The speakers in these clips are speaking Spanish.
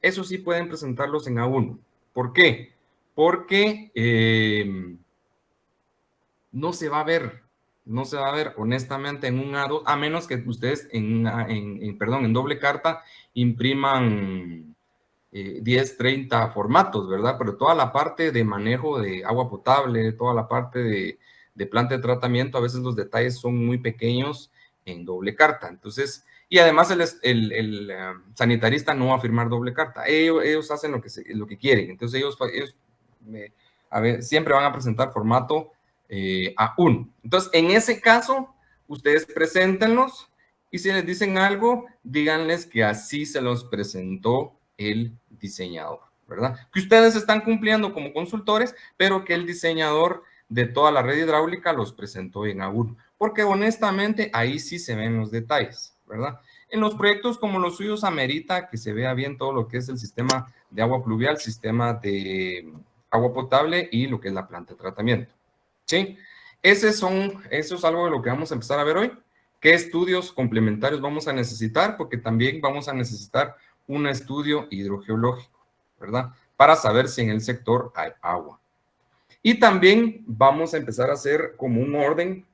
eso sí pueden presentarlos en A1. ¿Por qué? Porque no se va a ver honestamente en un A2, a menos que ustedes en doble carta impriman 10, 30 formatos, ¿verdad? Pero toda la parte de manejo de agua potable, toda la parte de planta de tratamiento, a veces los detalles son muy pequeños en doble carta. Entonces, y además el sanitarista no va a firmar doble carta. Ellos hacen lo que quieren. Entonces, ellos a ver, siempre van a presentar formato A1. Entonces, en ese caso, ustedes preséntenlos y si les dicen algo, díganles que así se los presentó el diseñador, ¿verdad? Que ustedes están cumpliendo como consultores, pero que el diseñador de toda la red hidráulica los presentó en A1, porque honestamente ahí sí se ven los detalles, ¿verdad? En los proyectos como los suyos amerita que se vea bien todo lo que es el sistema de agua pluvial, sistema de agua potable y lo que es la planta de tratamiento, ¿sí? Eso es algo de lo que vamos a empezar a ver hoy. ¿Qué estudios complementarios vamos a necesitar? Porque también vamos a necesitar un estudio hidrogeológico, ¿verdad? Para saber si en el sector hay agua. Y también vamos a empezar a hacer como un orden,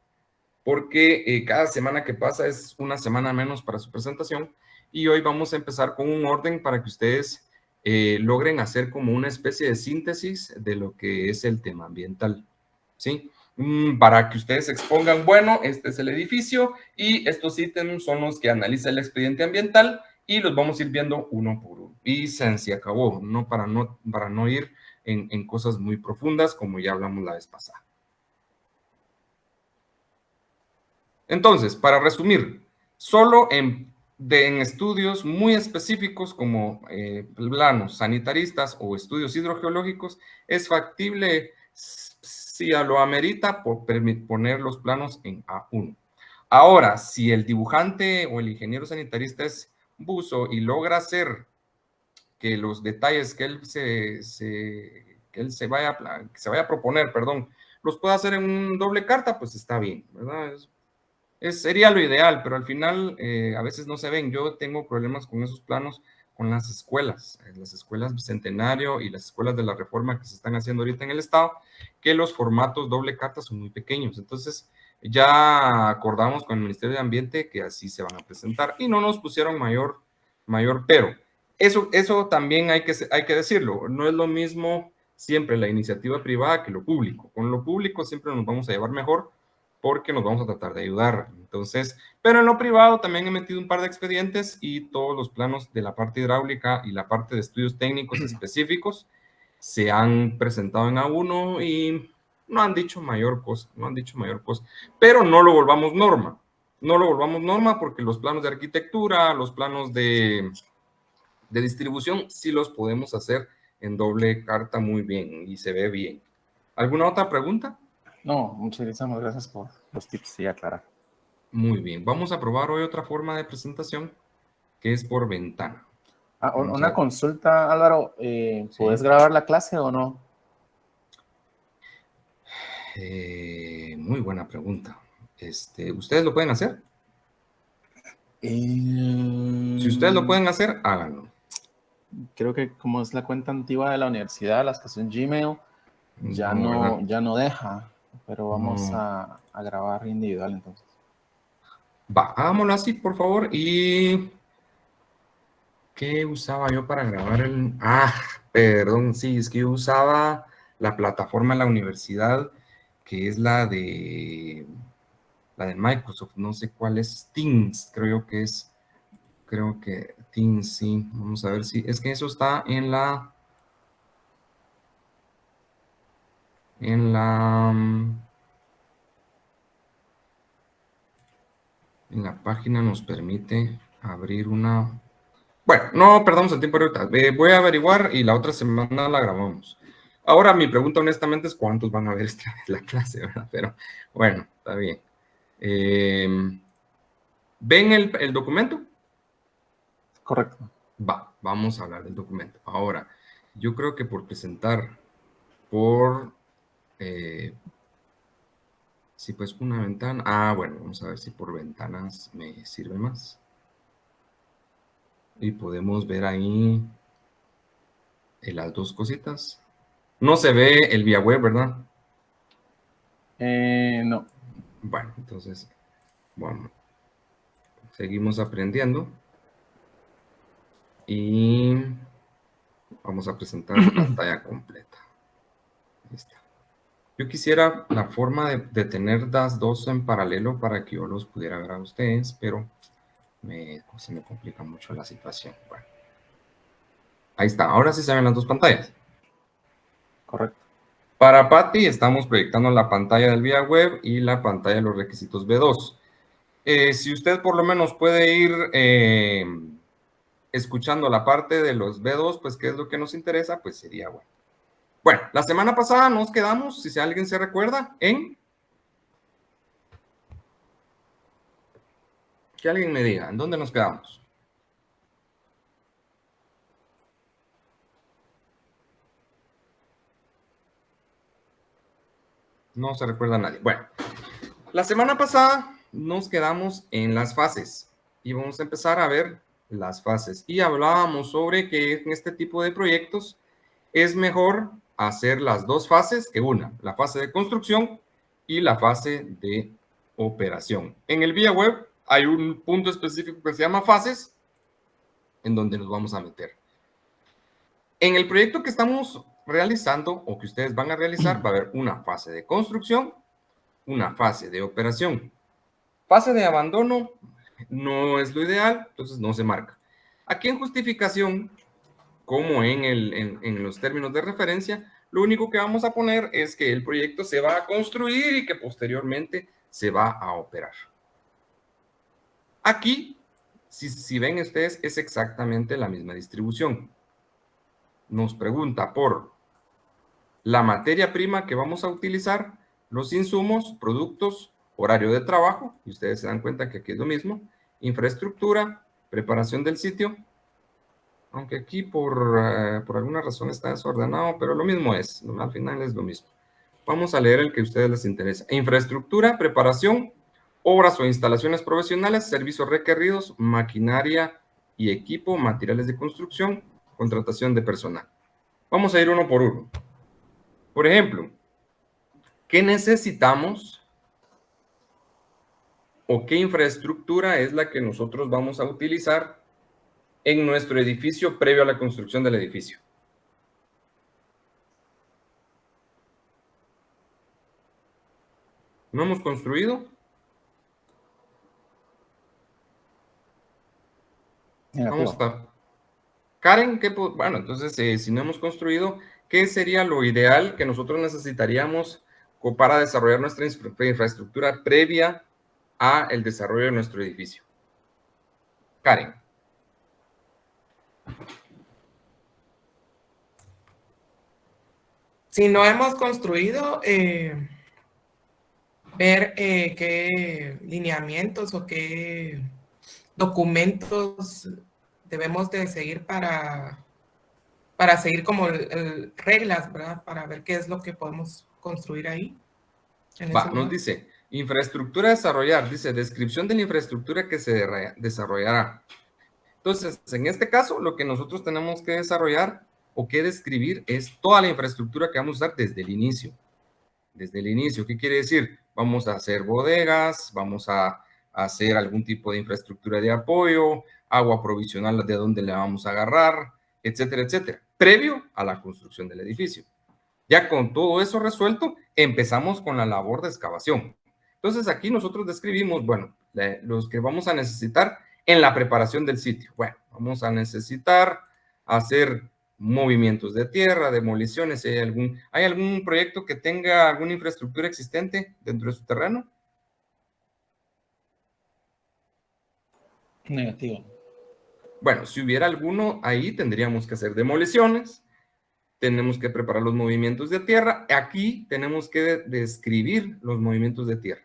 porque cada semana que pasa es una semana menos para su presentación, y hoy vamos a empezar con un orden para que ustedes logren hacer como una especie de síntesis de lo que es el tema ambiental, ¿sí? Para que ustedes expongan, bueno, este es el edificio y estos ítems son los que analiza el expediente ambiental y los vamos a ir viendo uno por uno. Y se acabó, ¿no? Para no ir en cosas muy profundas como ya hablamos la vez pasada. Entonces, para resumir, solo en estudios muy específicos como planos sanitaristas o estudios hidrogeológicos es factible, si lo amerita, poner los planos en A1. Ahora, si el dibujante o el ingeniero sanitarista es buzo y logra hacer que los detalles que él se vaya a proponer, perdón, los pueda hacer en un doble carta, pues está bien, ¿verdad? Sería lo ideal, pero al final a veces no se ven. Yo tengo problemas con esos planos con las escuelas Bicentenario y las escuelas de la Reforma que se están haciendo ahorita en el Estado, que los formatos doble carta son muy pequeños. Entonces, ya acordamos con el Ministerio de Ambiente que así se van a presentar y no nos pusieron mayor pero. Eso también hay que decirlo. No es lo mismo siempre la iniciativa privada que lo público. Con lo público siempre nos vamos a llevar mejor porque nos vamos a tratar de ayudar. Entonces, pero en lo privado también he metido un par de expedientes y todos los planos de la parte hidráulica y la parte de estudios técnicos específicos se han presentado en A1 y no han dicho mayor cosa, pero no lo volvamos norma porque los planos de arquitectura, los planos de distribución, sí los podemos hacer en doble carta muy bien y se ve bien. ¿Alguna otra pregunta? No, muchísimas gracias por los tips, sí, aclarar. Muy bien, vamos a probar hoy otra forma de presentación que es por ventana. Una consulta, Álvaro, ¿puedes ¿Sí? grabar la clase o no? Muy buena pregunta. ¿Ustedes lo pueden hacer? Si ustedes lo pueden hacer, háganlo. Creo que como es la cuenta antigua de la universidad, las que son Gmail, ya ¿verdad? no deja, pero vamos No. a grabar individual entonces. Va, hagámoslo así, por favor. ¿Y qué usaba yo para grabar el...? Perdón, sí, es que yo usaba la plataforma de la universidad, que es la de Microsoft, no sé cuál es, Teams, creo que Teams, sí, vamos a ver si, es que eso está en la página nos permite abrir una, bueno, no perdamos el tiempo ahorita, voy a averiguar y la otra semana la grabamos. Ahora mi pregunta honestamente es cuántos van a ver la clase, ¿verdad? Pero bueno, está bien. ¿Ven el documento? Correcto. Vamos a hablar del documento. Ahora, yo creo que por presentar, por, si pues una ventana, bueno, vamos a ver si por ventanas me sirve más. Y podemos ver ahí las dos cositas. No se ve el vía web, ¿verdad? No. Bueno, entonces, bueno, seguimos aprendiendo. Y vamos a presentar pantalla completa. Ahí está. Yo quisiera la forma de tener las dos en paralelo para que yo los pudiera ver a ustedes, pero se me complica mucho la situación. Bueno, ahí está. Ahora sí se ven las dos pantallas. Correcto. Para Patty estamos proyectando la pantalla del vía web y la pantalla de los requisitos B2. Si usted por lo menos puede ir escuchando la parte de los B2, pues qué es lo que nos interesa, pues sería bueno. Bueno, la semana pasada nos quedamos, si alguien se recuerda, en... Que alguien me diga, ¿en dónde nos quedamos? No se recuerda nadie. Bueno, la semana pasada nos quedamos en las fases y vamos a empezar a ver las fases. Y hablábamos sobre que en este tipo de proyectos es mejor hacer las dos fases que una, la fase de construcción y la fase de operación. En el vía web hay un punto específico que se llama fases, en donde nos vamos a meter. En el proyecto que estamos realizando o que ustedes van a realizar, va a haber una fase de construcción, una fase de operación. Fase de abandono no es lo ideal, entonces no se marca. Aquí en justificación, como en los términos de referencia, lo único que vamos a poner es que el proyecto se va a construir y que posteriormente se va a operar. Aquí, si ven ustedes, es exactamente la misma distribución. Nos pregunta por la materia prima que vamos a utilizar, los insumos, productos, horario de trabajo, y ustedes se dan cuenta que aquí es lo mismo, infraestructura, preparación del sitio, aunque aquí por alguna razón está desordenado, pero lo mismo es, al final es lo mismo. Vamos a leer el que a ustedes les interesa. Infraestructura, preparación, obras o instalaciones profesionales, servicios requeridos, maquinaria y equipo, materiales de construcción, contratación de personal. Vamos a ir uno por uno. Por ejemplo, ¿qué necesitamos o qué infraestructura es la que nosotros vamos a utilizar en nuestro edificio previo a la construcción del edificio? ¿No hemos construido? Vamos Negativo. a... Karen, bueno, entonces, si no hemos construido, ¿qué sería lo ideal que nosotros necesitaríamos para desarrollar nuestra infraestructura previa a el desarrollo de nuestro edificio? Karen. Si no hemos construido, ver qué lineamientos o qué documentos debemos de seguir para seguir como reglas, ¿verdad? Para ver qué es lo que podemos construir ahí. Nos dice, infraestructura a desarrollar, dice, descripción de la infraestructura que se desarrollará. Entonces, en este caso, lo que nosotros tenemos que desarrollar o que describir es toda la infraestructura que vamos a usar desde el inicio. Desde el inicio, ¿qué quiere decir? Vamos a hacer bodegas, vamos a hacer algún tipo de infraestructura de apoyo, agua provisional de dónde le vamos a agarrar, etcétera, etcétera, previo a la construcción del edificio. Ya con todo eso resuelto, empezamos con la labor de excavación. Entonces aquí nosotros describimos, bueno, los que vamos a necesitar en la preparación del sitio. Bueno, vamos a necesitar hacer movimientos de tierra, demoliciones. ¿Hay algún proyecto que tenga alguna infraestructura existente dentro de su terreno? Negativo. Bueno, si hubiera alguno, ahí tendríamos que hacer demoliciones, tenemos que preparar los movimientos de tierra. Aquí tenemos que describir los movimientos de tierra,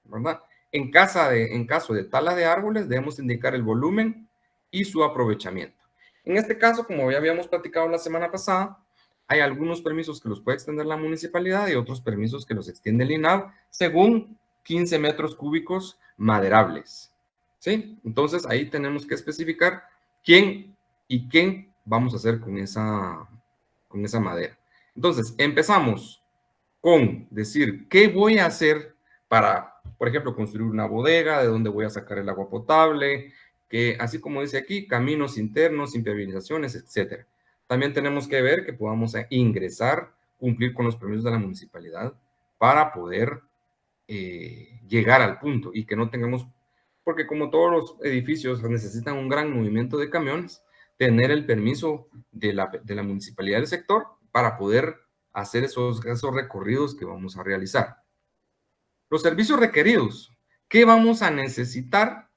¿verdad? En caso de tala de árboles, debemos indicar el volumen y su aprovechamiento. En este caso, como ya habíamos platicado la semana pasada, hay algunos permisos que los puede extender la municipalidad y otros permisos que los extiende el INAV según 15 metros cúbicos maderables. ¿Sí? Entonces, ahí tenemos que especificar quién y qué vamos a hacer con esa con esa madera. Entonces, empezamos con decir, ¿qué voy a hacer para, por ejemplo, construir una bodega? ¿De dónde voy a sacar el agua potable? Que, así como dice aquí, caminos internos, impermeabilizaciones, etcétera. También tenemos que ver que podamos ingresar, cumplir con los permisos de la municipalidad para poder llegar al punto y que no tengamos, porque como todos los edificios necesitan un gran movimiento de camiones, tener el permiso de la municipalidad del sector para poder hacer esos recorridos que vamos a realizar. Los servicios requeridos. ¿Qué vamos a necesitar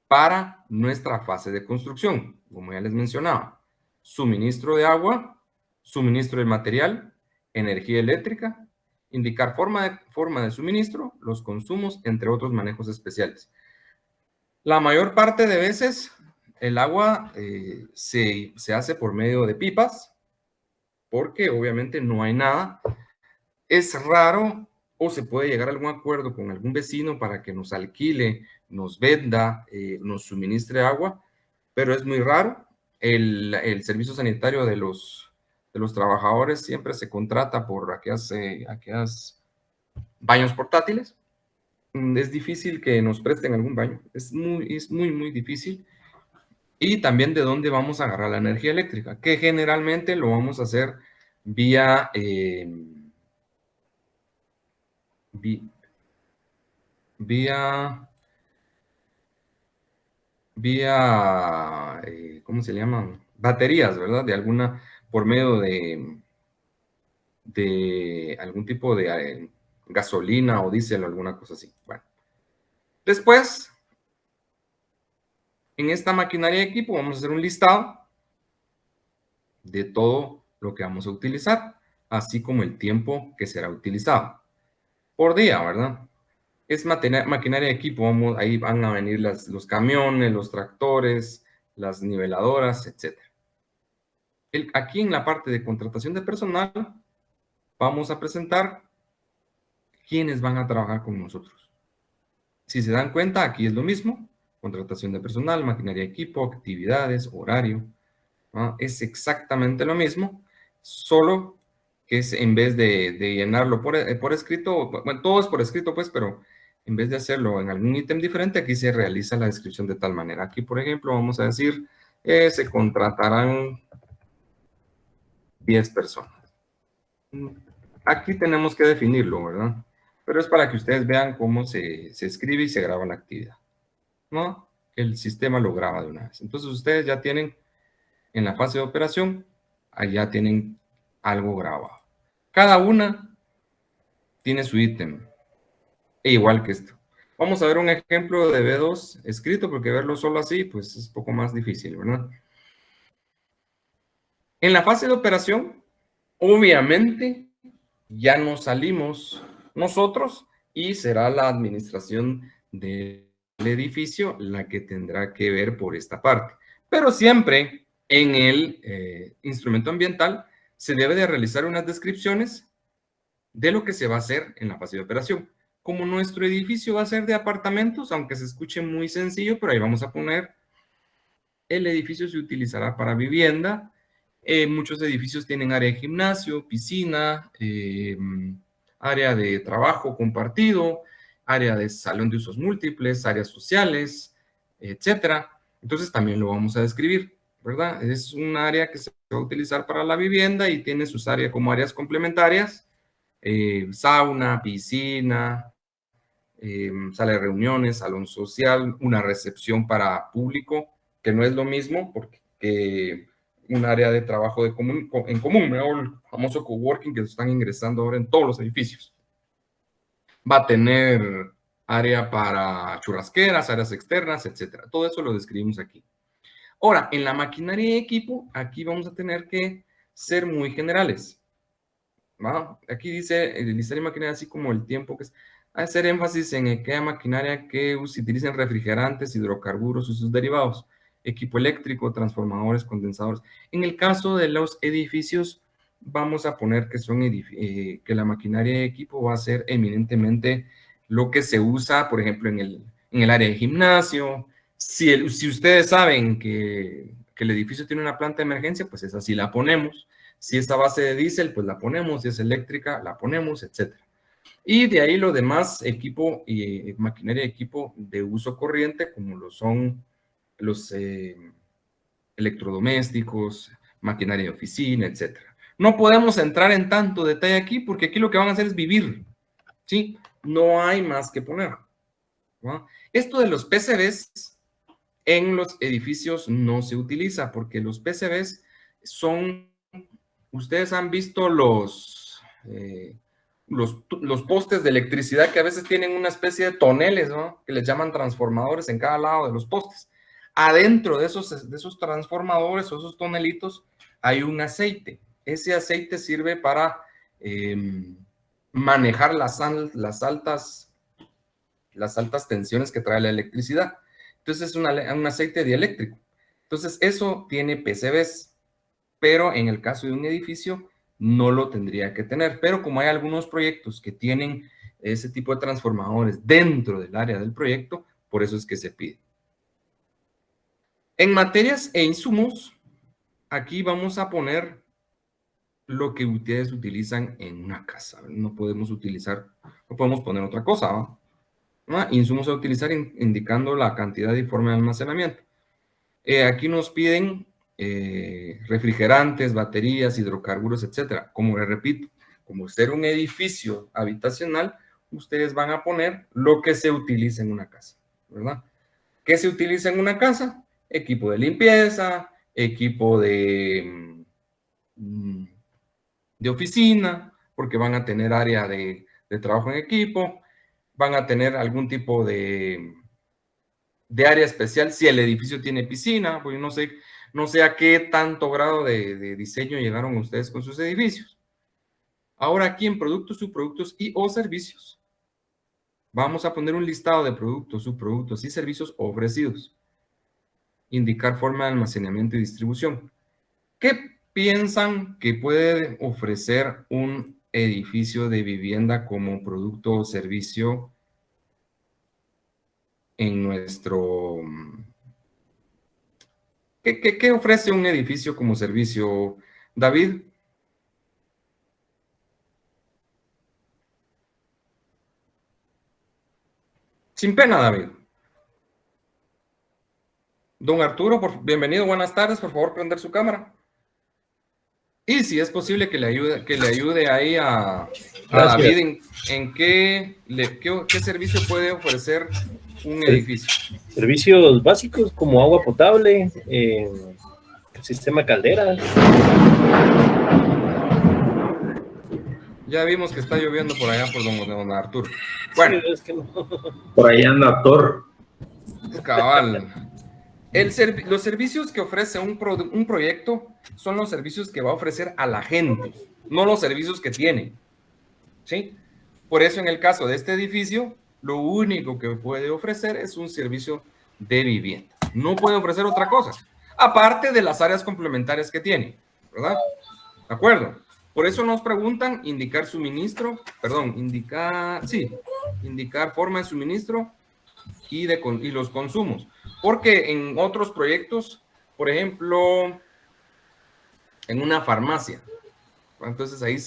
para nuestra fase de construcción? Como ya les mencionaba, suministro de agua, suministro de material, energía eléctrica, indicar forma de suministro, los consumos, entre otros manejos especiales. La mayor parte de veces el agua se hace por medio de pipas, porque obviamente no hay nada. Es raro o se puede llegar a algún acuerdo con algún vecino para que nos alquile, nos venda, nos suministre agua, pero es muy raro. El servicio sanitario de los trabajadores siempre se contrata por aquellas baños portátiles. Es difícil que nos presten algún baño, es muy difícil. Y también de dónde vamos a agarrar la energía eléctrica, que generalmente lo vamos a hacer vía ¿cómo se llaman? Baterías, ¿verdad? Por medio de algún tipo de gasolina o diésel o alguna cosa así. Bueno. Después, en esta maquinaria de equipo vamos a hacer un listado de todo lo que vamos a utilizar, así como el tiempo que será utilizado por día, ¿verdad? Es maquinaria de equipo, ahí van a venir los camiones, los tractores, las niveladoras, etc. Aquí en la parte de contratación de personal, vamos a presentar quiénes van a trabajar con nosotros. Si se dan cuenta, aquí es lo mismo, contratación de personal, maquinaria de equipo, actividades, horario, ¿no? Es exactamente lo mismo, solo que es en vez de llenarlo por escrito, bueno, todo es por escrito, pues, pero en vez de hacerlo en algún ítem diferente, aquí se realiza la descripción de tal manera. Aquí, por ejemplo, vamos a decir, se contratarán 10 personas. Aquí tenemos que definirlo, ¿verdad? Pero es para que ustedes vean cómo se escribe y se graba la actividad, ¿no? El sistema lo graba de una vez. Entonces, ustedes ya tienen, en la fase de operación, allá tienen algo grabado. Cada una tiene su ítem, e igual que esto. Vamos a ver un ejemplo de B2 escrito, porque verlo solo así, pues es un poco más difícil, ¿verdad? En la fase de operación, obviamente, ya nos salimos nosotros y será la administración del edificio la que tendrá que ver por esta parte. Pero siempre en el instrumento ambiental se debe de realizar unas descripciones de lo que se va a hacer en la fase de operación. Como nuestro edificio va a ser de apartamentos, aunque se escuche muy sencillo, pero ahí vamos a poner, el edificio se utilizará para vivienda. Muchos edificios tienen área de gimnasio, piscina, área de trabajo compartido, área de salón de usos múltiples, áreas sociales, etcétera. Entonces también lo vamos a describir, ¿verdad? Es un área que se va a utilizar para la vivienda y tiene sus áreas como áreas complementarias, sauna, piscina, sala de reuniones, salón social, una recepción para público, que no es lo mismo porque un área de trabajo en común, ¿no? El famoso coworking que están ingresando ahora en todos los edificios. Va a tener área para churrasqueras, áreas externas, etcétera. Todo eso lo describimos aquí. Ahora, en la maquinaria y equipo, aquí vamos a tener que ser muy generales, ¿va? Aquí dice el diseño de maquinaria, así como el tiempo que es. Hacer énfasis en aquella maquinaria que utilicen refrigerantes, hidrocarburos y sus derivados, equipo eléctrico, transformadores, condensadores. En el caso de los edificios, vamos a poner que que la maquinaria de equipo va a ser eminentemente lo que se usa, por ejemplo, en el área de gimnasio. Si ustedes saben que que el edificio tiene una planta de emergencia, pues esa sí la ponemos. Si es a base de diésel, pues la ponemos. Si es eléctrica, la ponemos, etc. Y de ahí lo demás, equipo y maquinaria y equipo de uso corriente, como lo son los electrodomésticos, maquinaria de oficina, etc. No podemos entrar en tanto detalle aquí, porque aquí lo que van a hacer es vivir, ¿sí? No hay más que poner, ¿no? Esto de los PCBs en los edificios no se utiliza, porque los PCBs son, ustedes han visto los postes de electricidad que a veces tienen una especie de toneles, ¿no? Que les llaman transformadores en cada lado de los postes. Adentro de esos transformadores o esos tonelitos hay un aceite. Ese aceite sirve para manejar las altas tensiones que trae la electricidad. Entonces es un aceite dieléctrico. Entonces eso tiene PCBs, pero en el caso de un edificio no lo tendría que tener. Pero como hay algunos proyectos que tienen ese tipo de transformadores dentro del área del proyecto, por eso es que se pide. En materias e insumos, aquí vamos a poner lo que ustedes utilizan en una casa. No podemos poner otra cosa, ¿no? Insumos a utilizar indicando la cantidad y forma de almacenamiento. Aquí nos piden refrigerantes, baterías, hidrocarburos, etcétera. Como les repito, como ser un edificio habitacional, ustedes van a poner lo que se utiliza en una casa, ¿verdad? ¿Qué se utiliza en una casa? Equipo de limpieza, equipo de oficina, porque van a tener área de trabajo en equipo, van a tener algún tipo de área especial, si el edificio tiene piscina, pues no sé a qué tanto grado de diseño llegaron ustedes con sus edificios. Ahora aquí en productos, subproductos y o servicios, vamos a poner un listado de productos, subproductos y servicios ofrecidos. Indicar forma de almacenamiento y distribución. ¿Qué piensan que puede ofrecer un edificio de vivienda como producto o servicio en nuestro... ¿Qué ofrece un edificio como servicio, David? Sin pena, David. Don Arturo, bienvenido, buenas tardes, por favor, prender su cámara. Y si es posible que le ayude ahí a David en qué servicio puede ofrecer un edificio. Servicios básicos como agua potable, sistema calderas. Ya vimos que está lloviendo por allá por don Arturo. Bueno. Sí, es que no. Por ahí anda Thor. Cabal. Los servicios que ofrece un proyecto son los servicios que va a ofrecer a la gente, no los servicios que tiene. ¿Sí? Por eso en el caso de este edificio, lo único que puede ofrecer es un servicio de vivienda. No puede ofrecer otra cosa, aparte de las áreas complementarias que tiene, ¿verdad? ¿De acuerdo? Por eso nos preguntan indicar indicar forma de suministro y los consumos. Porque en otros proyectos, por ejemplo, en una farmacia, entonces ahí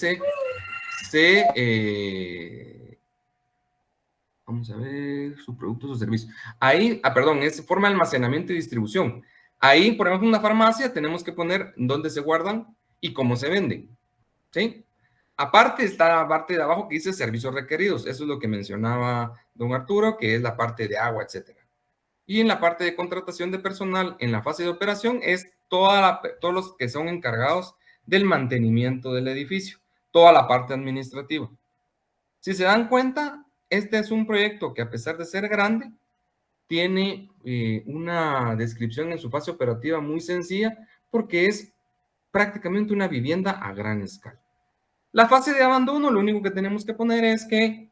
vamos a ver, sus productos o servicios. Ahí, es forma de almacenamiento y distribución. Ahí, por ejemplo, en una farmacia tenemos que poner dónde se guardan y cómo se venden. ¿Sí? Aparte está la parte de abajo que dice servicios requeridos. Eso es lo que mencionaba don Arturo, que es la parte de agua, etcétera. Y en la parte de contratación de personal, en la fase de operación, es todos los que son encargados del mantenimiento del edificio, toda la parte administrativa. Si se dan cuenta, este es un proyecto que a pesar de ser grande, tiene una descripción en su fase operativa muy sencilla, porque es prácticamente una vivienda a gran escala. La fase de abandono, lo único que tenemos que poner es que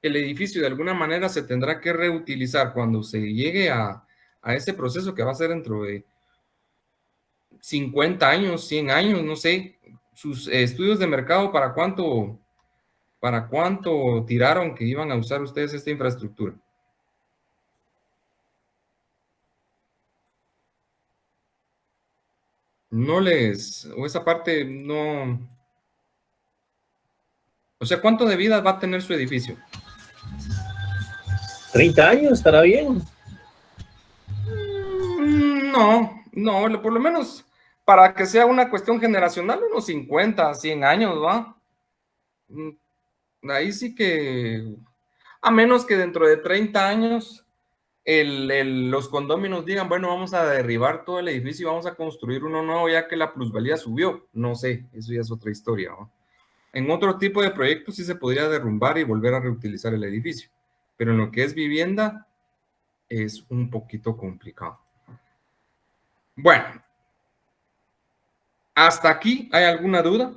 el edificio de alguna manera se tendrá que reutilizar cuando se llegue a ese proceso que va a ser dentro de 50 años, 100 años, no sé, sus estudios de mercado para cuánto tiraron que iban a usar ustedes esta infraestructura. no les, o esa parte no, o sea, ¿cuánto de vida va a tener su edificio? 30 años, estará bien. No, por lo menos para que sea una cuestión generacional, unos 50, 100 años, ¿va? Ahí sí que, a menos que dentro de 30 años los condóminos digan, bueno, vamos a derribar todo el edificio y vamos a construir uno nuevo ya que la plusvalía subió. No sé, eso ya es otra historia, ¿no? En otro tipo de proyectos sí se podría derrumbar y volver a reutilizar el edificio, pero en lo que es vivienda es un poquito complicado. Bueno, ¿hasta aquí hay alguna duda?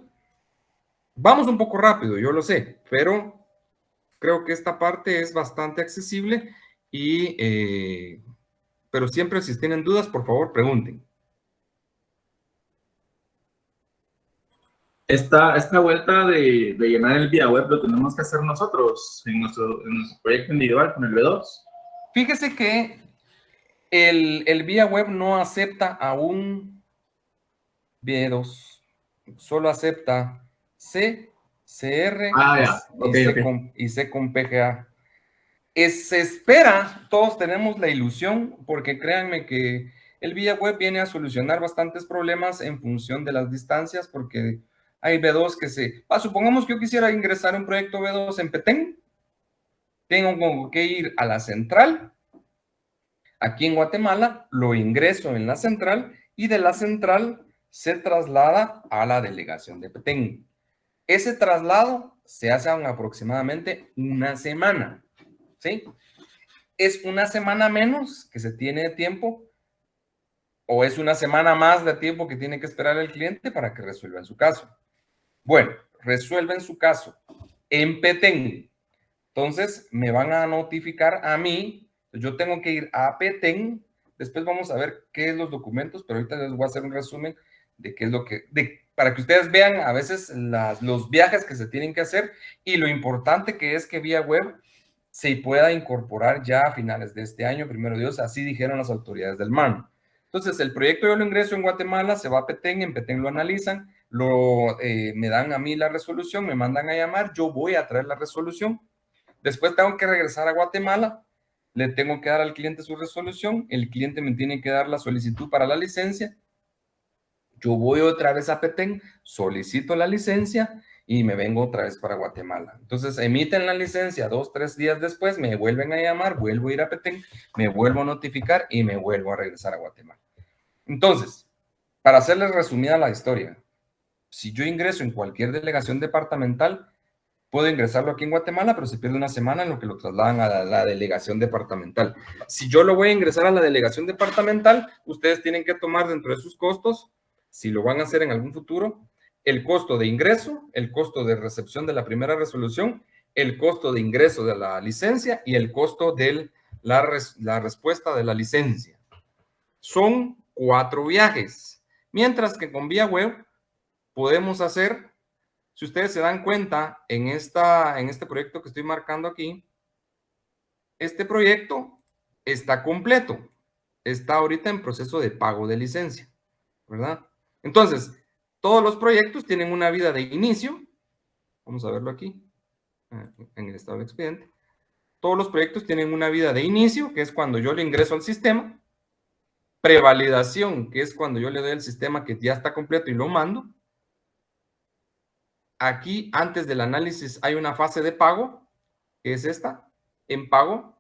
Vamos un poco rápido, yo lo sé, pero creo que esta parte es bastante accesible pero siempre si tienen dudas, por favor, pregunten. Esta vuelta de llenar el vía web lo tenemos que hacer nosotros en nuestro proyecto individual con el B2. Fíjese que el vía web no acepta aún B2, solo acepta C, CR Ya. Ok. y C con PGA. Se espera, todos tenemos la ilusión, porque créanme que el vía web viene a solucionar bastantes problemas en función de las distancias, porque hay B2 supongamos que yo quisiera ingresar un proyecto B2 en Petén, tengo que ir a la central, aquí en Guatemala, lo ingreso en la central y de la central se traslada a la delegación de Petén. Ese traslado se hace en aproximadamente una semana, ¿sí? ¿Es una semana menos que se tiene de tiempo o es una semana más de tiempo que tiene que esperar el cliente para que resuelva en su caso? Bueno, resuelve en su caso en Petén. Entonces me van a notificar a mí, yo tengo que ir a Petén, después vamos a ver qué es los documentos, pero ahorita les voy a hacer un resumen de qué es lo que, para que ustedes vean a veces los viajes que se tienen que hacer y lo importante que es que vía web se pueda incorporar ya a finales de este año, primero Dios, así dijeron las autoridades del MAN. Entonces, el proyecto yo lo ingreso en Guatemala, se va a Petén, en Petén lo analizan, me dan a mí la resolución, me mandan a llamar, yo voy a traer la resolución, después tengo que regresar a Guatemala, le tengo que dar al cliente su resolución, el cliente me tiene que dar la solicitud para la licencia, yo voy otra vez a Petén, solicito la licencia y me vengo otra vez para Guatemala. Entonces emiten la licencia 2, 3 días después, me vuelven a llamar, vuelvo a ir a Petén, me vuelvo a notificar y me vuelvo a regresar a Guatemala. Entonces, para hacerles resumida la historia, si yo ingreso en cualquier delegación departamental, puedo ingresarlo aquí en Guatemala, pero se pierde una semana en lo que lo trasladan a la delegación departamental. Si yo lo voy a ingresar a la delegación departamental, ustedes tienen que tomar dentro de sus costos, si lo van a hacer en algún futuro, el costo de ingreso, el costo de recepción de la primera resolución, el costo de ingreso de la licencia y el costo de la respuesta de la licencia. Son 4 viajes, mientras que con vía web podemos hacer, si ustedes se dan cuenta, en este proyecto que estoy marcando aquí, este proyecto está completo, está ahorita en proceso de pago de licencia, ¿verdad? Entonces, todos los proyectos tienen una vida de inicio, vamos a verlo aquí, en el estado del expediente. Todos los proyectos tienen una vida de inicio, que es cuando yo le ingreso al sistema, prevalidación, que es cuando yo le doy al sistema que ya está completo y lo mando. Aquí, antes del análisis, hay una fase de pago, que es esta, en pago,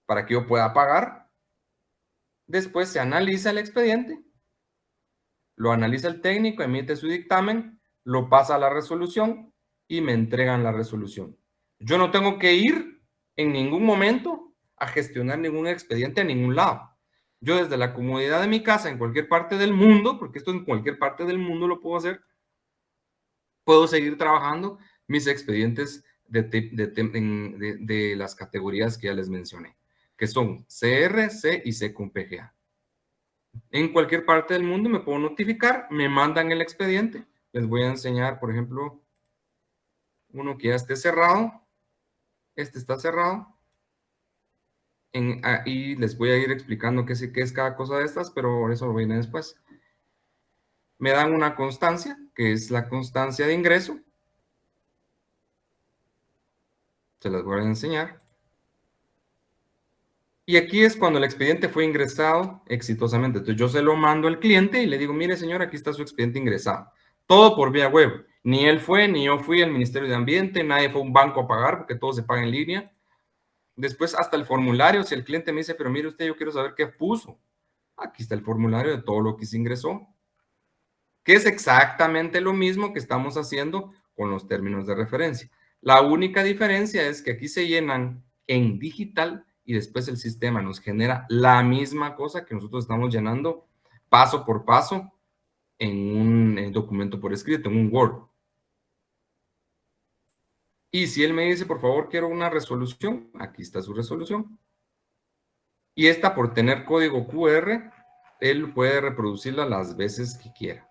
para que yo pueda pagar. Después se analiza el expediente, lo analiza el técnico, emite su dictamen, lo pasa a la resolución y me entregan la resolución. Yo no tengo que ir en ningún momento a gestionar ningún expediente a ningún lado. Yo desde la comodidad de mi casa, en cualquier parte del mundo, porque esto en cualquier parte del mundo lo puedo hacer, puedo seguir trabajando mis expedientes de las categorías que ya les mencioné, que son CR, C y C con PGA. En cualquier parte del mundo me puedo notificar, me mandan el expediente. Les voy a enseñar, por ejemplo, uno que ya esté cerrado. Este está cerrado. Y les voy a ir explicando qué es cada cosa de estas, pero eso lo viene después. me dan una constancia, que es la constancia de ingreso. Se las voy a enseñar. Y aquí es cuando el expediente fue ingresado exitosamente. Entonces yo se lo mando al cliente y le digo, mire señor, aquí está su expediente ingresado. Todo por vía web. Ni él fue, ni yo fui al Ministerio de Ambiente, nadie fue a un banco a pagar porque todo se paga en línea. Después hasta el formulario, si el cliente me dice, pero mire usted, yo quiero saber qué puso. Aquí está el formulario de todo lo que se ingresó, que es exactamente lo mismo que estamos haciendo con los términos de referencia. La única diferencia es que aquí se llenan en digital y después el sistema nos genera la misma cosa que nosotros estamos llenando paso por paso en un documento por escrito, en un Word. Y si él me dice, por favor, quiero una resolución, aquí está su resolución. Y esta, por tener código QR, él puede reproducirla las veces que quiera.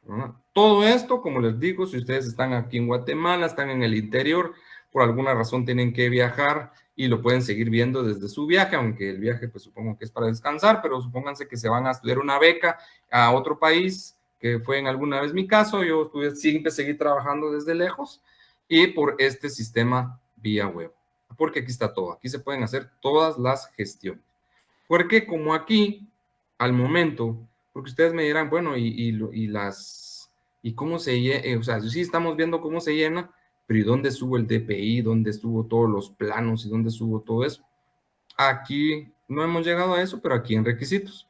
¿No? Todo esto, como les digo, si ustedes están aquí en Guatemala, están en el interior, por alguna razón tienen que viajar y lo pueden seguir viendo desde su viaje, aunque el viaje pues supongo que es para descansar, pero supónganse que se van a estudiar una beca a otro país, que fue en alguna vez mi caso, yo siempre seguí trabajando desde lejos y por este sistema vía web, porque aquí está todo, aquí se pueden hacer todas las gestiones, porque como aquí, al momento, porque ustedes me dirán, bueno, ¿y cómo se llena? O sea, sí estamos viendo cómo se llena, pero ¿y dónde subo el DPI? ¿Dónde subo todos los planos? ¿Y dónde subo todo eso? Aquí no hemos llegado a eso, pero aquí en requisitos.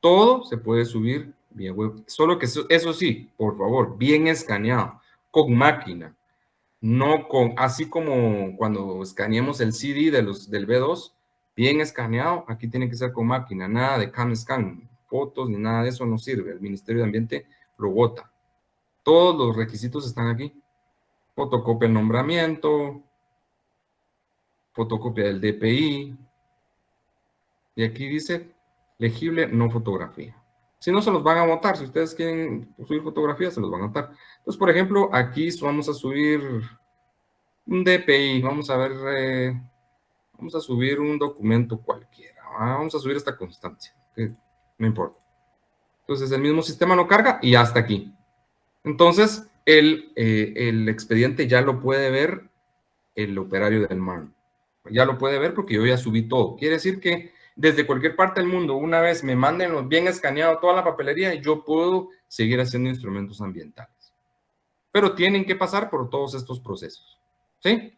Todo se puede subir vía web. Solo que eso sí, por favor, bien escaneado, con máquina. No con, así como cuando escaneemos el CD del B2, bien escaneado, aquí tiene que ser con máquina, nada de CAM-SCAN, fotos ni nada de eso no sirve. El Ministerio de Ambiente lo bota. Todos los requisitos están aquí. Fotocopia del nombramiento, fotocopia del DPI, y aquí dice legible no fotografía. Si no, se los van a botar. Si ustedes quieren subir fotografías, se los van a botar. Entonces, por ejemplo, aquí vamos a subir un DPI, vamos a ver, vamos a subir un documento cualquiera, vamos a subir esta constancia, que no importa. Entonces el mismo sistema lo carga y hasta aquí. Entonces el expediente ya lo puede ver el operario del MARN. Ya lo puede ver porque yo ya subí todo. Quiere decir que desde cualquier parte del mundo, una vez me manden bien escaneado toda la papelería, yo puedo seguir haciendo instrumentos ambientales. Pero tienen que pasar por todos estos procesos. ¿Sí?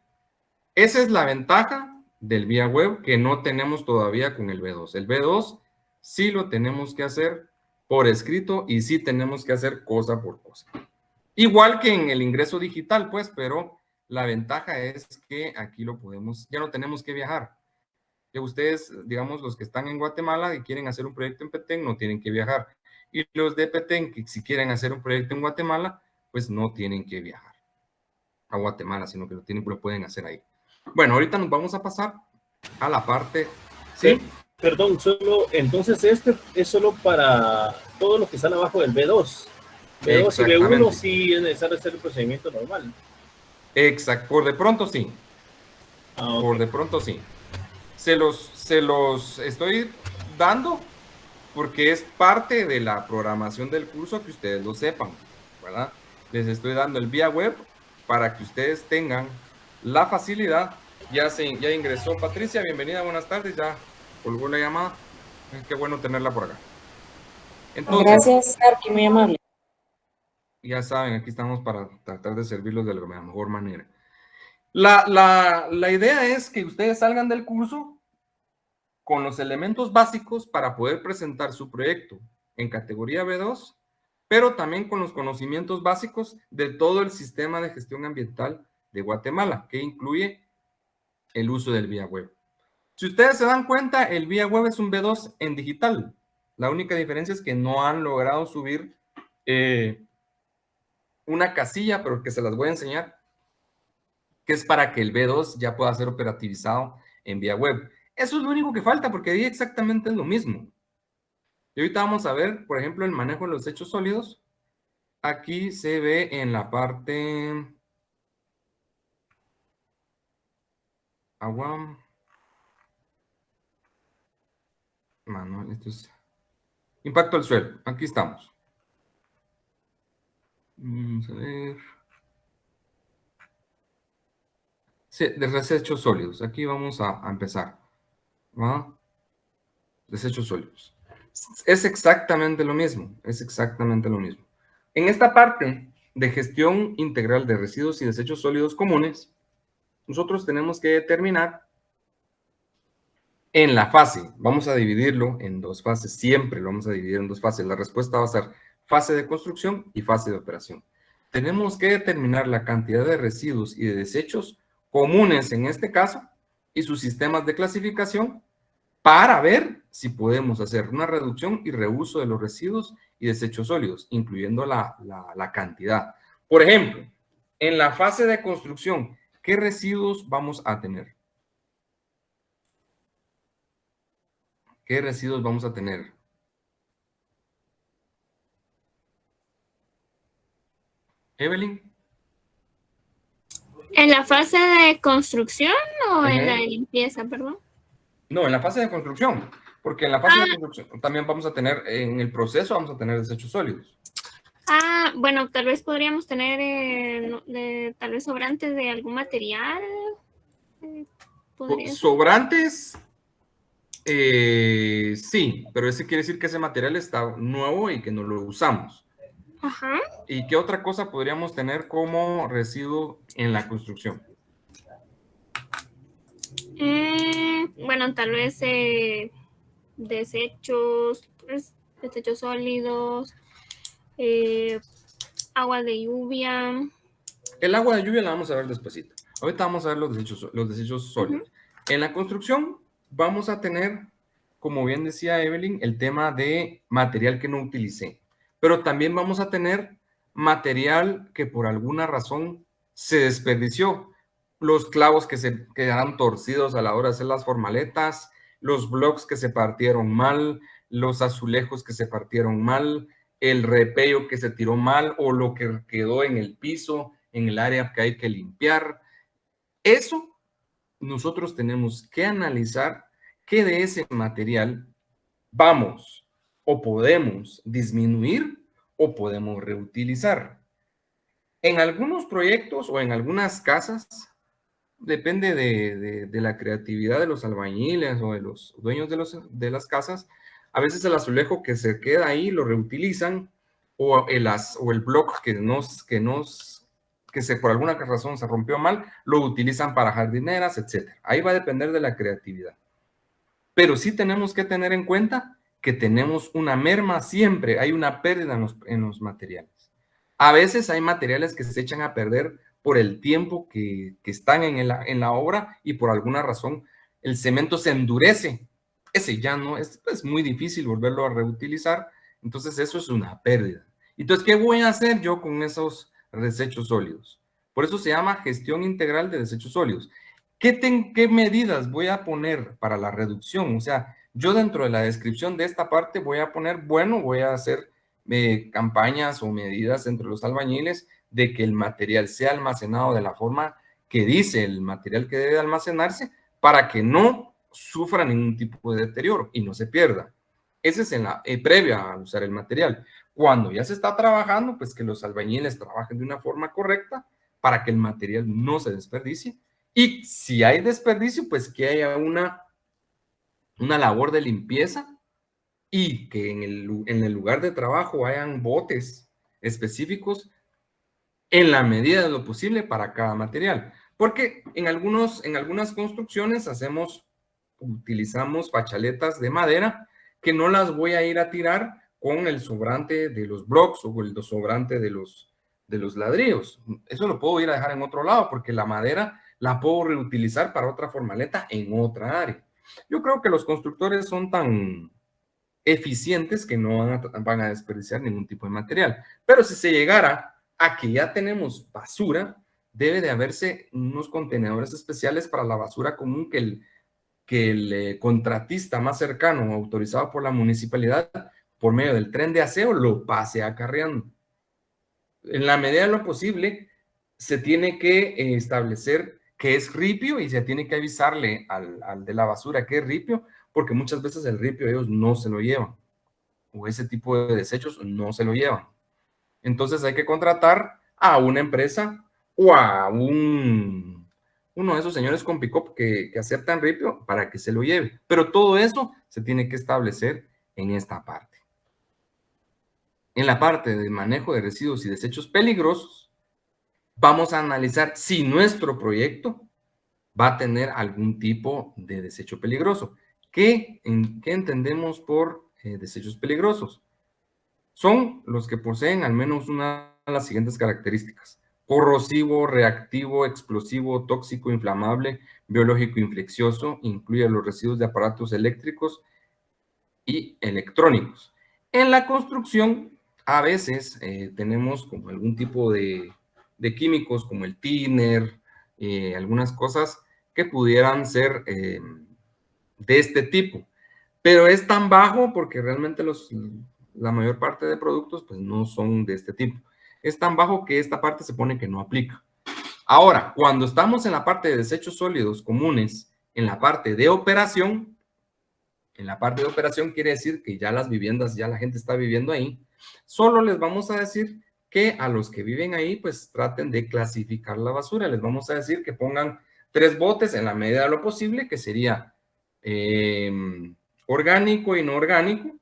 Esa es la ventaja del vía web que no tenemos todavía con el B2. El B2 sí lo tenemos que hacer por escrito y sí tenemos que hacer cosa por cosa. Igual que en el ingreso digital, pues, pero la ventaja es que aquí lo podemos, ya no tenemos que viajar. Que ustedes, digamos, los que están en Guatemala y quieren hacer un proyecto en Petén, no tienen que viajar. Y los de Petén, que si quieren hacer un proyecto en Guatemala, pues no tienen que viajar a Guatemala, sino que lo pueden hacer ahí. Bueno, ahorita nos vamos a pasar a la parte... ¿Sí? Perdón, entonces este es solo para todos los que están abajo del B2. B2 y B1 sí es necesario hacer el procedimiento normal. Exacto, por de pronto sí. Okay. Por de pronto sí. Se los estoy dando porque es parte de la programación del curso que ustedes lo sepan, ¿verdad? Les estoy dando el vía web para que ustedes tengan la facilidad. Ya ingresó Patricia, bienvenida, buenas tardes, ya colgó la llamada. Qué bueno tenerla por acá. Entonces, gracias, Arqui, muy amable. Ya saben, aquí estamos para tratar de servirlos de la mejor manera. La idea es que ustedes salgan del curso con los elementos básicos para poder presentar su proyecto en categoría B2, pero también con los conocimientos básicos de todo el sistema de gestión ambiental de Guatemala, que incluye el uso del vía web. Si ustedes se dan cuenta, el vía web es un B2 en digital. La única diferencia es que no han logrado subir una casilla, pero que se las voy a enseñar, que es para que el B2 ya pueda ser operativizado en vía web. Eso es lo único que falta, porque ahí exactamente es lo mismo. Y ahorita vamos a ver, por ejemplo, el manejo de los desechos sólidos. Aquí se ve en la parte... agua... Manual, esto es... impacto al suelo. Aquí estamos. Vamos a ver. Sí, de desechos sólidos. Aquí vamos a empezar. ¿Va? Desechos sólidos. Es exactamente lo mismo. Es exactamente lo mismo. En esta parte de gestión integral de residuos y desechos sólidos comunes, nosotros tenemos que determinar en la fase. Vamos a dividirlo en dos fases. Siempre lo vamos a dividir en dos fases. La respuesta va a ser fase de construcción y fase de operación. Tenemos que determinar la cantidad de residuos y de desechos comunes en este caso y sus sistemas de clasificación para ver si podemos hacer una reducción y reuso de los residuos y desechos sólidos, incluyendo la cantidad. Por ejemplo, en la fase de construcción, ¿qué residuos vamos a tener? ¿Qué residuos vamos a tener? Evelyn. ¿En la fase de construcción o en la de limpieza, perdón? No, en la fase de construcción, porque en la fase de construcción también vamos a tener, en el proceso vamos a tener desechos sólidos. Bueno, tal vez podríamos tener tal vez sobrantes de algún material. Sobrantes, sí, pero ese quiere decir que ese material está nuevo y que no lo usamos. Ajá. ¿Y qué otra cosa podríamos tener como residuo en la construcción? Bueno, tal vez desechos sólidos, agua de lluvia. El agua de lluvia la vamos a ver despuesito. Ahorita vamos a ver los desechos sólidos. En la construcción vamos a tener, como bien decía Evelyn, el tema de material que no utilicé. Pero también vamos a tener material que por alguna razón se desperdició. Los clavos que se quedaron torcidos a la hora de hacer las formaletas, los blocks que se partieron mal, los azulejos que se partieron mal, el repello que se tiró mal o lo que quedó en el piso, en el área que hay que limpiar. Eso nosotros tenemos que analizar qué de ese material vamos o podemos disminuir o podemos reutilizar. En algunos proyectos o en algunas casas, depende de la creatividad de los albañiles o de los dueños de las casas, a veces el azulejo que se queda ahí lo reutilizan o el block que por alguna razón se rompió mal, lo utilizan para jardineras, etc. Ahí va a depender de la creatividad. Pero sí tenemos que tener en cuenta que tenemos una merma siempre, hay una pérdida en los materiales. A veces hay materiales que se echan a perder por el tiempo que están en la obra y por alguna razón el cemento se endurece. Ese ya no es muy difícil volverlo a reutilizar, entonces eso es una pérdida. Entonces, ¿qué voy a hacer yo con esos desechos sólidos? Por eso se llama gestión integral de desechos sólidos. ¿Qué medidas voy a poner para la reducción? O sea, yo dentro de la descripción de esta parte voy a poner, bueno, voy a hacer campañas o medidas entre los albañiles de que el material sea almacenado de la forma que dice el material que debe almacenarse para que no sufra ningún tipo de deterioro y no se pierda. Ese es en la previa a usar el material. Cuando ya se está trabajando, pues que los albañiles trabajen de una forma correcta para que el material no se desperdicie. Y si hay desperdicio, pues que haya una labor de limpieza y que en el lugar de trabajo hayan botes específicos en la medida de lo posible para cada material. Porque en algunas construcciones utilizamos fachaletas de madera que no las voy a ir a tirar con el sobrante de los blocks o el sobrante de los ladrillos. Eso lo puedo ir a dejar en otro lado porque la madera la puedo reutilizar para otra formaleta en otra área. Yo creo que los constructores son tan eficientes que no van a desperdiciar ningún tipo de material. Pero si se llegara a que ya tenemos basura, debe de haberse unos contenedores especiales para la basura común que el contratista más cercano, autorizado por la municipalidad, por medio del tren de aseo, lo pase acarreando. En la medida de lo posible, se tiene que establecer que es ripio y se tiene que avisarle al de la basura que es ripio, porque muchas veces el ripio ellos no se lo llevan, o ese tipo de desechos no se lo llevan. Entonces hay que contratar a una empresa o a uno de esos señores con pick-up que aceptan ripio para que se lo lleve. Pero todo eso se tiene que establecer en esta parte. En la parte de manejo de residuos y desechos peligrosos, vamos a analizar si nuestro proyecto va a tener algún tipo de desecho peligroso. ¿Qué entendemos por desechos peligrosos? Son los que poseen al menos una de las siguientes características: corrosivo, reactivo, explosivo, tóxico, inflamable, biológico, infeccioso, incluye los residuos de aparatos eléctricos y electrónicos. En la construcción, a veces tenemos como algún tipo de químicos como el thinner, algunas cosas que pudieran ser de este tipo, pero es tan bajo porque realmente la mayor parte de productos pues no son de este tipo. Es tan bajo que esta parte se pone que no aplica. Ahora, cuando estamos en la parte de desechos sólidos comunes, en la parte de operación quiere decir que ya las viviendas, ya la gente está viviendo ahí, solo les vamos a decir que a los que viven ahí pues traten de clasificar la basura. Les vamos a decir que pongan 3 botes en la medida de lo posible, que sería orgánico y no orgánico,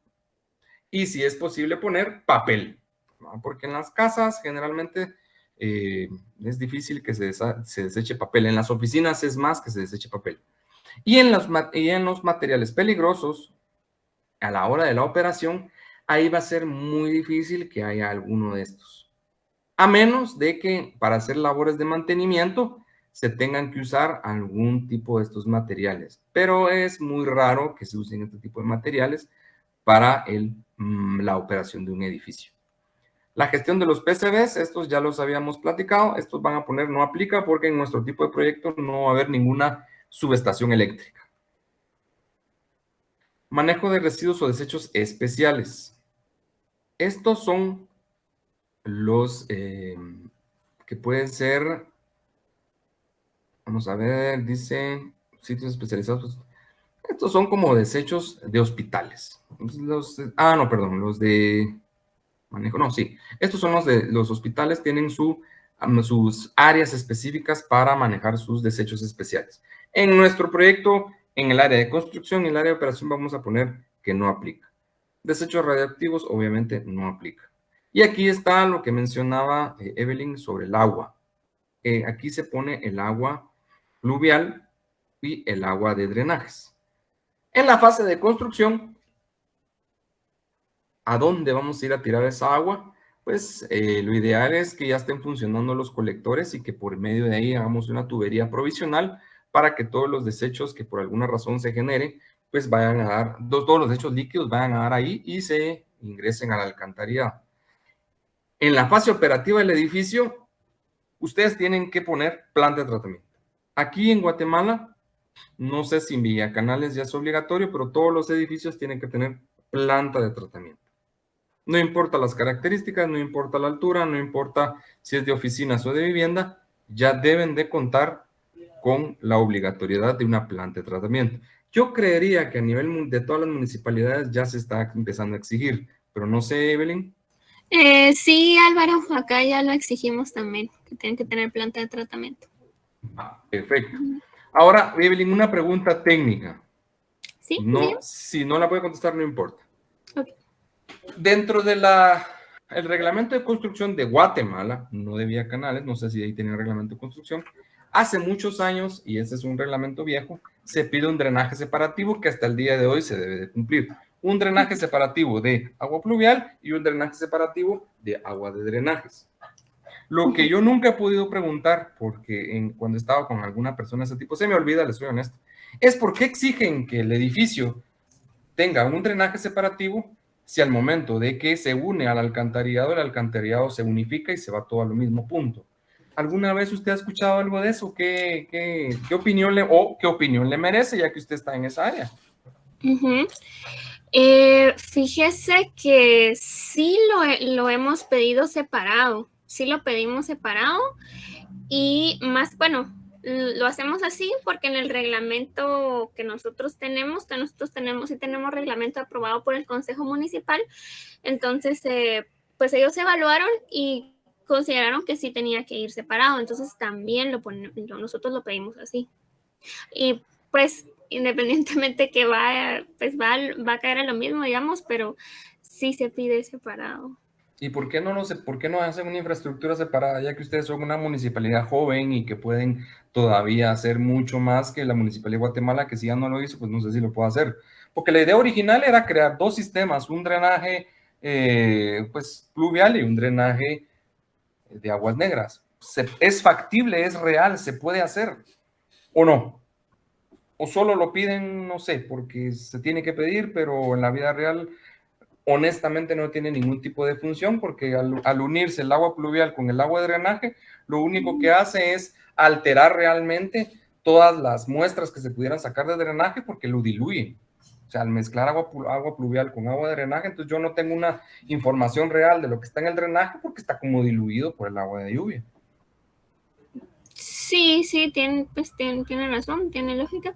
y si es posible poner papel, ¿no? Porque en las casas generalmente es difícil que se deseche papel. En las oficinas es más que se deseche papel. Y en los materiales peligrosos, a la hora de la operación, ahí va a ser muy difícil que haya alguno de estos. A menos de que para hacer labores de mantenimiento se tengan que usar algún tipo de estos materiales. Pero es muy raro que se usen este tipo de materiales para la operación de un edificio. La gestión de los PCBs, estos ya los habíamos platicado, estos van a poner no aplica porque en nuestro tipo de proyecto no va a haber ninguna subestación eléctrica. Manejo de residuos o desechos especiales. Estos son los que pueden ser, vamos a ver, dice sitios especializados. Estos son como desechos de hospitales. Los de manejo, no, sí. Estos son los hospitales, tienen sus áreas específicas para manejar sus desechos especiales. En nuestro proyecto, en el área de construcción y el área de operación, vamos a poner que no aplica. Desechos radioactivos, obviamente, no aplica. Y aquí está lo que mencionaba Evelyn sobre el agua. Aquí se pone el agua pluvial y el agua de drenajes. En la fase de construcción, ¿a dónde vamos a ir a tirar esa agua? Pues lo ideal es que ya estén funcionando los colectores y que por medio de ahí hagamos una tubería provisional para que todos los desechos que por alguna razón se generen, pues vayan a dar, todos los desechos líquidos vayan a dar ahí y se ingresen al alcantarillado. En la fase operativa del edificio, ustedes tienen que poner planta de tratamiento. Aquí en Guatemala, no sé si en Villacanales ya es obligatorio, pero todos los edificios tienen que tener planta de tratamiento. No importa las características, no importa la altura, no importa si es de oficinas o de vivienda, ya deben de contar con la obligatoriedad de una planta de tratamiento. Yo creería que a nivel de todas las municipalidades ya se está empezando a exigir, pero no sé, Evelyn. Sí, Álvaro, acá ya lo exigimos también, que tienen que tener planta de tratamiento. Perfecto. Ahora, Evelyn, una pregunta técnica. ¿Sí? No, si no la puede contestar, no importa. Okay. Dentro de el reglamento de construcción de Guatemala, no de Villacanales, no sé si ahí tiene reglamento de construcción, hace muchos años, y ese es un reglamento viejo, se pide un drenaje separativo que hasta el día de hoy se debe de cumplir. Un drenaje separativo de agua pluvial y un drenaje separativo de agua de drenajes. Lo que yo nunca he podido preguntar, porque cuando estaba con alguna persona de ese tipo, se me olvida, les soy honesto, es por qué exigen que el edificio tenga un drenaje separativo si al momento de que se une al alcantarillado, el alcantarillado se unifica y se va todo al mismo punto. ¿Alguna vez usted ha escuchado algo de eso? ¿Qué opinión le merece, ya que usted está en esa área? Fíjese que sí lo hemos pedido separado. Sí lo pedimos separado y más, bueno, lo hacemos así porque en el reglamento que nosotros tenemos reglamento aprobado por el Consejo Municipal, entonces pues ellos evaluaron y consideraron que sí tenía que ir separado, entonces también nosotros lo pedimos así. Y pues independientemente que pues va a caer a lo mismo, digamos, pero sí se pide separado. ¿Y por qué no hacen una infraestructura separada, ya que ustedes son una municipalidad joven y que pueden todavía hacer mucho más que la Municipalidad de Guatemala, que si ya no lo hizo, pues no sé si lo puedo hacer? Porque la idea original era crear dos sistemas, un drenaje pues pluvial y un drenaje de aguas negras. Es factible, es real, se puede hacer, ¿o no? O solo lo piden, no sé, porque se tiene que pedir, pero en la vida real honestamente no tiene ningún tipo de función, porque al unirse el agua pluvial con el agua de drenaje, lo único que hace es alterar realmente todas las muestras que se pudieran sacar de drenaje, porque lo diluyen. O sea, al mezclar agua pluvial con agua de drenaje, entonces yo no tengo una información real de lo que está en el drenaje, porque está como diluido por el agua de lluvia. Sí, tiene razón, tiene lógica,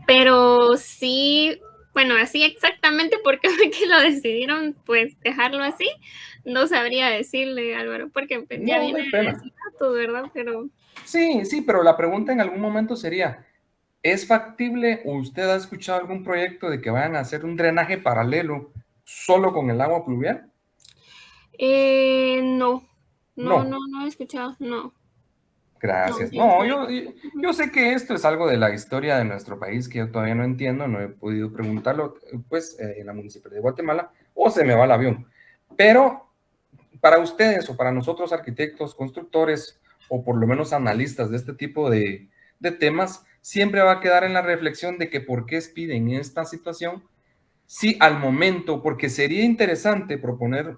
pero sí, bueno, así exactamente porque que lo decidieron pues dejarlo así, no sabría decirle, Álvaro, porque pues, ya viene ese dato, ¿verdad? Pero... Sí, pero la pregunta en algún momento sería, ¿es factible o usted ha escuchado algún proyecto de que vayan a hacer un drenaje paralelo solo con el agua pluvial? No he escuchado, no. Gracias. No, yo sé que esto es algo de la historia de nuestro país que yo todavía no entiendo, no he podido preguntarlo, pues, en la Municipalidad de Guatemala, o se me va el avión. Pero para ustedes o para nosotros arquitectos, constructores, o por lo menos analistas de este tipo de temas, siempre va a quedar en la reflexión de que por qué piden esta situación, si al momento, porque sería interesante proponer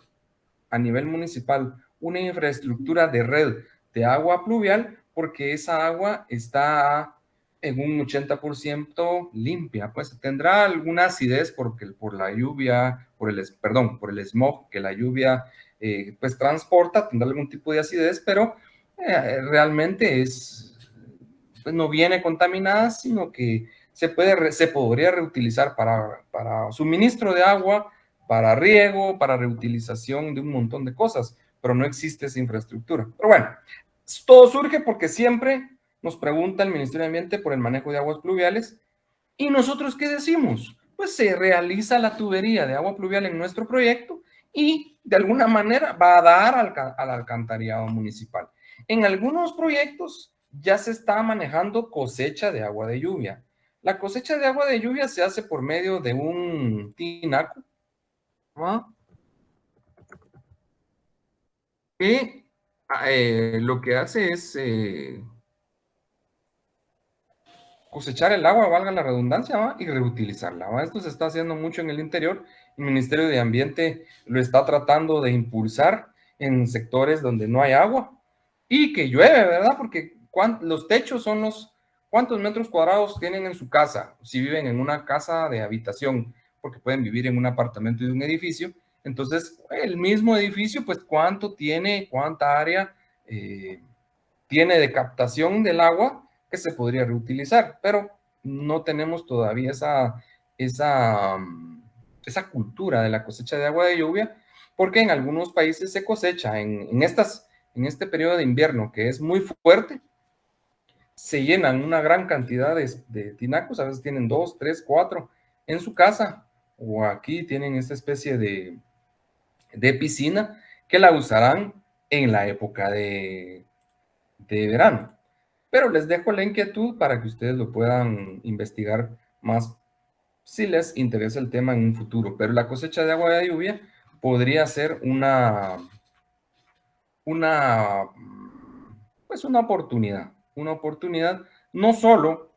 a nivel municipal una infraestructura de red de agua pluvial, porque esa agua está en un 80% limpia, pues tendrá alguna acidez por la lluvia, por el smog que la lluvia pues transporta, tendrá algún tipo de acidez, pero realmente pues no viene contaminada, sino que se podría reutilizar para suministro de agua, para riego, para reutilización de un montón de cosas, pero no existe esa infraestructura. Pero bueno, todo surge porque siempre nos pregunta el Ministerio de Ambiente por el manejo de aguas pluviales, y nosotros, ¿qué decimos? Pues se realiza la tubería de agua pluvial en nuestro proyecto y de alguna manera va a dar al alcantarillado municipal. En algunos proyectos ya se está manejando cosecha de agua de lluvia. La cosecha de agua de lluvia se hace por medio de un tinaco, ¿no? Que lo que hace es cosechar el agua, valga la redundancia, ¿va? Y reutilizarla, ¿va? Esto se está haciendo mucho en el interior. El Ministerio de Ambiente lo está tratando de impulsar en sectores donde no hay agua y que llueve, ¿verdad? Porque los techos son ¿cuántos metros cuadrados tienen en su casa? Si viven en una casa de habitación, porque pueden vivir en un apartamento de un edificio, entonces el mismo edificio, pues cuánta área tiene de captación del agua que se podría reutilizar, pero no tenemos todavía esa cultura de la cosecha de agua de lluvia, porque en algunos países se cosecha en este periodo de invierno que es muy fuerte, se llenan una gran cantidad de tinacos, a veces tienen 2, 3, 4 en su casa, o aquí tienen esta especie de piscina que la usarán en la época de verano. Pero les dejo la inquietud para que ustedes lo puedan investigar más si les interesa el tema en un futuro. Pero la cosecha de agua de lluvia podría ser una oportunidad no solo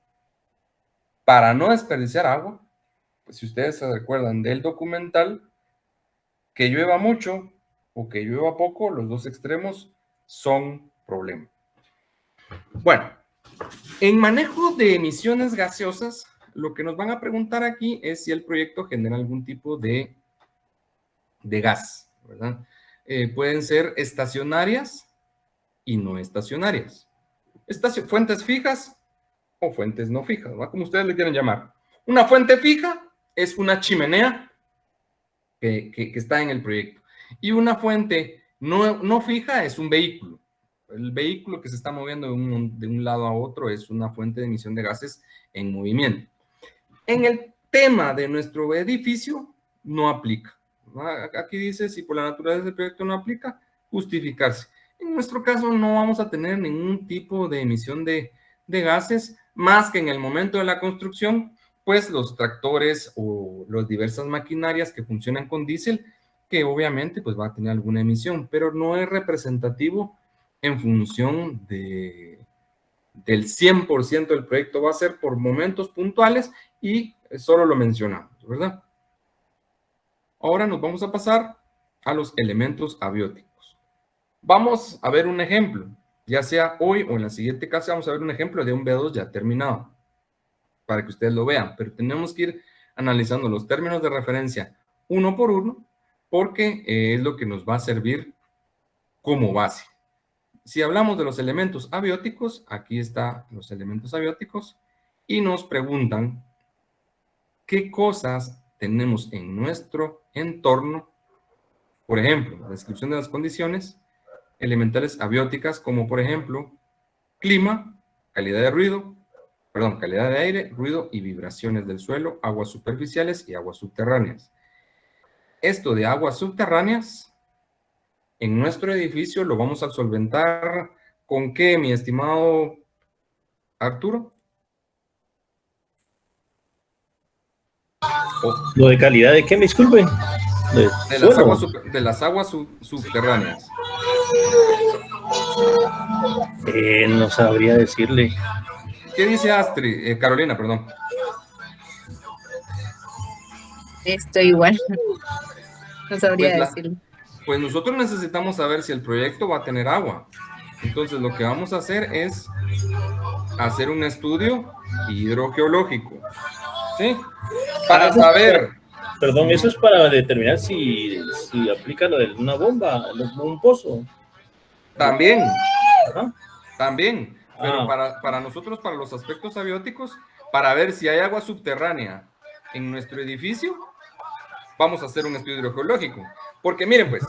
para no desperdiciar agua, pues si ustedes se recuerdan del documental, que llueva mucho o que llueva poco, los dos extremos son problema. Bueno, en manejo de emisiones gaseosas, lo que nos van a preguntar aquí es si el proyecto genera algún tipo de gas, ¿verdad? Pueden ser estacionarias y no estacionarias. Fuentes fijas o fuentes no fijas, ¿verdad? Como ustedes le quieren llamar. Una fuente fija es una chimenea que está en el proyecto. Y una fuente no fija es un vehículo. El vehículo que se está moviendo de un lado a otro es una fuente de emisión de gases en movimiento. En el tema de nuestro edificio, no aplica. Aquí dice, si por la naturaleza del proyecto no aplica, justificarse. En nuestro caso no vamos a tener ningún tipo de emisión de gases, más que en el momento de la construcción, pues los tractores o las diversas maquinarias que funcionan con diésel, que obviamente pues va a tener alguna emisión, pero no es representativo en función del 100% del proyecto. Va a ser por momentos puntuales y solo lo mencionamos, ¿verdad? Ahora nos vamos a pasar a los elementos abióticos. Vamos a ver un ejemplo, ya sea hoy o en la siguiente clase vamos a ver un ejemplo de un B2 ya terminado, para que ustedes lo vean, pero tenemos que ir analizando los términos de referencia uno por uno, porque es lo que nos va a servir como base. Si hablamos de los elementos abióticos, aquí están los elementos abióticos, y nos preguntan qué cosas tenemos en nuestro entorno. Por ejemplo, la descripción de las condiciones elementales abióticas, como por ejemplo, clima, calidad de aire, ruido y vibraciones del suelo, aguas superficiales y aguas subterráneas. Esto de aguas subterráneas, en nuestro edificio lo vamos a solventar ¿con qué, mi estimado Arturo? ¿Lo de calidad de qué, me disculpe? De las aguas subterráneas. No sabría decirle. ¿Qué dice Astrid? Carolina, perdón. Estoy igual. No sabría decirlo. Pues nosotros necesitamos saber si el proyecto va a tener agua. Entonces lo que vamos a hacer es hacer un estudio hidrogeológico. ¿Sí? Para saber. Perdón, eso es para determinar si aplica lo de una bomba, un pozo. También. Ajá. También. Pero para nosotros, para los aspectos abióticos, para ver si hay agua subterránea en nuestro edificio, vamos a hacer un estudio hidrogeológico. Porque miren pues,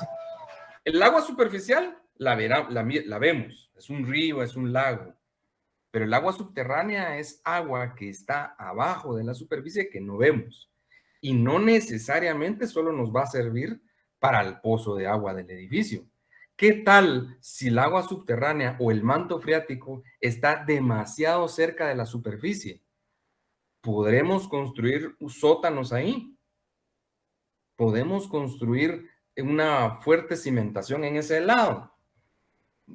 el agua superficial la vemos, es un río, es un lago. Pero el agua subterránea es agua que está abajo de la superficie que no vemos. Y no necesariamente solo nos va a servir para el pozo de agua del edificio. ¿Qué tal si el agua subterránea o el manto freático está demasiado cerca de la superficie? ¿Podremos construir sótanos ahí? ¿Podemos construir una fuerte cimentación en ese lado?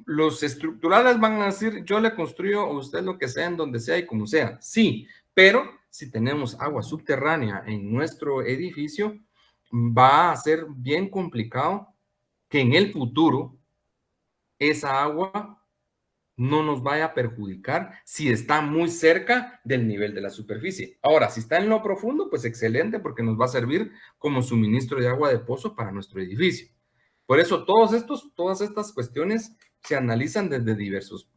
Los estructurales van a decir, yo le construyo a usted lo que sea, en donde sea y como sea. Sí, pero si tenemos agua subterránea en nuestro edificio, va a ser bien complicado que en el futuro esa agua no nos vaya a perjudicar si está muy cerca del nivel de la superficie. Ahora, si está en lo profundo, pues excelente, porque nos va a servir como suministro de agua de pozo para nuestro edificio. Por eso todas estas cuestiones se analizan desde diversos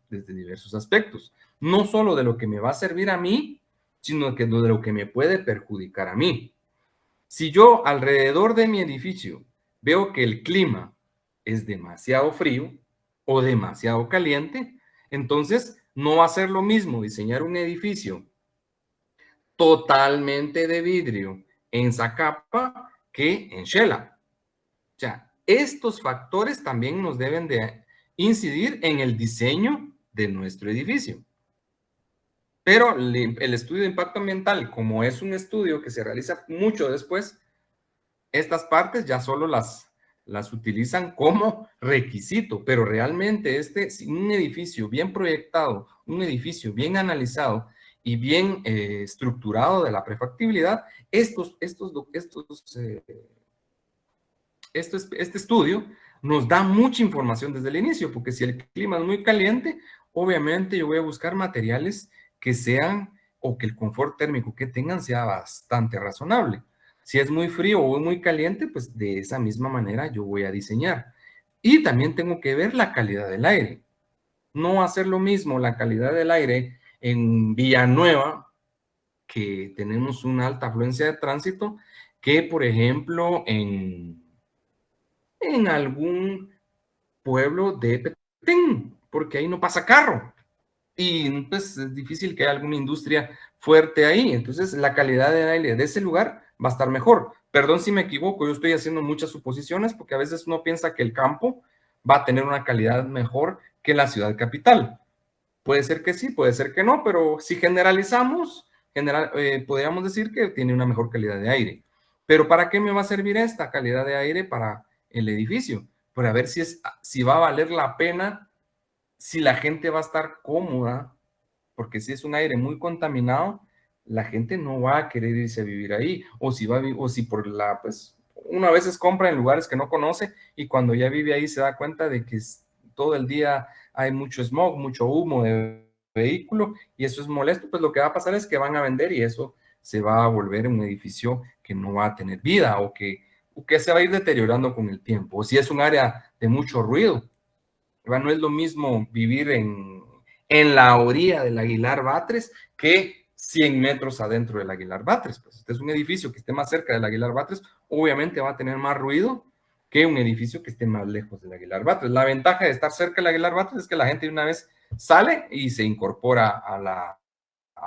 aspectos. No solo de lo que me va a servir a mí, sino que de lo que me puede perjudicar a mí. Si yo alrededor de mi edificio veo que el clima es demasiado frío o demasiado caliente, entonces no va a ser lo mismo diseñar un edificio totalmente de vidrio en Zacapa que en Xela. O sea, estos factores también nos deben de incidir en el diseño de nuestro edificio. Pero el estudio de impacto ambiental, como es un estudio que se realiza mucho después, estas partes ya solo las utilizan como requisito, pero realmente un edificio bien proyectado, un edificio bien analizado y bien estructurado de la prefactibilidad, este estudio nos da mucha información desde el inicio, porque si el clima es muy caliente, obviamente yo voy a buscar materiales que sean, o que el confort térmico que tengan sea bastante razonable. Si es muy frío o muy caliente, pues de esa misma manera yo voy a diseñar. Y también tengo que ver la calidad del aire. No va a ser lo mismo la calidad del aire en Villanueva, que tenemos una alta afluencia de tránsito, que por ejemplo en en algún pueblo de Petén, porque ahí no pasa carro. Y pues es difícil que haya alguna industria fuerte ahí. Entonces la calidad de aire de ese lugar va a estar mejor. Perdón si me equivoco, yo estoy haciendo muchas suposiciones porque a veces uno piensa que el campo va a tener una calidad mejor que la ciudad capital. Puede ser que sí, puede ser que no, pero si generalizamos, podríamos decir que tiene una mejor calidad de aire. Pero ¿para qué me va a servir esta calidad de aire para el edificio? Para ver si va a valer la pena, si la gente va a estar cómoda, porque si es un aire muy contaminado, la gente no va a querer irse a vivir ahí, o si por pues uno a veces compra en lugares que no conoce y cuando ya vive ahí se da cuenta de que todo el día hay mucho smog, mucho humo de vehículo y eso es molesto, pues lo que va a pasar es que van a vender y eso se va a volver un edificio que no va a tener vida o que se va a ir deteriorando con el tiempo. O si es un área de mucho ruido, no es lo mismo vivir en la orilla del Aguilar Batres que 100 metros adentro del Aguilar Batres. Pues este es un edificio que esté más cerca del Aguilar Batres, obviamente va a tener más ruido que un edificio que esté más lejos del Aguilar Batres. La ventaja de estar cerca del Aguilar Batres es que la gente de una vez sale y se incorpora a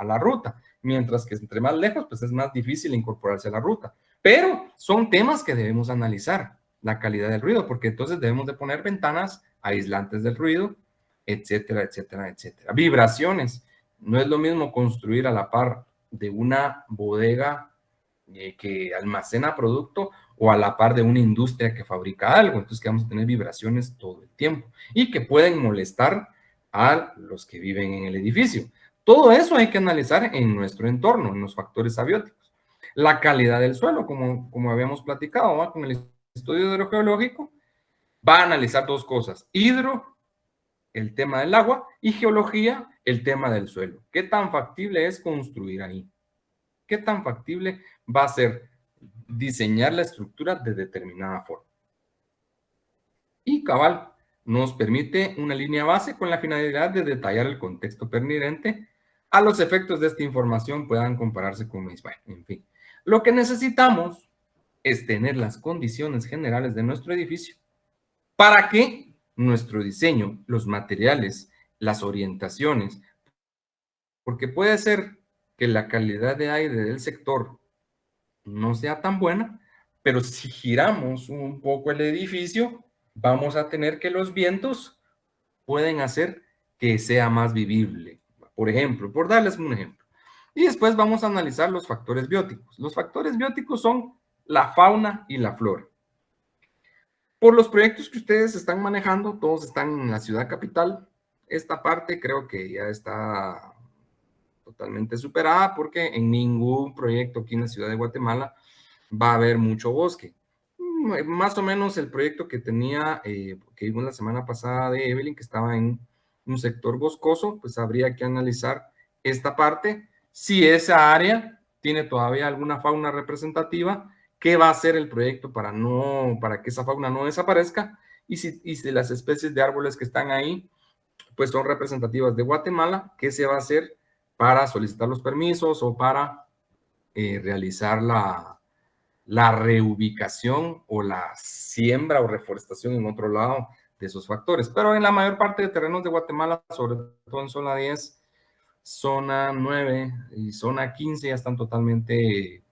la ruta, mientras que entre más lejos, pues es más difícil incorporarse a la ruta. Pero son temas que debemos analizar, la calidad del ruido, porque entonces debemos de poner ventanas aislantes del ruido, etcétera, etcétera, etcétera. Vibraciones. No es lo mismo construir a la par de una bodega que almacena producto o a la par de una industria que fabrica algo. Entonces que vamos a tener vibraciones todo el tiempo y que pueden molestar a los que viven en el edificio. Todo eso hay que analizar en nuestro entorno, en los factores abióticos. La calidad del suelo, como habíamos platicado, ¿va? Con el estudio hidrogeológico, va a analizar dos cosas: hidro, el tema del agua, y geología, el tema del suelo. ¿Qué tan factible es construir ahí? ¿Qué tan factible va a ser diseñar la estructura de determinada forma? Y cabal, nos permite una línea base con la finalidad de detallar el contexto pertinente a los efectos de esta información puedan compararse con mis. Bueno, en fin, lo que necesitamos es tener las condiciones generales de nuestro edificio para que nuestro diseño, los materiales, las orientaciones, porque puede ser que la calidad de aire del sector no sea tan buena, pero si giramos un poco el edificio, vamos a tener que los vientos pueden hacer que sea más vivible. Por ejemplo, por darles un ejemplo. Y después vamos a analizar los factores bióticos. Los factores bióticos son la fauna y la flora. Por los proyectos que ustedes están manejando, todos están en la ciudad capital. Esta parte creo que ya está totalmente superada porque en ningún proyecto aquí en la ciudad de Guatemala va a haber mucho bosque. Más o menos el proyecto que tenía, que vimos la semana pasada de Evelyn, que estaba en un sector boscoso, pues habría que analizar esta parte. Si esa área tiene todavía alguna fauna representativa, ¿qué va a hacer el proyecto para que esa fauna no desaparezca? Y si las especies de árboles que están ahí, pues son representativas de Guatemala, ¿qué se va a hacer para solicitar los permisos o para realizar la reubicación o la siembra o reforestación en otro lado de esos factores? Pero en la mayor parte de terrenos de Guatemala, sobre todo en zona 10, zona 9 y zona 15 ya están totalmente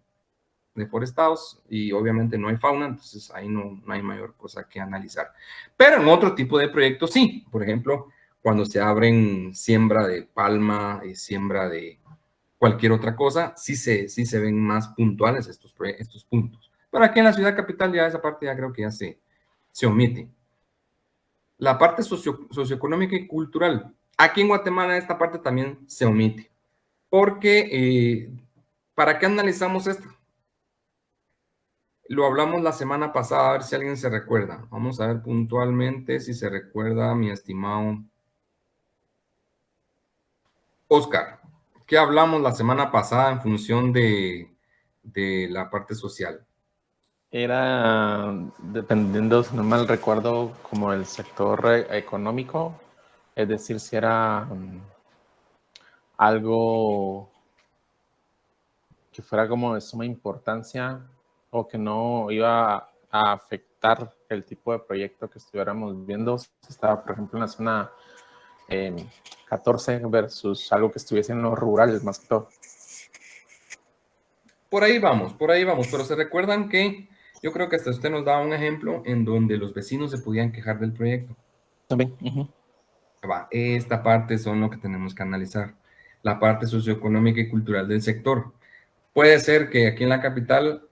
deforestados y obviamente no hay fauna, entonces ahí no hay mayor cosa que analizar. Pero en otro tipo de proyectos sí, por ejemplo, cuando se abren siembra de palma y siembra de cualquier otra cosa, sí se ven más puntuales estos puntos. Pero aquí en la ciudad capital ya esa parte ya creo que ya se omite. La parte socioeconómica y cultural. Aquí en Guatemala esta parte también se omite. Porque, ¿para qué analizamos esto? Lo hablamos la semana pasada, a ver si alguien se recuerda. Vamos a ver puntualmente si se recuerda, mi estimado Oscar. ¿Qué hablamos la semana pasada en función de la parte social? Era, dependiendo, si no mal recuerdo, como el sector económico, es decir, si era algo que fuera como de suma importancia o que no iba a afectar adaptar el tipo de proyecto que estuviéramos viendo. Si estaba, por ejemplo, en la zona 14 versus algo que estuviese en lo rural, más que todo. Por ahí vamos, pero se recuerdan que yo creo que hasta usted nos daba un ejemplo en donde los vecinos se podían quejar del proyecto. También. Esta parte son lo que tenemos que analizar, la parte socioeconómica y cultural del sector. Puede ser que aquí en la capital,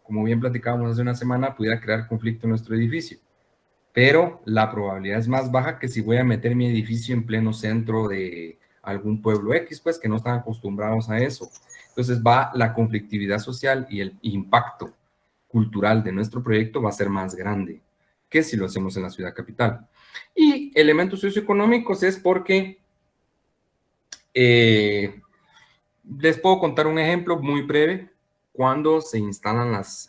como bien platicábamos hace una semana, pudiera crear conflicto en nuestro edificio, pero la probabilidad es más baja que si voy a meter mi edificio en pleno centro de algún pueblo X, pues que no están acostumbrados a eso. Entonces la conflictividad social y el impacto cultural de nuestro proyecto va a ser más grande que si lo hacemos en la ciudad capital. Y elementos socioeconómicos es porque les puedo contar un ejemplo muy breve cuando se instalan las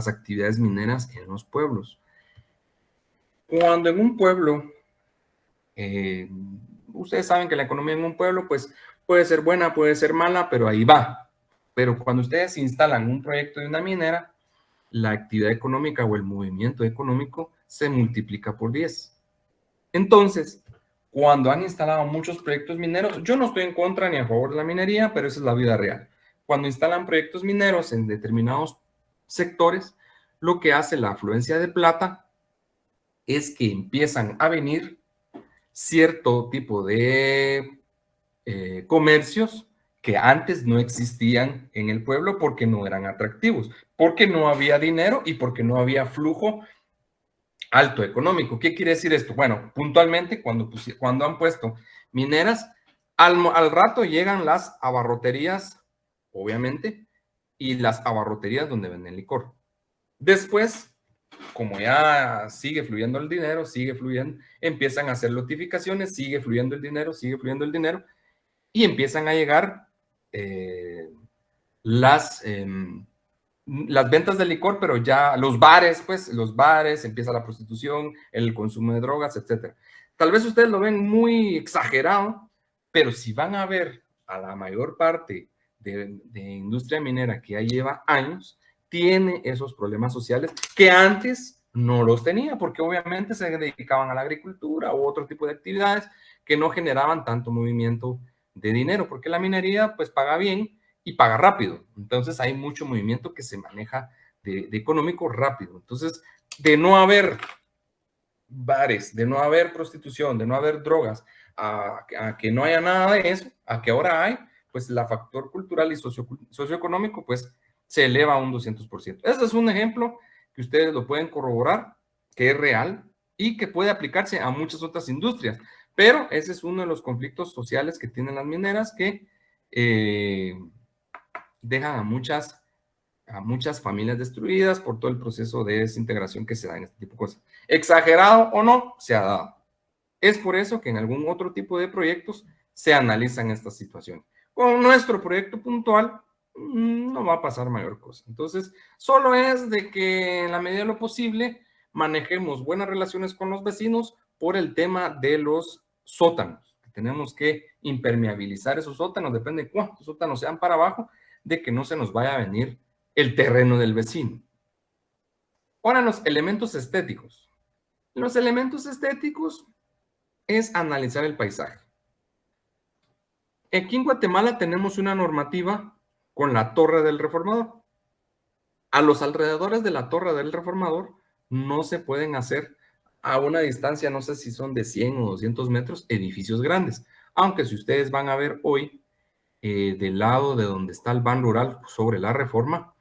actividades mineras en los pueblos. Cuando en un pueblo, ustedes saben que la economía en un pueblo pues puede ser buena, puede ser mala, pero ahí va. Pero cuando ustedes instalan un proyecto de una minera, la actividad económica o el movimiento económico se multiplica por 10. Entonces, cuando han instalado muchos proyectos mineros, yo no estoy en contra ni a favor de la minería, pero esa es la vida real. Cuando instalan proyectos mineros en determinados sectores, lo que hace la afluencia de plata es que empiezan a venir cierto tipo de comercios que antes no existían en el pueblo porque no eran atractivos, porque no había dinero y porque no había flujo alto económico. ¿Qué quiere decir esto? Bueno, puntualmente cuando han puesto mineras, al rato llegan las abarroterías, obviamente, y las abarroterías donde venden licor. Después, como ya sigue fluyendo el dinero, sigue fluyendo, empiezan a hacer notificaciones, sigue fluyendo el dinero, y empiezan a llegar las ventas de licor, pero ya los bares, empieza la prostitución, el consumo de drogas, etc. Tal vez ustedes lo ven muy exagerado, pero si van a ver a la mayor parte de industria minera que ya lleva años, tiene esos problemas sociales que antes no los tenía, porque obviamente se dedicaban a la agricultura u otro tipo de actividades que no generaban tanto movimiento de dinero, porque la minería pues paga bien y paga rápido. Entonces hay mucho movimiento que se maneja de económico rápido. Entonces, de no haber bares, de no haber prostitución, de no haber drogas, a que no haya nada de eso, a que ahora hay, pues la factor cultural y socioeconómico pues se eleva a un 200%. Ese es un ejemplo que ustedes lo pueden corroborar, que es real y que puede aplicarse a muchas otras industrias. Pero ese es uno de los conflictos sociales que tienen las mineras que dejan a muchas familias destruidas por todo el proceso de desintegración que se da en este tipo de cosas. Exagerado o no, se ha dado. Es por eso que en algún otro tipo de proyectos se analizan estas situaciones. Con nuestro proyecto puntual no va a pasar mayor cosa. Entonces, solo es de que en la medida de lo posible manejemos buenas relaciones con los vecinos por el tema de los sótanos. Tenemos que impermeabilizar esos sótanos, depende de cuántos sótanos sean para abajo, de que no se nos vaya a venir el terreno del vecino. Ahora, los elementos estéticos. Los elementos estéticos es analizar el paisaje. Aquí en Guatemala tenemos una normativa con la Torre del Reformador. A los alrededores de la Torre del Reformador no se pueden hacer a una distancia, no sé si son de 100 o 200 metros, edificios grandes. Aunque si ustedes van a ver hoy, del lado de donde está el Ban Rural sobre la Reforma,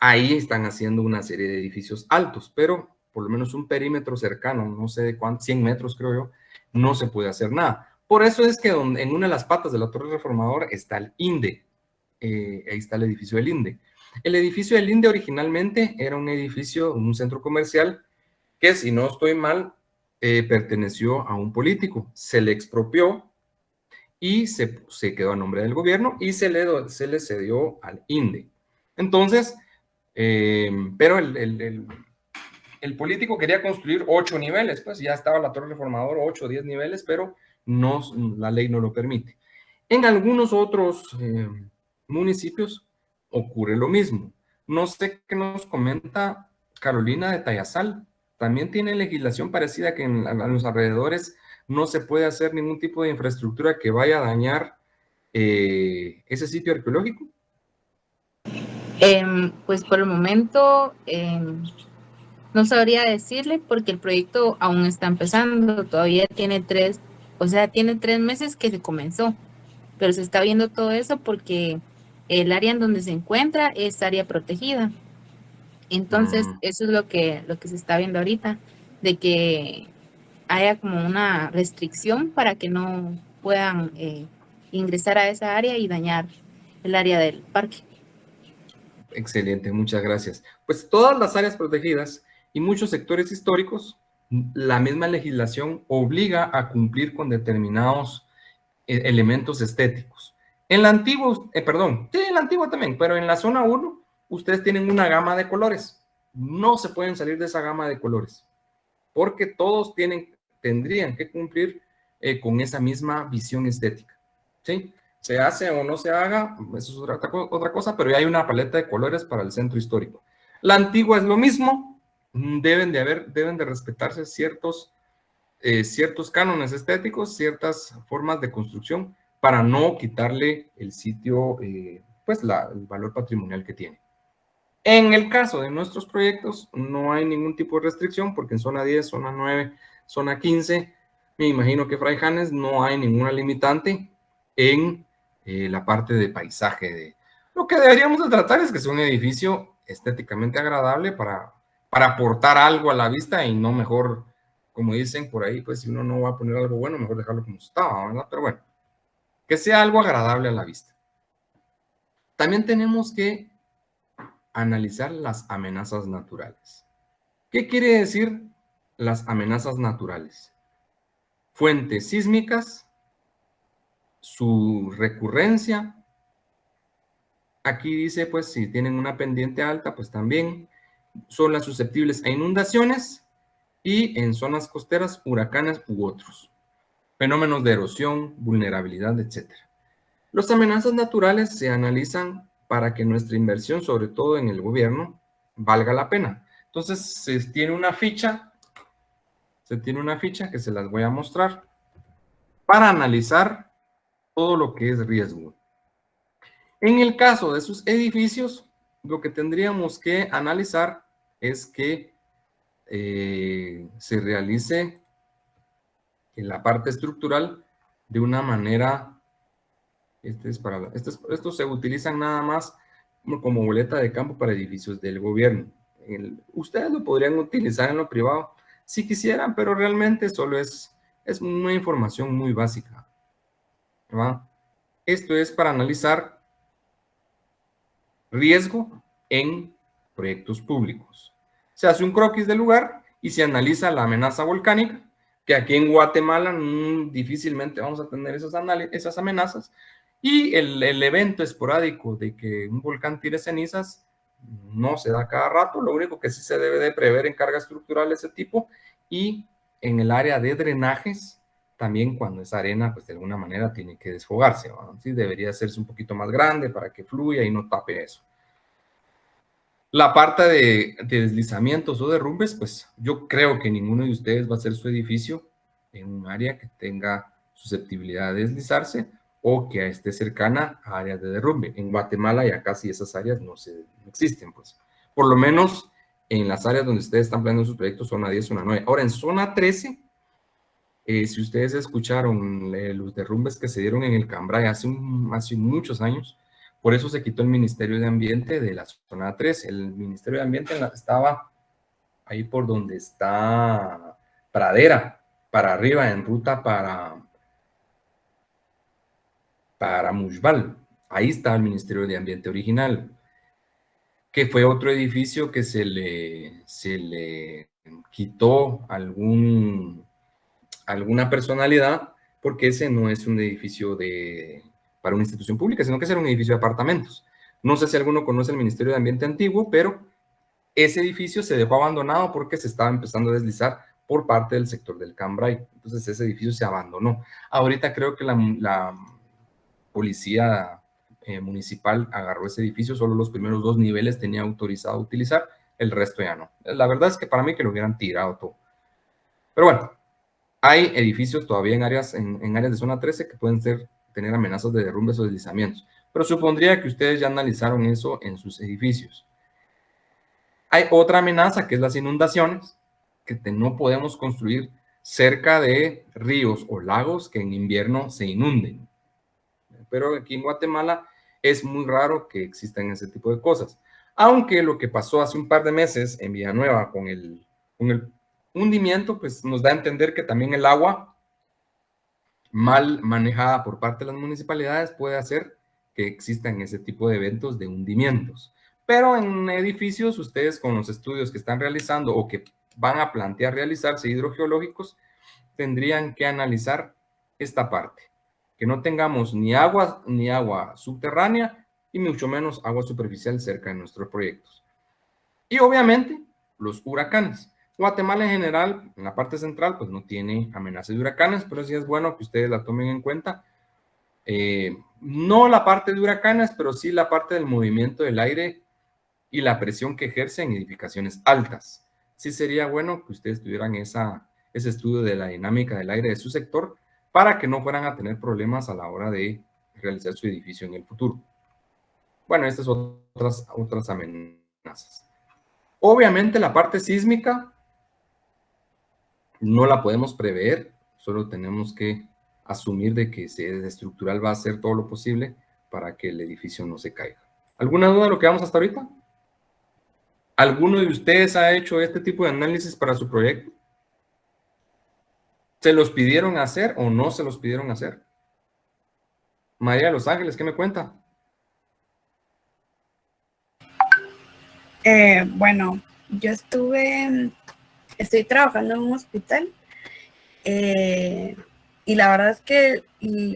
ahí están haciendo una serie de edificios altos, pero por lo menos un perímetro cercano, no sé de cuántos, 100 metros creo yo, no se puede hacer nada. Por eso es que en una de las patas de la Torre Reformadora está el INDE, ahí está el edificio del INDE. El edificio del INDE originalmente era un edificio, un centro comercial, que si no estoy mal, perteneció a un político, se le expropió y se quedó a nombre del gobierno y se le cedió al INDE. Entonces, pero el político quería construir 8 niveles, pues ya estaba la Torre Reformadora, 8 o 10 niveles, pero no, la ley no lo permite. En algunos otros municipios ocurre lo mismo. No sé qué nos comenta Carolina de Tayasal también tiene legislación parecida, que a los alrededores no se puede hacer ningún tipo de infraestructura que vaya a dañar ese sitio arqueológico. Pues por el momento no sabría decirle porque el proyecto aún está empezando, todavía tiene 3 meses que se comenzó, pero se está viendo todo eso porque el área en donde se encuentra es área protegida. Entonces, eso es lo que se está viendo ahorita, de que haya como una restricción para que no puedan ingresar a esa área y dañar el área del parque. Excelente, muchas gracias. Pues todas las áreas protegidas y muchos sectores históricos, la misma legislación obliga a cumplir con determinados elementos estéticos. En la antigua, en la antigua también, pero en la zona 1, ustedes tienen una gama de colores. No se pueden salir de esa gama de colores, porque todos tendrían que cumplir con esa misma visión estética, ¿sí? Se hace o no se haga, eso es otra cosa, pero ya hay una paleta de colores para el centro histórico. La antigua es lo mismo, deben de respetarse ciertos cánones estéticos, ciertas formas de construcción, para no quitarle el sitio, pues el valor patrimonial que tiene. En el caso de nuestros proyectos, no hay ningún tipo de restricción, porque en zona 10, zona 9, zona 15, me imagino que Fray Janes, no hay ninguna limitante en la parte de paisaje. Lo que deberíamos de tratar es que sea un edificio estéticamente agradable para aportar algo a la vista y no mejor, como dicen por ahí, pues si uno no va a poner algo bueno, mejor dejarlo como estaba, ¿verdad? Pero bueno, que sea algo agradable a la vista. También tenemos que analizar las amenazas naturales. ¿Qué quiere decir las amenazas naturales? Fuentes sísmicas, su recurrencia. Aquí dice, pues, si tienen una pendiente alta, pues también son las susceptibles a inundaciones y en zonas costeras, huracanes u otros. Fenómenos de erosión, vulnerabilidad, etc. Las amenazas naturales se analizan para que nuestra inversión, sobre todo en el gobierno, valga la pena. Entonces, se tiene una ficha que se las voy a mostrar para analizar todo lo que es riesgo. En el caso de sus edificios, lo que tendríamos que analizar es que se realice en la parte estructural de una manera, estos se utilizan nada más como boleta de campo para edificios del gobierno. Ustedes lo podrían utilizar en lo privado si quisieran, pero realmente solo es una información muy básica, ¿verdad? Esto es para analizar riesgo en proyectos públicos. Se hace un croquis del lugar y se analiza la amenaza volcánica, que aquí en Guatemala difícilmente vamos a tener esas amenazas, y el evento esporádico de que un volcán tire cenizas no se da cada rato. Lo único que sí se debe de prever en carga estructural de ese tipo, y en el área de drenajes, también cuando es arena, pues de alguna manera tiene que desfogarse, ¿no? Sí, debería hacerse un poquito más grande para que fluya y no tape eso. La parte de deslizamientos o derrumbes, pues yo creo que ninguno de ustedes va a hacer su edificio en un área que tenga susceptibilidad de deslizarse o que esté cercana a áreas de derrumbe. En Guatemala ya casi esas áreas no existen, pues. Por lo menos en las áreas donde ustedes están planeando sus proyectos, zona 10, zona 9. Ahora, en zona 13, si ustedes escucharon los derrumbes que se dieron en el Cambrai hace muchos años, por eso se quitó el Ministerio de Ambiente de la zona 3. El Ministerio de Ambiente estaba ahí por donde está Pradera, para arriba, en ruta para Mushbal. Ahí estaba el Ministerio de Ambiente original, que fue otro edificio que se le quitó alguna personalidad, porque ese no es un edificio para una institución pública, sino que era un edificio de apartamentos. No sé si alguno conoce el Ministerio de Ambiente antiguo, pero ese edificio se dejó abandonado porque se estaba empezando a deslizar por parte del sector del Cambrai. Entonces ese edificio se abandonó. Ahorita creo que la policía municipal agarró ese edificio, solo los primeros 2 niveles tenía autorizado utilizar, el resto ya no. La verdad es que para mí que lo hubieran tirado todo. Pero bueno, hay edificios todavía en áreas de zona 13 que pueden tener amenazas de derrumbes o deslizamientos, pero supondría que ustedes ya analizaron eso en sus edificios. Hay otra amenaza que es las inundaciones, que no podemos construir cerca de ríos o lagos que en invierno se inunden. Pero aquí en Guatemala es muy raro que existan ese tipo de cosas. Aunque lo que pasó hace un par de meses en Villanueva con el hundimiento, pues nos da a entender que también el agua mal manejada por parte de las municipalidades puede hacer que existan ese tipo de eventos de hundimientos. Pero en edificios, ustedes con los estudios que están realizando o que van a plantear realizarse hidrogeológicos, tendrían que analizar esta parte. Que no tengamos ni agua subterránea y mucho menos agua superficial cerca de nuestros proyectos. Y obviamente, los huracanes. Guatemala en general, en la parte central, pues no tiene amenaza de huracanes, pero sí es bueno que ustedes la tomen en cuenta. No la parte de huracanes, pero sí la parte del movimiento del aire y la presión que ejerce en edificaciones altas. Sí sería bueno que ustedes tuvieran ese estudio de la dinámica del aire de su sector para que no fueran a tener problemas a la hora de realizar su edificio en el futuro. Bueno, estas otras amenazas. Obviamente la parte sísmica no la podemos prever, solo tenemos que asumir de que el estructural va a hacer todo lo posible para que el edificio no se caiga. ¿Alguna duda de lo que vamos hasta ahorita? ¿Alguno de ustedes ha hecho este tipo de análisis para su proyecto? ¿Se los pidieron hacer o no se los pidieron hacer? María de Los Ángeles, ¿qué me cuenta? Bueno, yo estoy trabajando en un hospital y la verdad es que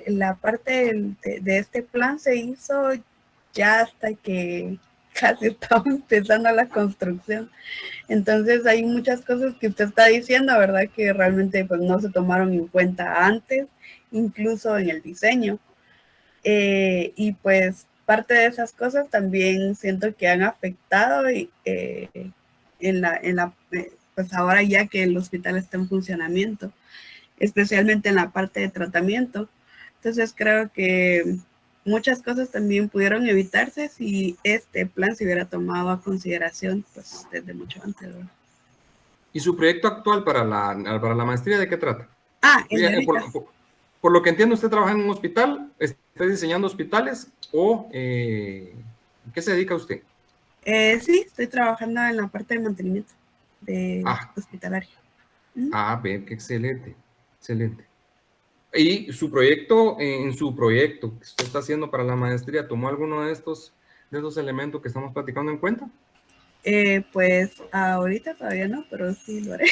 la parte de este plan se hizo ya hasta que casi estaba empezando la construcción. Entonces hay muchas cosas que usted está diciendo, ¿verdad? Que realmente pues no se tomaron en cuenta antes, incluso en el diseño. Y pues parte de esas cosas también siento que han afectado pues ahora ya que el hospital está en funcionamiento, especialmente en la parte de tratamiento. Entonces creo que muchas cosas también pudieron evitarse si este plan se hubiera tomado a consideración pues desde mucho antes, ¿verdad? ¿Y su proyecto actual para la maestría de qué trata? Por lo que entiendo, usted trabaja en un hospital, está diseñando hospitales o ¿qué se dedica usted? Sí, estoy trabajando en la parte de mantenimiento hospitalario. Qué excelente, excelente. ¿Y su proyecto, en su proyecto que usted está haciendo para la maestría, tomó alguno de estos elementos que estamos platicando en cuenta? Pues ahorita todavía no, pero sí lo haré.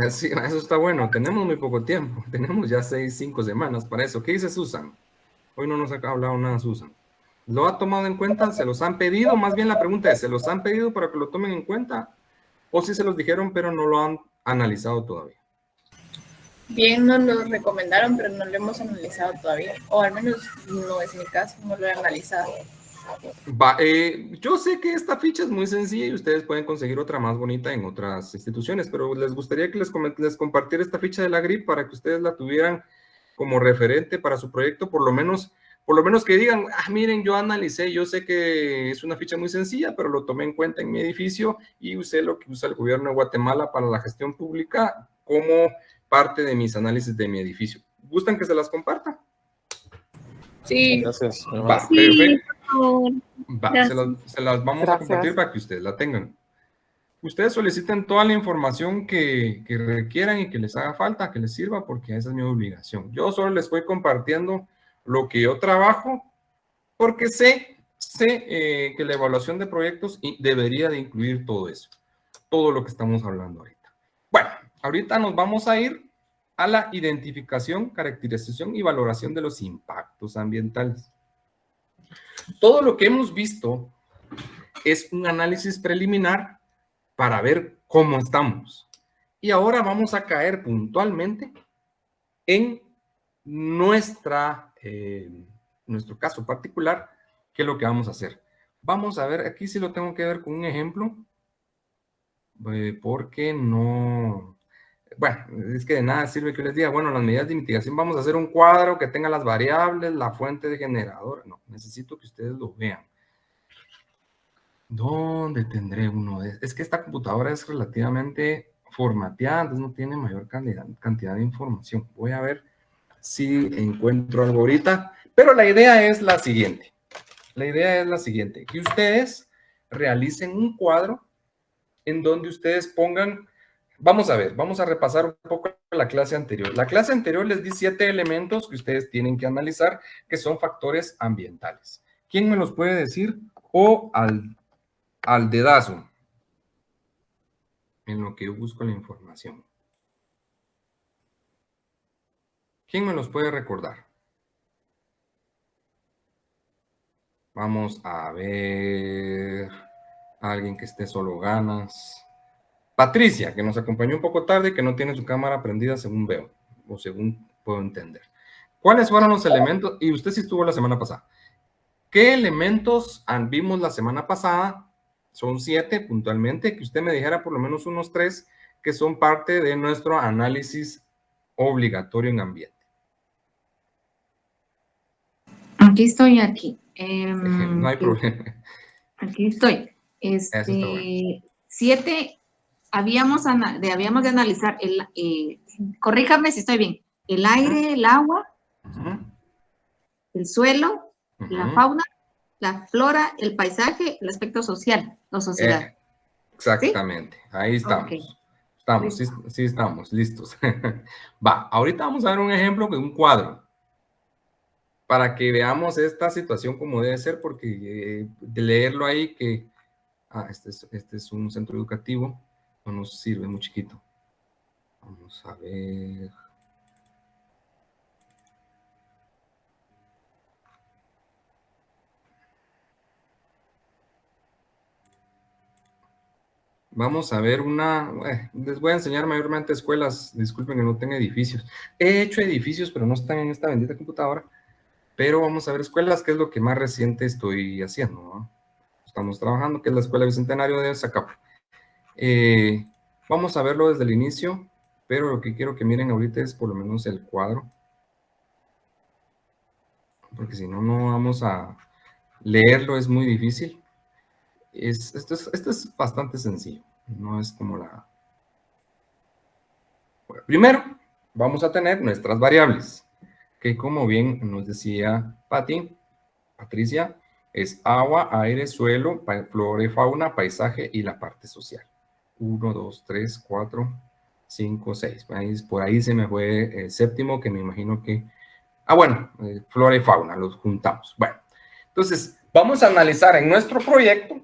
Sí, eso está bueno. Tenemos muy poco tiempo. Tenemos ya 5 semanas para eso. ¿Qué dice Susan? Hoy no nos ha hablado nada, Susan. ¿Lo ha tomado en cuenta? ¿Se los han pedido? Más bien la pregunta es, ¿se los han pedido para que lo tomen en cuenta? ¿O si se los dijeron, pero no lo han analizado todavía? Bien, nos lo recomendaron, pero no lo hemos analizado todavía. O al menos no es mi caso, no lo he analizado. Yo sé que esta ficha es muy sencilla y ustedes pueden conseguir otra más bonita en otras instituciones, pero les gustaría que les compartiera esta ficha de la GRIP para que ustedes la tuvieran como referente para su proyecto, por lo menos que digan, miren, yo analicé, yo sé que es una ficha muy sencilla, pero lo tomé en cuenta en mi edificio y usé lo que usa el gobierno de Guatemala para la gestión pública como parte de mis análisis de mi edificio. ¿Gustan que se las comparta? Sí. Gracias. Perfecto. Gracias. Se las vamos a compartir para que ustedes la tengan. Ustedes soliciten toda la información que requieran y que les haga falta, que les sirva, porque esa es mi obligación. Yo solo les voy compartiendo lo que yo trabajo, porque sé que la evaluación de proyectos debería de incluir todo eso, todo lo que estamos hablando ahorita. Bueno, ahorita nos vamos a ir a la identificación, caracterización y valoración de los impactos ambientales. Todo lo que hemos visto es un análisis preliminar para ver cómo estamos. Y ahora vamos a caer puntualmente en nuestro caso particular, ¿qué es lo que vamos a hacer? Vamos a ver, aquí sí lo tengo que ver con un ejemplo, porque no... Bueno, es que de nada sirve que les diga, bueno, las medidas de mitigación, vamos a hacer un cuadro que tenga las variables, la fuente de generador. No, necesito que ustedes lo vean. ¿Dónde tendré uno de? Es que esta computadora es relativamente formateada, entonces no tiene mayor cantidad de información. Voy a ver si encuentro algo ahorita, pero la idea es la siguiente. La idea es la siguiente, que ustedes realicen un cuadro en donde ustedes pongan, vamos a ver, vamos a repasar un poco la clase anterior. La clase anterior les di 7 elementos que ustedes tienen que analizar, que son factores ambientales. ¿Quién me los puede decir? O al dedazo, en lo que yo busco la información. ¿Quién me los puede recordar? Vamos a ver, alguien que esté solo ganas. Patricia, que nos acompañó un poco tarde y que no tiene su cámara prendida según veo, o según puedo entender. ¿Cuáles fueron los elementos? Y usted sí estuvo la semana pasada. ¿Qué elementos vimos la semana pasada? Son 7 puntualmente, que usted me dijera por lo menos unos 3 que son parte de nuestro análisis obligatorio en ambiente. Aquí estoy, aquí. No hay problema. Aquí estoy. Eso está bueno. 7, habíamos de analizar, corríjame si estoy bien, el aire, el agua, el suelo, la fauna, la flora, el paisaje, el aspecto social, la sociedad. Exactamente, ¿sí? Ahí estamos. Okay. Estamos, sí estamos, listos. Va, ahorita vamos a ver un ejemplo de un cuadro, para que veamos esta situación como debe ser, porque de leerlo ahí que, este es un centro educativo, no nos sirve muy chiquito. Vamos a ver. Vamos a ver les voy a enseñar mayormente escuelas, disculpen que no tenga edificios. He hecho edificios, pero no están en esta bendita computadora. Pero vamos a ver escuelas, que es lo que más reciente estoy haciendo, ¿no? Estamos trabajando, que es la Escuela Bicentenario de Zacapa. Vamos a verlo desde el inicio, pero lo que quiero que miren ahorita es por lo menos el cuadro. Porque si no, no vamos a leerlo, es muy difícil. Esto es bastante sencillo, no es como la... Bueno, primero, vamos a tener nuestras variables, que como bien nos decía Patricia, es agua, aire, suelo, flora y fauna, paisaje y la parte social. 1, 2, 3, 4, 5, 6. Por ahí se me fue el séptimo, que me imagino que... bueno, flora y fauna, los juntamos. Bueno, entonces, vamos a analizar en nuestro proyecto,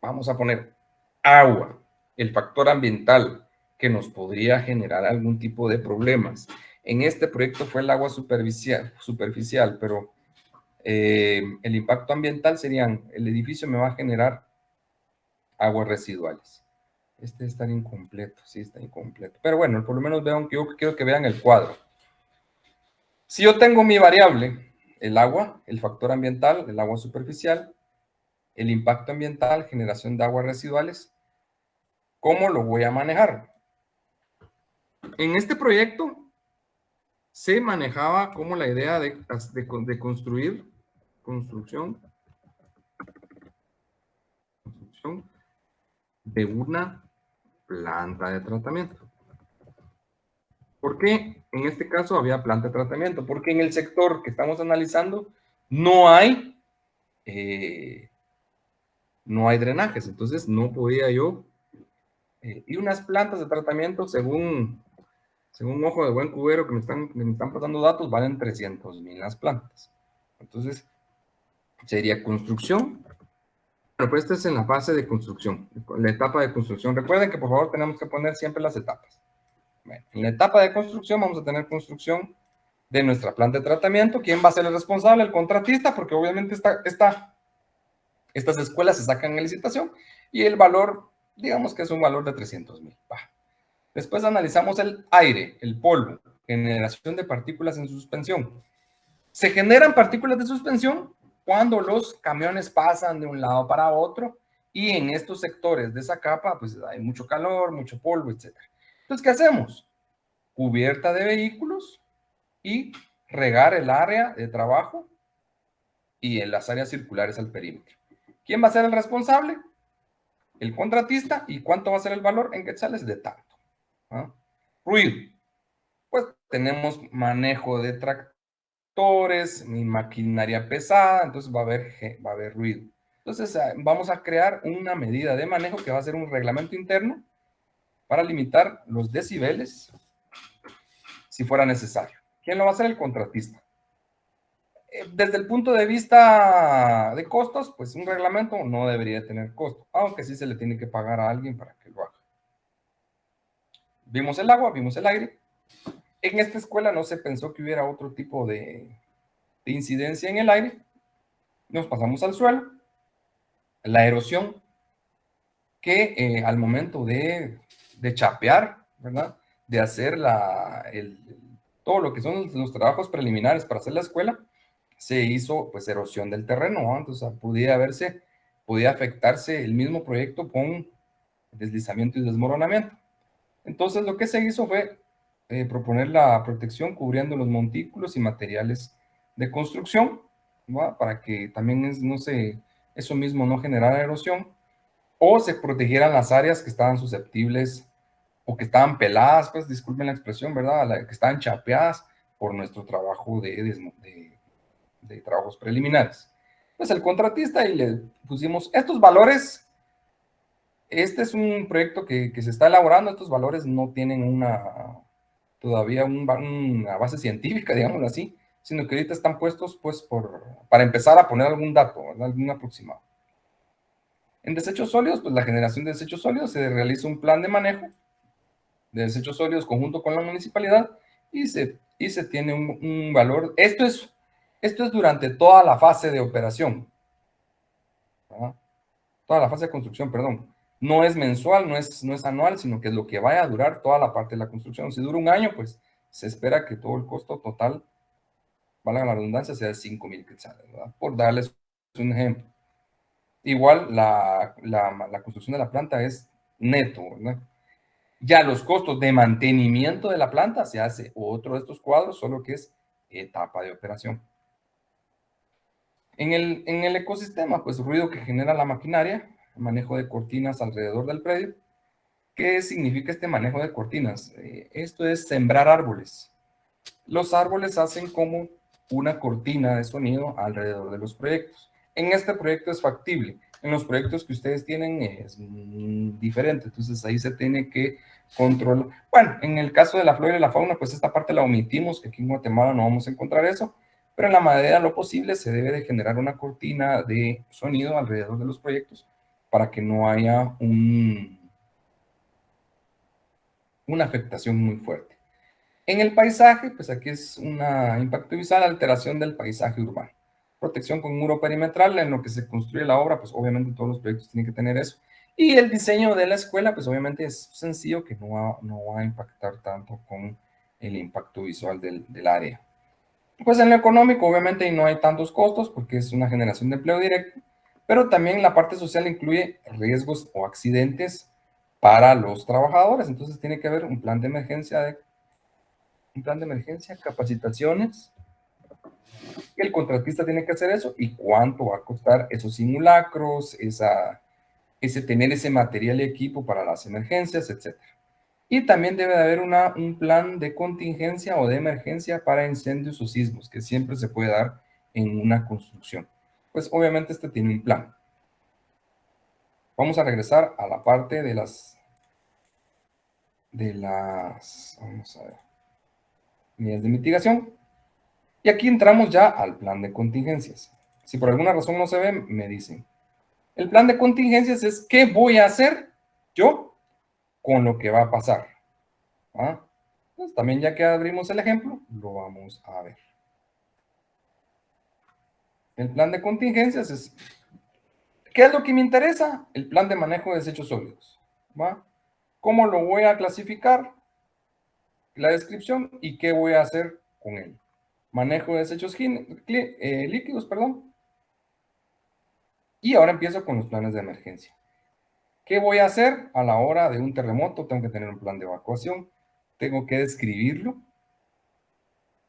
vamos a poner agua, el factor ambiental que nos podría generar algún tipo de problemas. En este proyecto fue el agua superficial, pero el impacto ambiental serían, el edificio me va a generar aguas residuales. Este está incompleto, sí está incompleto. Pero bueno, por lo menos vean que yo quiero que vean el cuadro. Si yo tengo mi variable, el agua, el factor ambiental, el agua superficial, el impacto ambiental, generación de aguas residuales, ¿cómo lo voy a manejar? En este proyecto se manejaba como la idea de construcción de una planta de tratamiento. ¿Por qué en este caso había planta de tratamiento? Porque en el sector que estamos analizando no hay drenajes, entonces no podía yo... y unas plantas de tratamiento, según ojo de buen cubero que me están pasando datos, valen 300,000 las plantas. Entonces, sería construcción. Bueno, pues esta es en la fase de construcción, la etapa de construcción. Recuerden que por favor tenemos que poner siempre las etapas. Bueno, en la etapa de construcción vamos a tener construcción de nuestra planta de tratamiento. ¿Quién va a ser el responsable? El contratista, porque obviamente estas escuelas se sacan en licitación y el valor, digamos que es un valor de 300,000. Después analizamos el aire, el polvo, generación de partículas en suspensión. ¿Se generan partículas de suspensión? cuando los camiones pasan de un lado para otro y en estos sectores de esa capa, pues hay mucho calor, mucho polvo, etc. Entonces, ¿qué hacemos? Cubierta de vehículos y regar el área de trabajo y en las áreas circulares al perímetro. ¿Quién va a ser el responsable? El contratista. ¿Y cuánto va a ser el valor en quetzales? De tanto. ¿Ah? Ruido. Pues tenemos manejo de tractores, mi maquinaria pesada, entonces va a haber ruido. Entonces vamos a crear una medida de manejo que va a ser un reglamento interno para limitar los decibeles si fuera necesario. ¿Quién lo va a hacer? El contratista. Desde el punto de vista de costos, pues un reglamento no debería tener costo, aunque sí se le tiene que pagar a alguien para que lo haga. Vimos el agua, vimos el aire. En esta escuela no se pensó que hubiera otro tipo de incidencia en el aire. Nos pasamos al suelo. La erosión, que al momento de chapear, ¿verdad? De hacer todo lo que son los trabajos preliminares para hacer la escuela, se hizo pues erosión del terreno, ¿no? Entonces podía afectarse el mismo proyecto con deslizamiento y desmoronamiento. Entonces lo que se hizo fue proponer la protección cubriendo los montículos y materiales de construcción, ¿no? Para que también eso mismo no generara erosión, o se protegieran las áreas que estaban susceptibles o que estaban peladas, pues disculpen la expresión, ¿verdad? Que estaban chapeadas por nuestro trabajo de trabajos preliminares. Pues el contratista y le pusimos estos valores. Este es un proyecto que se está elaborando. Estos valores no tienen todavía una base científica, digámoslo así, sino que ahorita están puestos pues para empezar a poner algún dato, ¿verdad? Algún aproximado. En desechos sólidos, pues la generación de desechos sólidos se realiza un plan de manejo de desechos sólidos conjunto con la municipalidad y se tiene un valor. Esto es durante toda la fase de operación, ¿verdad? Toda la fase de construcción, perdón. No es mensual, no es anual, sino que es lo que vaya a durar toda la parte de la construcción. Si dura un año, pues se espera que todo el costo total, valga la redundancia, sea de 5,000 quetzales, ¿verdad? Por darles un ejemplo. Igual la construcción de la planta es neto, ¿verdad? Ya los costos de mantenimiento de la planta se hace otro de estos cuadros, solo que es etapa de operación. En el ecosistema, pues ruido que genera la maquinaria, manejo de cortinas alrededor del predio. ¿Qué significa este manejo de cortinas? Esto es sembrar árboles. Los árboles hacen como una cortina de sonido alrededor de los proyectos. En este proyecto es factible. En los proyectos que ustedes tienen es diferente. Entonces ahí se tiene que controlar. Bueno, en el caso de la flora y la fauna, pues esta parte la omitimos, que aquí en Guatemala no vamos a encontrar eso. Pero en la medida de lo posible se debe de generar una cortina de sonido alrededor de los proyectos para que no haya una afectación muy fuerte. En el paisaje, pues aquí es un impacto visual, alteración del paisaje urbano. Protección con muro perimetral, en lo que se construye la obra, pues obviamente todos los proyectos tienen que tener eso. Y el diseño de la escuela, pues obviamente es sencillo, que no va a impactar tanto con el impacto visual del área. Pues en lo económico, obviamente, no hay tantos costos, porque es una generación de empleo directo, pero también la parte social incluye riesgos o accidentes para los trabajadores. Entonces tiene que haber un plan de emergencia, capacitaciones. El contratista tiene que hacer eso y cuánto va a costar esos simulacros, tener ese material y equipo para las emergencias, etc. Y también debe de haber un plan de contingencia o de emergencia para incendios o sismos, que siempre se puede dar en una construcción. Pues obviamente este tiene un plan. Vamos a regresar a la parte de las vamos a ver, medidas de mitigación. Y aquí entramos ya al plan de contingencias. Si por alguna razón no se ve, me dicen. El plan de contingencias es qué voy a hacer yo con lo que va a pasar. ¿Ah? Pues también ya que abrimos el ejemplo, lo vamos a ver. El plan de contingencias es, ¿qué es lo que me interesa? El plan de manejo de desechos sólidos. ¿Va? ¿Cómo lo voy a clasificar? La descripción y qué voy a hacer con él. Manejo de desechos líquidos, perdón. Y ahora empiezo con los planes de emergencia. ¿Qué voy a hacer a la hora de un terremoto? Tengo que tener un plan de evacuación, tengo que describirlo,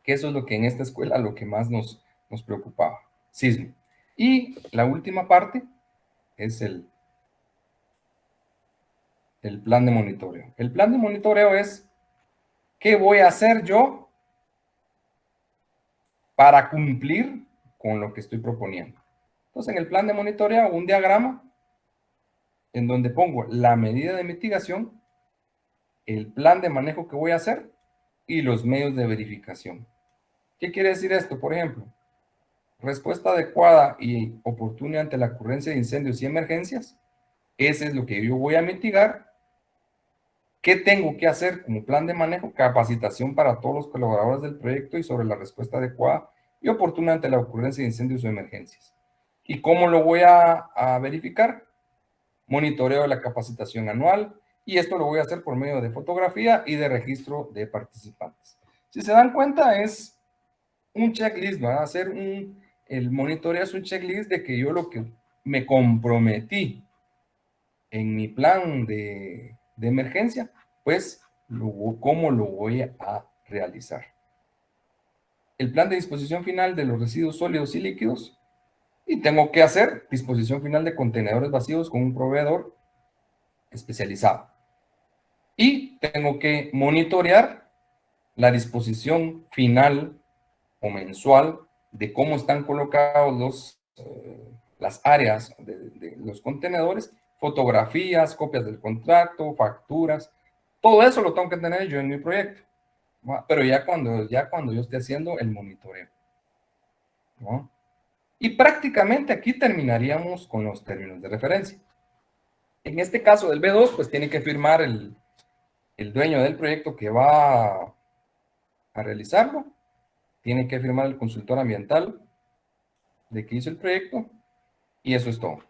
que eso es lo que en esta escuela lo que más nos preocupaba, sismo. Y la última parte es el plan de monitoreo. El plan de monitoreo es ¿qué voy a hacer yo para cumplir con lo que estoy proponiendo? Entonces, en el plan de monitoreo, un diagrama en donde pongo la medida de mitigación, el plan de manejo que voy a hacer y los medios de verificación. ¿Qué quiere decir esto? Por ejemplo, respuesta adecuada y oportuna ante la ocurrencia de incendios y emergencias. Ese es lo que yo voy a mitigar. ¿Qué tengo que hacer como plan de manejo? Capacitación para todos los colaboradores del proyecto y sobre la respuesta adecuada y oportuna ante la ocurrencia de incendios o emergencias. ¿Y cómo lo voy a verificar? Monitoreo de la capacitación anual, y esto lo voy a hacer por medio de fotografía y de registro de participantes. Si se dan cuenta, es un checklist, ¿verdad? El monitoreo es un checklist de que yo lo que me comprometí en mi plan de emergencia, pues cómo lo voy a realizar. El plan de disposición final de los residuos sólidos y líquidos, y tengo que hacer disposición final de contenedores vacíos con un proveedor especializado. Y tengo que monitorear la disposición final o mensual de cómo están colocados las áreas de los contenedores, fotografías, copias del contrato, facturas, todo eso lo tengo que tener yo en mi proyecto, ¿no? Pero ya cuando yo esté haciendo el monitoreo, ¿no? Y prácticamente aquí terminaríamos con los términos de referencia. En este caso del B2, pues tiene que firmar el dueño del proyecto que va a realizarlo, tiene que firmar el consultor ambiental de que hizo el proyecto, y eso es todo.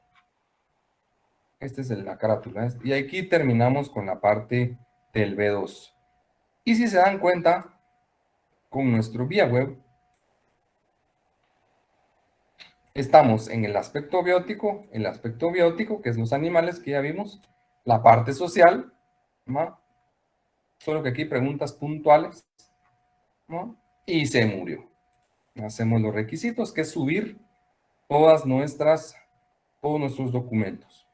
Esta es la carátula. Y aquí terminamos con la parte del B2. Y si se dan cuenta, con nuestro vía web, estamos en el aspecto biótico, que es los animales que ya vimos, la parte social, ¿no? Solo que aquí preguntas puntuales, ¿no? Y se murió. Hacemos los requisitos, que es subir todos nuestros documentos.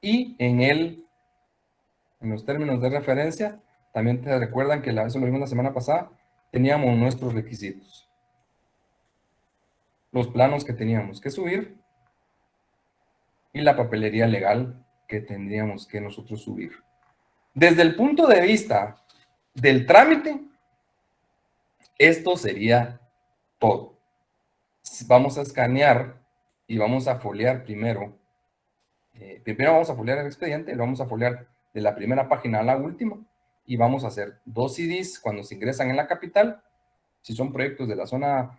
Y en los términos de referencia, también te recuerdan que eso lo vimos la semana pasada, teníamos nuestros requisitos. Los planos que teníamos que subir y la papelería legal que tendríamos que nosotros subir. Desde el punto de vista del trámite, esto sería todo. Vamos a escanear y vamos a foliar primero. Primero vamos a foliar el expediente, lo vamos a foliar de la primera página a la última, y vamos a hacer 2 CDs cuando se ingresan en la capital, si son proyectos de las zonas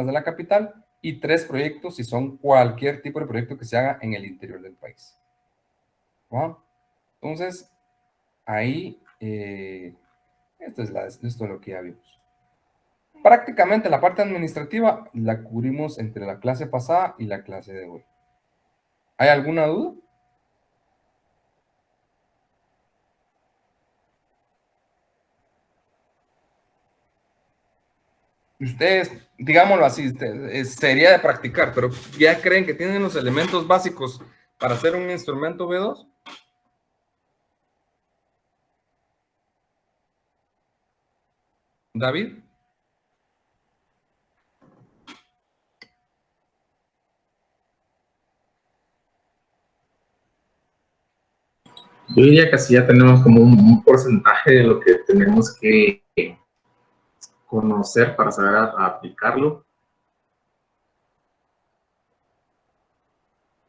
de la capital, y 3 proyectos si son cualquier tipo de proyecto que se haga en el interior del país. ¿No? Entonces, ahí, esto es lo que ya vimos. Prácticamente la parte administrativa la cubrimos entre la clase pasada y la clase de hoy. ¿Hay alguna duda? Ustedes, digámoslo así, sería de practicar, pero ¿ya creen que tienen los elementos básicos para hacer un instrumento B2? ¿David? Yo diría que así ya tenemos como un porcentaje de lo que tenemos que conocer para saber aplicarlo.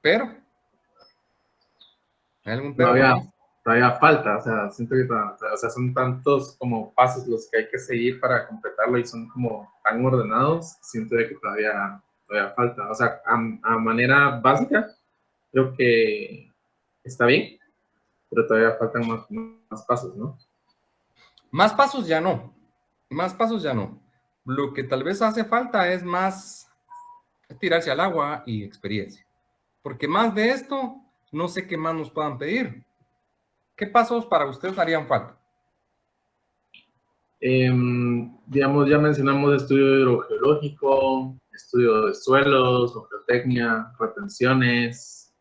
Pero, ¿hay algún pero? Todavía falta, o sea, siento que son tantos como pasos los que hay que seguir para completarlo y son como tan ordenados, siento que todavía falta. O sea, a manera básica, creo que está bien, pero todavía faltan más pasos, ¿no? Más pasos ya no. Lo que tal vez hace falta es más tirarse al agua y experiencia. porque más de esto, no sé qué más nos puedan pedir. ¿Qué pasos para ustedes harían falta? Digamos, ya mencionamos estudio hidrogeológico, estudio de suelos, geotecnia, retenciones,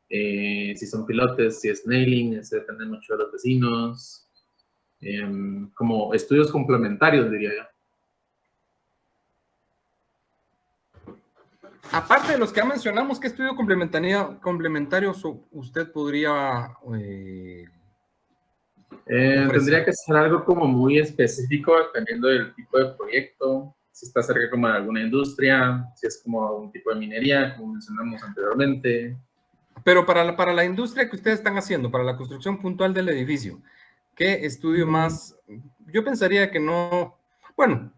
si son pilotes, si es nailing, eso depende mucho de los vecinos, como estudios complementarios, diría yo. Aparte de los que ya mencionamos, ¿qué estudio complementario usted podría tendría que ser algo como muy específico dependiendo del tipo de proyecto, si está cerca como de alguna industria, si es como algún tipo de minería, como mencionamos anteriormente. Pero para la industria que ustedes están haciendo, para la construcción puntual del edificio, ¿qué estudio más? Yo pensaría que no, bueno,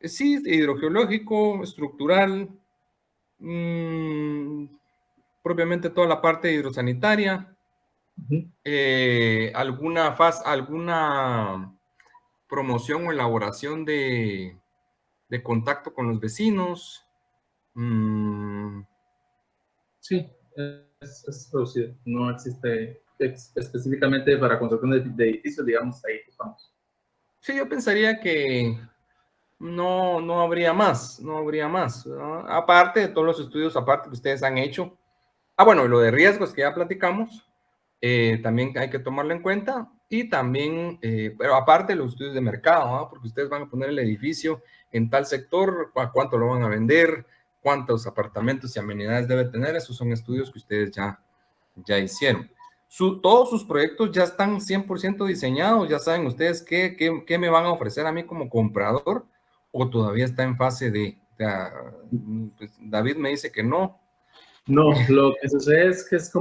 sí, hidrogeológico, estructural, propiamente toda la parte hidrosanitaria, alguna promoción o elaboración de contacto con los vecinos. Sí, es producido. No existe específicamente para construcción de edificios, digamos, ahí estamos. Sí, yo pensaría que no habría más, ¿no? Aparte de todos los estudios aparte que ustedes han hecho. Bueno, lo de riesgos que ya platicamos, también hay que tomarlo en cuenta, y también, pero aparte los estudios de mercado, ¿no? Porque ustedes van a poner el edificio en tal sector, a cuánto lo van a vender, cuántos apartamentos y amenidades debe tener. Esos son estudios que ustedes ya hicieron. Todos sus proyectos ya están 100% diseñados, ya saben ustedes qué me van a ofrecer a mí como comprador, o todavía está en fase pues David me dice que no. No, lo que sucede es que es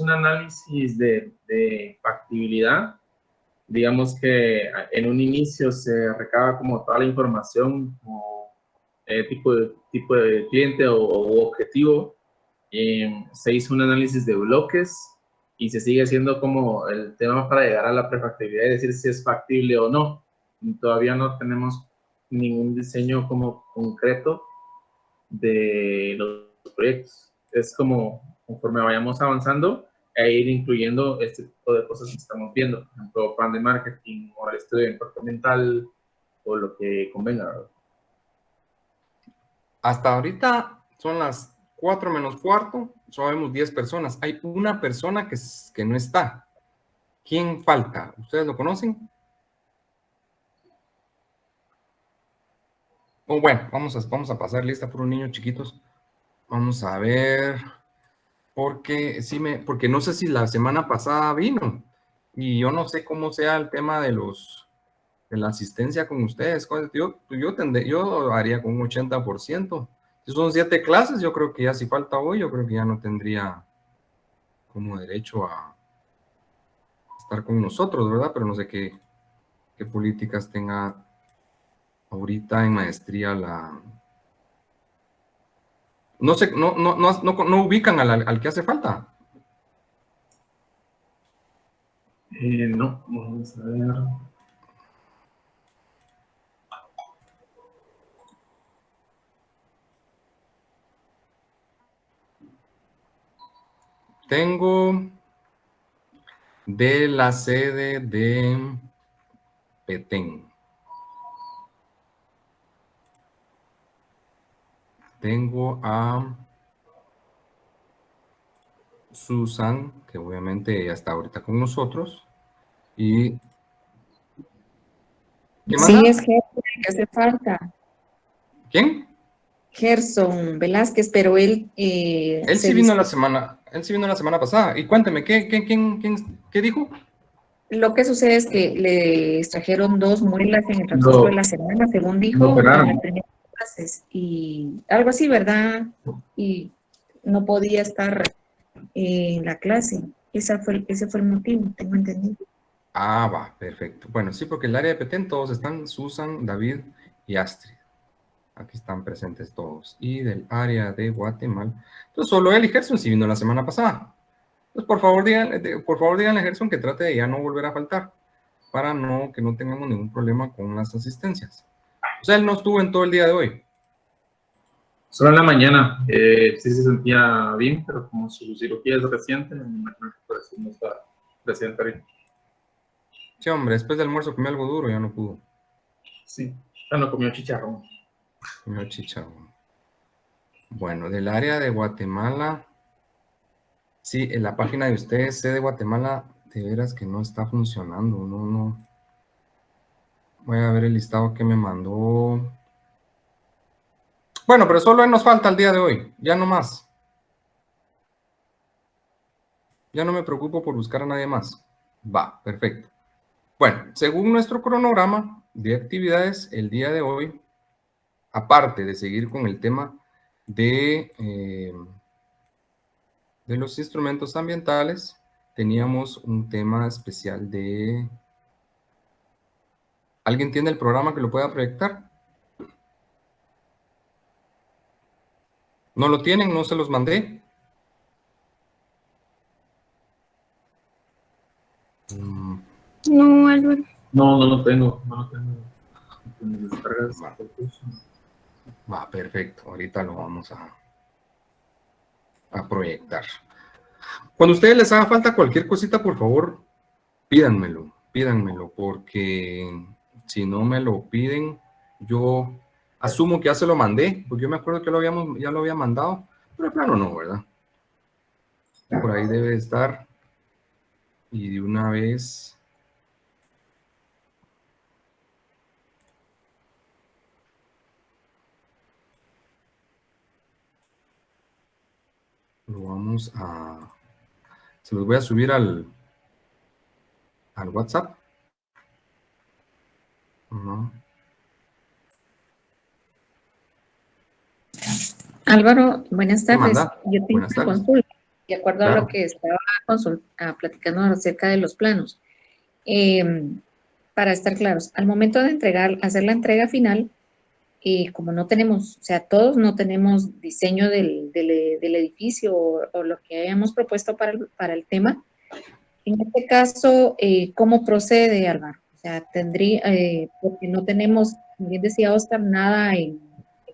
un análisis de factibilidad. Digamos que en un inicio se recaba como toda la información, como tipo de cliente o objetivo. Se hizo un análisis de bloques y se sigue haciendo como el tema para llegar a la prefactibilidad y decir si es factible o no. Todavía no tenemos ningún diseño como concreto de los proyectos. Es como conforme vayamos avanzando e ir incluyendo este tipo de cosas que estamos viendo, por ejemplo, plan de marketing o el estudio de impacto ambiental o lo que convenga, ¿verdad? Hasta ahorita son las 4 menos cuarto, somos 10 personas. Hay una persona que no está. ¿Quién falta? ¿Ustedes lo conocen? Bueno, vamos a pasar lista por un niño chiquitos. Vamos a ver, porque no sé si la semana pasada vino, y yo no sé cómo sea el tema de la asistencia con ustedes. Yo haría con un 80%. Si son 7 clases, yo creo que ya si falta hoy, yo creo que ya no tendría como derecho a estar con nosotros, ¿verdad? Pero no sé qué políticas tenga ahorita en maestría No sé, no ubican al que hace falta. No, vamos a ver. Tengo de la sede de Petén. Tengo a Susan, que obviamente ya está ahorita con nosotros. Y ¿qué más? Sí, es Gerson que hace falta. ¿Quién? Gerson Velázquez, pero él sí vino la semana pasada. Y cuénteme, ¿qué dijo? Lo que sucede es que le extrajeron 2 muelas en el transcurso de la semana, según dijo, en las primeras clases, y algo así, ¿verdad? Y no podía estar en la clase. Ese fue el motivo, tengo entendido. Va, perfecto. Bueno, sí, porque el área de Petén todos están, Susan, David y Astrid. Aquí están presentes todos. Y del área de Guatemala. Entonces, solo él y Gerson sí vino la semana pasada. Entonces, por favor, díganle a Gerson que trate de ya no volver a faltar, para que no tengamos ningún problema con las asistencias. O sea, él no estuvo en todo el día de hoy. Solo en la mañana, sí se sentía bien, pero como su cirugía es reciente, me imagino que por eso no está presente ahorita. Sí, hombre, después del almuerzo comió algo duro, ya no pudo. Sí, ya no comió chicharrón. Comió chicharrón. Bueno, del área de Guatemala, sí, en la página de ustedes, de Guatemala, de veras que no está funcionando, no. Voy a ver el listado que me mandó. Bueno, pero solo nos falta el día de hoy, ya no más. Ya no me preocupo por buscar a nadie más. Va, perfecto. Bueno, según nuestro cronograma de actividades, el día de hoy, aparte de seguir con el tema de los instrumentos ambientales, teníamos un tema especial de... ¿Alguien tiene el programa que lo pueda proyectar? ¿No lo tienen? ¿No se los mandé? No, Álvaro. No lo tengo. Descargas. Va, perfecto. Ahorita lo vamos a proyectar. Cuando a ustedes les haga falta cualquier cosita, por favor, pídanmelo, porque si no me lo piden, yo asumo que ya se lo mandé, porque yo me acuerdo que ya lo había mandado, pero de plano no, ¿verdad? Por ahí debe estar. Y de una vez... lo vamos a... Se los voy a subir al WhatsApp. No. Álvaro, buenas tardes. Yo tengo Buenas una tardes. consulta, de acuerdo Claro. a lo que estaba platicando acerca de los planos. Para estar claros, al momento de hacer la entrega final, como no tenemos, o sea, todos no tenemos diseño del edificio o lo que hayamos propuesto para el tema, en este caso, ¿cómo procede, Álvaro? O sea, porque no tenemos, como bien decía Oscar, nada en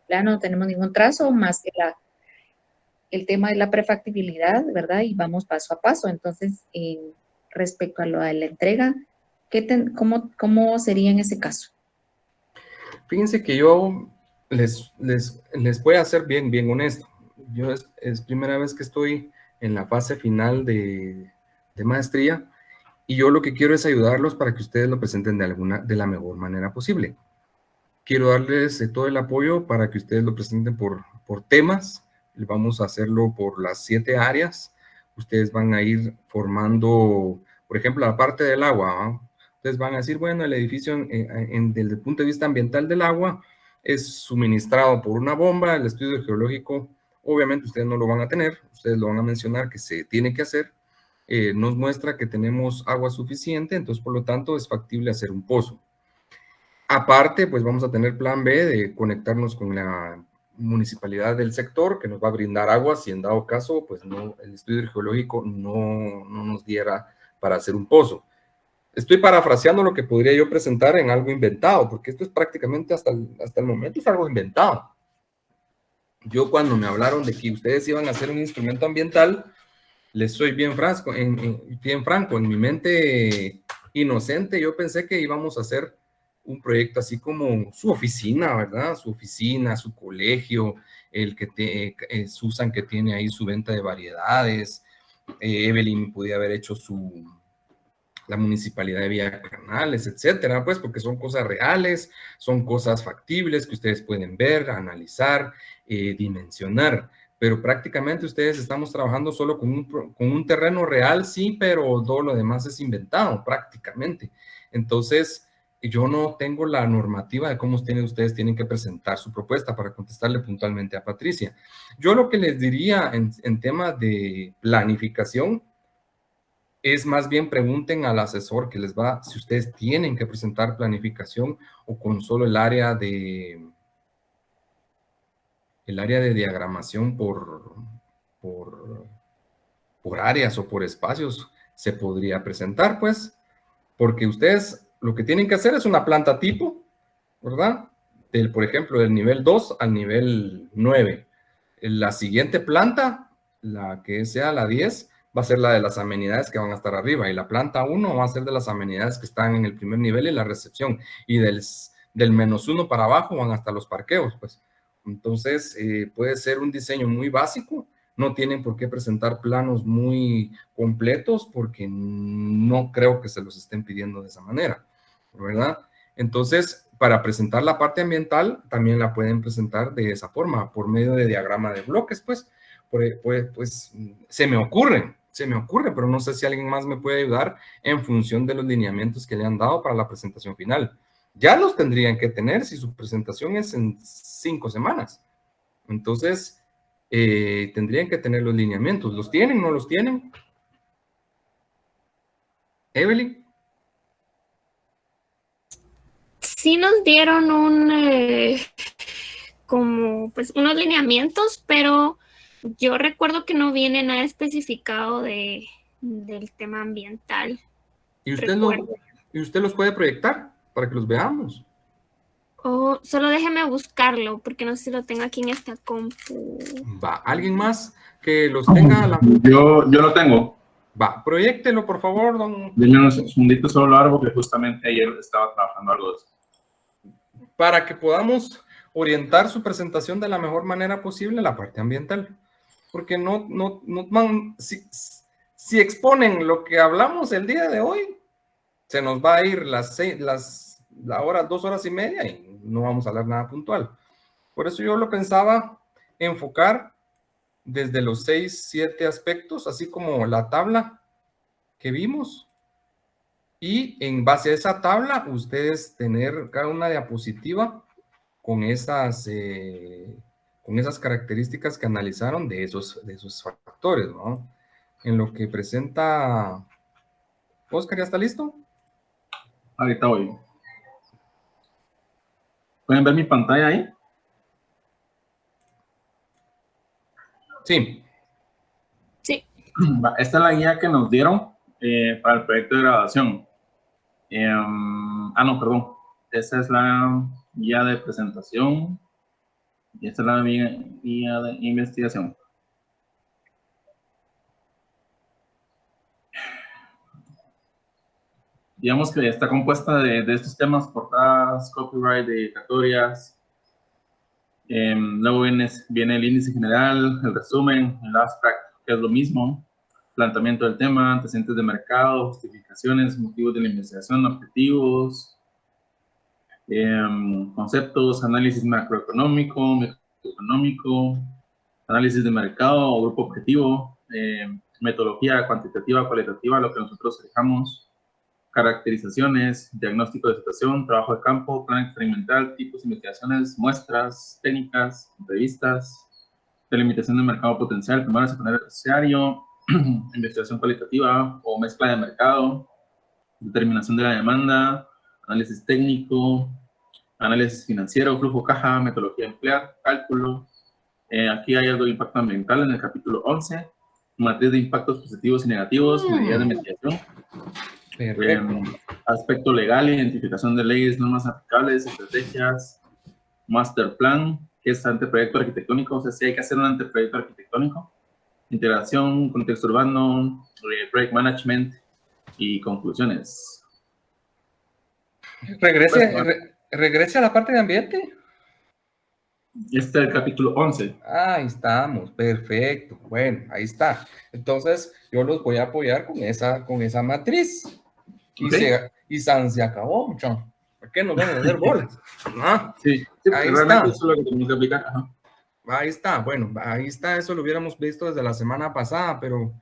plano, no tenemos ningún trazo más que el tema de la prefactibilidad, ¿verdad? Y vamos paso a paso. Entonces, respecto a lo de la entrega, ¿cómo sería en ese caso? Fíjense que yo les voy a ser bien honesto. Yo es primera vez que estoy en la fase final de maestría y yo lo que quiero es ayudarlos para que ustedes lo presenten de la mejor manera posible. Quiero darles todo el apoyo para que ustedes lo presenten por temas. Vamos a hacerlo por las 7 áreas. Ustedes van a ir formando, por ejemplo, la parte del agua, ¿no? Ustedes van a decir, bueno, el edificio desde el punto de vista ambiental del agua es suministrado por una bomba. El estudio geológico, obviamente ustedes no lo van a tener, ustedes lo van a mencionar que se tiene que hacer. Nos muestra que tenemos agua suficiente, entonces por lo tanto es factible hacer un pozo. Aparte, pues vamos a tener plan B de conectarnos con la municipalidad del sector que nos va a brindar agua si en dado caso, pues no, el estudio geológico no nos diera para hacer un pozo. Estoy parafraseando lo que podría yo presentar en algo inventado, porque esto es prácticamente hasta el momento es algo inventado. Yo cuando me hablaron de que ustedes iban a hacer un instrumento ambiental, les soy bien franco, en mi mente inocente, yo pensé que íbamos a hacer un proyecto así como su oficina, ¿verdad? Su oficina, su colegio, Susan que tiene ahí su venta de variedades, Evelyn podía haber hecho la municipalidad de Villa Canales, etcétera, pues porque son cosas reales, son cosas factibles que ustedes pueden ver, analizar, dimensionar, pero prácticamente ustedes estamos trabajando solo con un terreno real, sí, pero todo lo demás es inventado prácticamente. Entonces, yo no tengo la normativa de cómo ustedes tienen que presentar su propuesta para contestarle puntualmente a Patricia. Yo lo que les diría en tema de planificación es más bien pregunten al asesor que les va, si ustedes tienen que presentar planificación o con solo el área de diagramación por áreas o por espacios se podría presentar, pues, porque ustedes lo que tienen que hacer es una planta tipo, ¿verdad? Por ejemplo, del nivel 2 al nivel 9. La siguiente planta, la que sea la 10, va a ser la de las amenidades que van a estar arriba, y la planta 1 va a ser de las amenidades que están en el primer nivel y la recepción, y del -1 para abajo van hasta los parqueos, pues. Entonces, puede ser un diseño muy básico, no tienen por qué presentar planos muy completos, porque no creo que se los estén pidiendo de esa manera, ¿verdad? Entonces, para presentar la parte ambiental, también la pueden presentar de esa forma, por medio de diagrama de bloques, pues se me ocurre, pero no sé si alguien más me puede ayudar en función de los lineamientos que le han dado para la presentación final. Ya los tendrían que tener si su presentación es en 5 semanas. Entonces, tendrían que tener los lineamientos. ¿Los tienen? ¿No los tienen? Evelyn. Sí nos dieron unos lineamientos, pero yo recuerdo que no viene nada especificado del tema ambiental. ¿Y usted los puede proyectar para que los veamos? Solo déjeme buscarlo, porque no sé si lo tengo aquí en esta compu. Va, ¿alguien más que los tenga? Yo lo tengo. Va, proyéctelo, por favor, don. Dime un segundito, solo lo hago, que justamente ayer estaba trabajando algo de eso. Para que podamos orientar su presentación de la mejor manera posible, la parte ambiental. Porque si exponen lo que hablamos el día de hoy, se nos va a ir la hora, 2 horas y media, y no vamos a hablar nada puntual. Por eso yo lo pensaba enfocar desde los 6, 7 aspectos, así como la tabla que vimos. Y en base a esa tabla, ustedes tener cada una diapositiva con esas características que analizaron de esos factores, ¿no? En lo que presenta Oscar, ¿ya está listo? Ahorita voy. ¿Pueden ver mi pantalla ahí? Sí. Sí. Esta es la guía que nos dieron para el proyecto de graduación. No, perdón. Esta es la guía de presentación y esta es la guía de investigación. Digamos que está compuesta de estos temas: portadas, copyright, dedicatorias. Luego viene el índice general, el resumen, el abstract, que es lo mismo, planteamiento del tema, antecedentes de mercado, justificaciones, motivos de la investigación, objetivos, conceptos, análisis macroeconómico, microeconómico, análisis de mercado o grupo objetivo, metodología cuantitativa, cualitativa, lo que nosotros dejamos, caracterizaciones, diagnóstico de situación, trabajo de campo, plan experimental, tipos de investigaciones, muestras, técnicas, entrevistas, delimitación de mercado potencial, primario, secundario, terciario, investigación cualitativa o mezcla de mercado, determinación de la demanda, análisis técnico, análisis financiero, flujo caja, metodología de emplear, cálculo. Aquí hay algo de impacto ambiental en el capítulo 11, matriz de impactos positivos y negativos, medidas de mitigación. Aspecto legal, identificación de leyes, normas aplicables, estrategias, master plan, que es anteproyecto arquitectónico, o sea, si hay que hacer un anteproyecto arquitectónico, integración, contexto urbano, project management y conclusiones. Regrese a la parte de ambiente. Este es el capítulo 11. Ahí estamos, perfecto. Bueno, ahí está. Entonces, yo los voy a apoyar con esa matriz. Y se acabó, mucho. ¿Por qué nos van a hacer bolas? ¿No? Sí, ahí está. Eso es lo que tenemos que aplicar. Ajá. Ahí está, bueno, ahí está. Eso lo hubiéramos visto desde la semana pasada, pero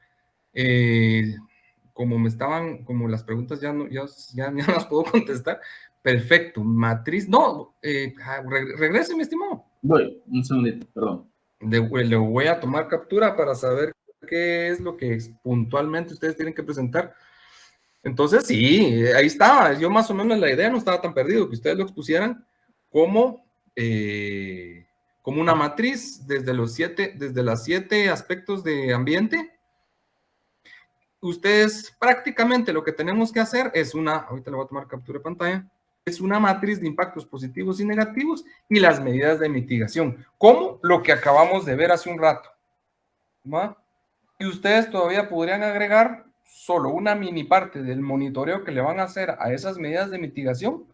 como las preguntas ya no las puedo contestar. Perfecto, matriz. No, regrese, mi estimado. Voy, un segundito, perdón. Le voy a tomar captura para saber qué es lo que puntualmente ustedes tienen que presentar. Entonces, sí, ahí estaba. Yo más o menos la idea no estaba tan perdido, que ustedes lo expusieran como una matriz desde los 7 aspectos de ambiente. Ustedes prácticamente lo que tenemos que hacer es ahorita le voy a tomar captura de pantalla, es una matriz de impactos positivos y negativos y las medidas de mitigación, como lo que acabamos de ver hace un rato, ¿va? Y ustedes todavía podrían agregar solo una mini parte del monitoreo que le van a hacer a esas medidas de mitigación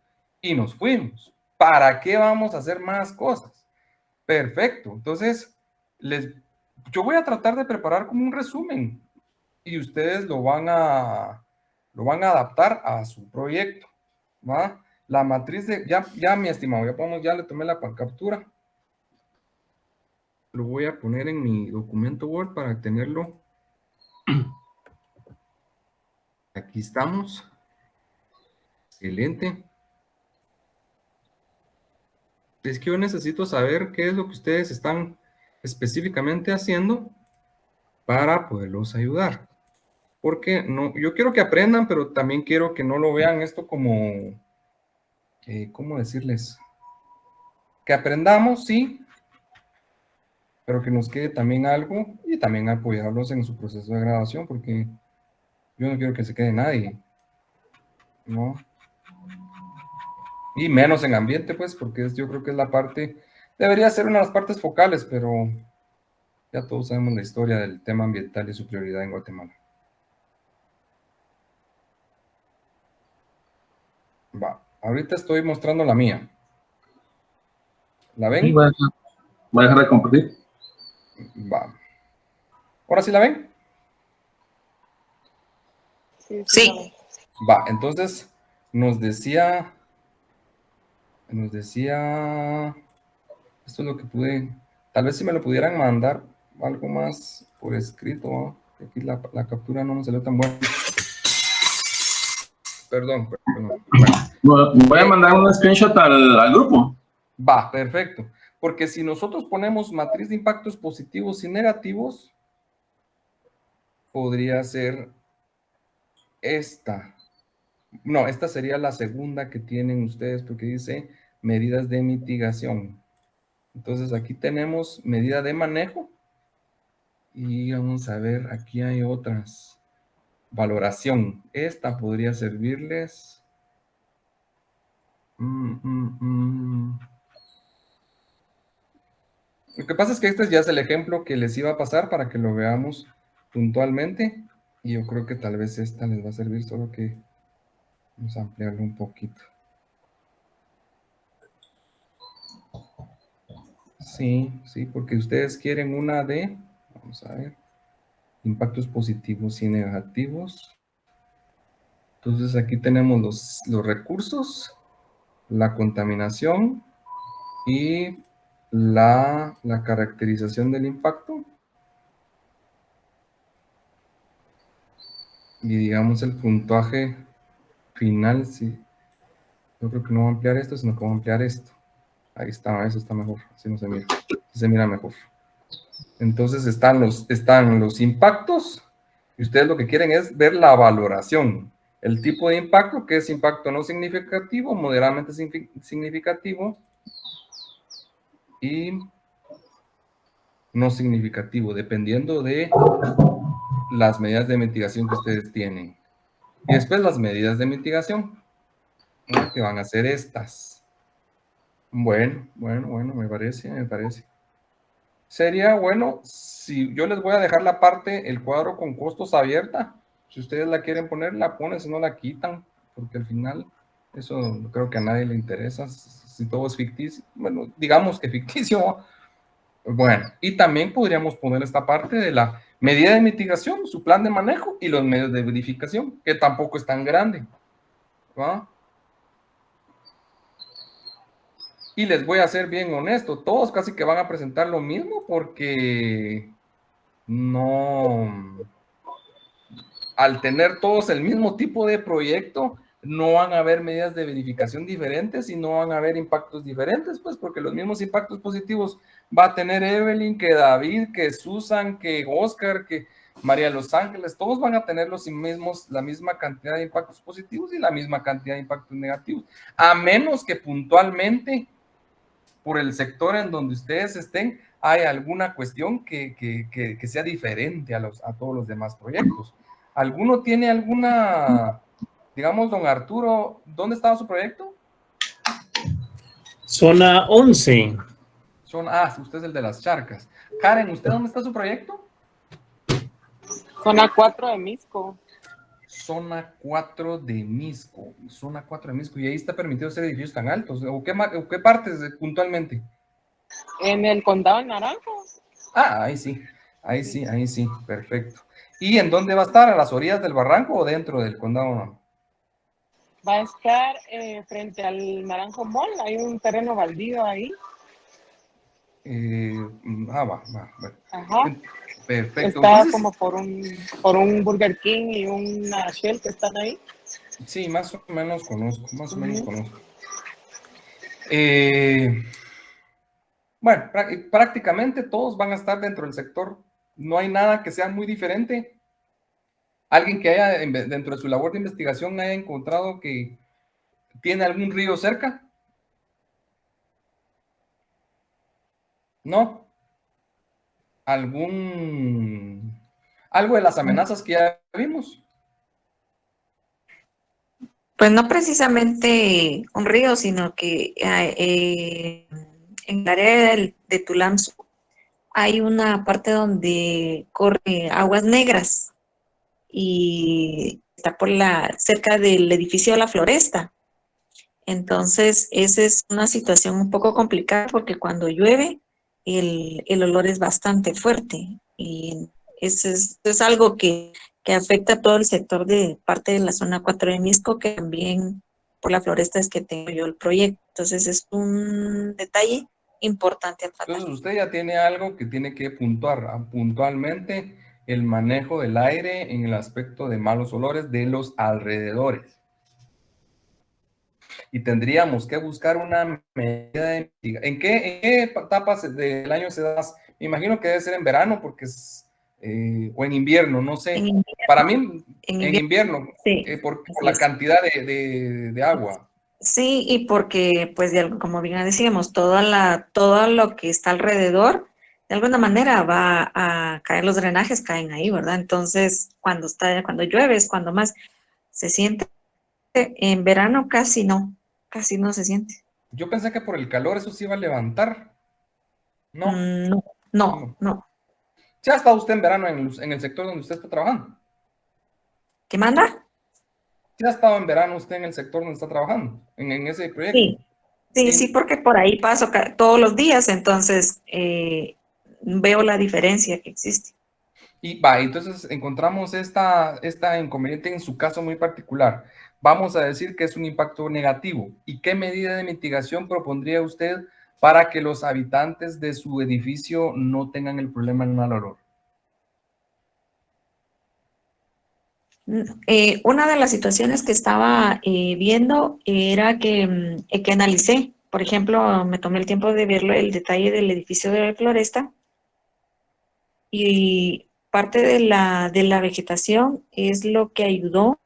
y nos fuimos. ¿Para qué vamos a hacer más cosas? Perfecto. Entonces, yo voy a tratar de preparar como un resumen y ustedes lo van a adaptar a su proyecto, ¿va? La matriz de, ya mi estimado, ya le tomé la captura. Lo voy a poner en mi documento Word para tenerlo. Aquí estamos. Excelente. Es que yo necesito saber qué es lo que ustedes están específicamente haciendo para poderlos ayudar. Porque no, yo quiero que aprendan, pero también quiero que no lo vean esto como, ¿cómo decirles? Que aprendamos, sí, pero que nos quede también algo y también apoyarlos en su proceso de graduación, porque yo no quiero que se quede nadie, ¿no? Y menos en ambiente, pues, porque yo creo que es la parte, debería ser una de las partes focales, pero ya todos sabemos la historia del tema ambiental y su prioridad en Guatemala. Va, ahorita estoy mostrando la mía. ¿La ven? Sí, voy a dejar de compartir. Va. ¿Ahora sí la ven? Sí. Va, entonces nos decía, esto es lo que pude, tal vez si me lo pudieran mandar algo más por escrito, ¿no? Aquí la captura no me salió tan buena. Perdón. Bueno. Voy a mandar un screenshot al grupo. Va, perfecto. Porque si nosotros ponemos matriz de impactos positivos y negativos, podría ser esta. No, esta sería la segunda que tienen ustedes porque dice medidas de mitigación. Entonces aquí tenemos medida de manejo y vamos a ver, aquí hay otras. Valoración. Esta podría servirles. Lo que pasa es que este ya es el ejemplo que les iba a pasar para que lo veamos puntualmente. Y yo creo que tal vez esta les va a servir, solo que vamos a ampliarlo un poquito. Sí, porque ustedes quieren una de, vamos a ver, impactos positivos y negativos. Entonces aquí tenemos los recursos, la contaminación y la caracterización del impacto. Y digamos el puntaje final, sí. Yo creo que no voy a ampliar esto, sino que voy a ampliar esto. Ahí está, eso está mejor, así no se mira. Así se mira mejor. Entonces están los impactos, y ustedes lo que quieren es ver la valoración. El tipo de impacto, que es impacto no significativo, moderadamente significativo, y no significativo, dependiendo de las medidas de mitigación que ustedes tienen. Y después las medidas de mitigación, ¿no? Que van a ser estas. Bueno, me parece. Sería bueno si yo les voy a dejar la parte, el cuadro con costos abierta. Si ustedes la quieren poner, la ponen, si no la quitan, porque al final eso creo que a nadie le interesa. Si todo es ficticio, bueno, digamos que ficticio. Bueno, y también podríamos poner esta parte de la medida de mitigación, su plan de manejo y los medios de verificación, que tampoco es tan grande, ¿va? Y les voy a ser bien honesto, todos casi que van a presentar lo mismo porque no, al tener todos el mismo tipo de proyecto, no van a haber medidas de verificación diferentes y no van a haber impactos diferentes, pues porque los mismos impactos positivos va a tener Evelyn, que David, que Susan, que Oscar, que María Los Ángeles, todos van a tener la misma cantidad de impactos positivos y la misma cantidad de impactos negativos, a menos que puntualmente por el sector en donde ustedes estén, hay alguna cuestión que sea diferente a todos los demás proyectos. ¿Alguno tiene alguna, digamos, don Arturo, ¿dónde estaba su proyecto? Zona 11. Usted es el de las charcas. Karen, ¿usted dónde está su proyecto? Zona 4 de Misco. Zona 4 de Misco. Zona 4 de Misco. ¿Y ahí está permitido hacer edificios tan altos? ¿O qué partes puntualmente? En el condado de Naranjo. Ahí sí. Perfecto. ¿Y en dónde va a estar? ¿A las orillas del barranco o dentro del condado? Va a estar frente al Naranjo Mall. Hay un terreno baldío ahí. Va. Ajá. Perfecto. Está Entonces, como por un Burger King y una Shell que están ahí. Sí, más o menos conozco. Bueno, prácticamente todos van a estar dentro del sector. No hay nada que sea muy diferente. Alguien que haya, dentro de su labor de investigación, haya encontrado que tiene algún río cerca. ¿No? Algo de las amenazas que ya vimos. Pues no precisamente un río, sino que en el área de Tulamsu hay una parte donde corre aguas negras y está cerca del edificio de la Floresta. Entonces, esa es una situación un poco complicada porque cuando llueve, el olor es bastante fuerte y eso es algo que afecta a todo el sector de parte de la zona 4 de Misco, que también por la Floresta es que tengo yo el proyecto. Entonces, es un detalle importante a tratar. Entonces, usted ya tiene algo que tiene que puntuar puntualmente el manejo del aire en el aspecto de malos olores de los alrededores. Y tendríamos que buscar una medida de mitigación. ¿En qué etapas del año se da? Me imagino que debe ser en verano, porque es, o en invierno, no sé. En invierno, para mí, en invierno, sí, por la cantidad de agua. Sí, y porque, pues, como bien decíamos, todo lo que está alrededor, de alguna manera va a caer, los drenajes caen ahí, ¿verdad? Entonces, cuando llueve es cuando más se siente. En verano casi no se siente. Yo pensé que por el calor eso se iba a levantar. No. No. ¿Sí ha estado usted en verano en el sector donde usted está trabajando? ¿Qué manda? ¿Sí ha estado en verano usted en el sector donde está trabajando? En ese proyecto. Sí, porque por ahí paso todos los días, entonces veo la diferencia que existe. Y entonces encontramos esta inconveniente en su caso muy particular. Vamos a decir que es un impacto negativo. ¿Y qué medida de mitigación propondría usted para que los habitantes de su edificio no tengan el problema del mal olor? Una de las situaciones que estaba viendo era que analicé, por ejemplo, me tomé el tiempo de verlo, el detalle del edificio de la Floresta, y parte de la vegetación es lo que ayudó,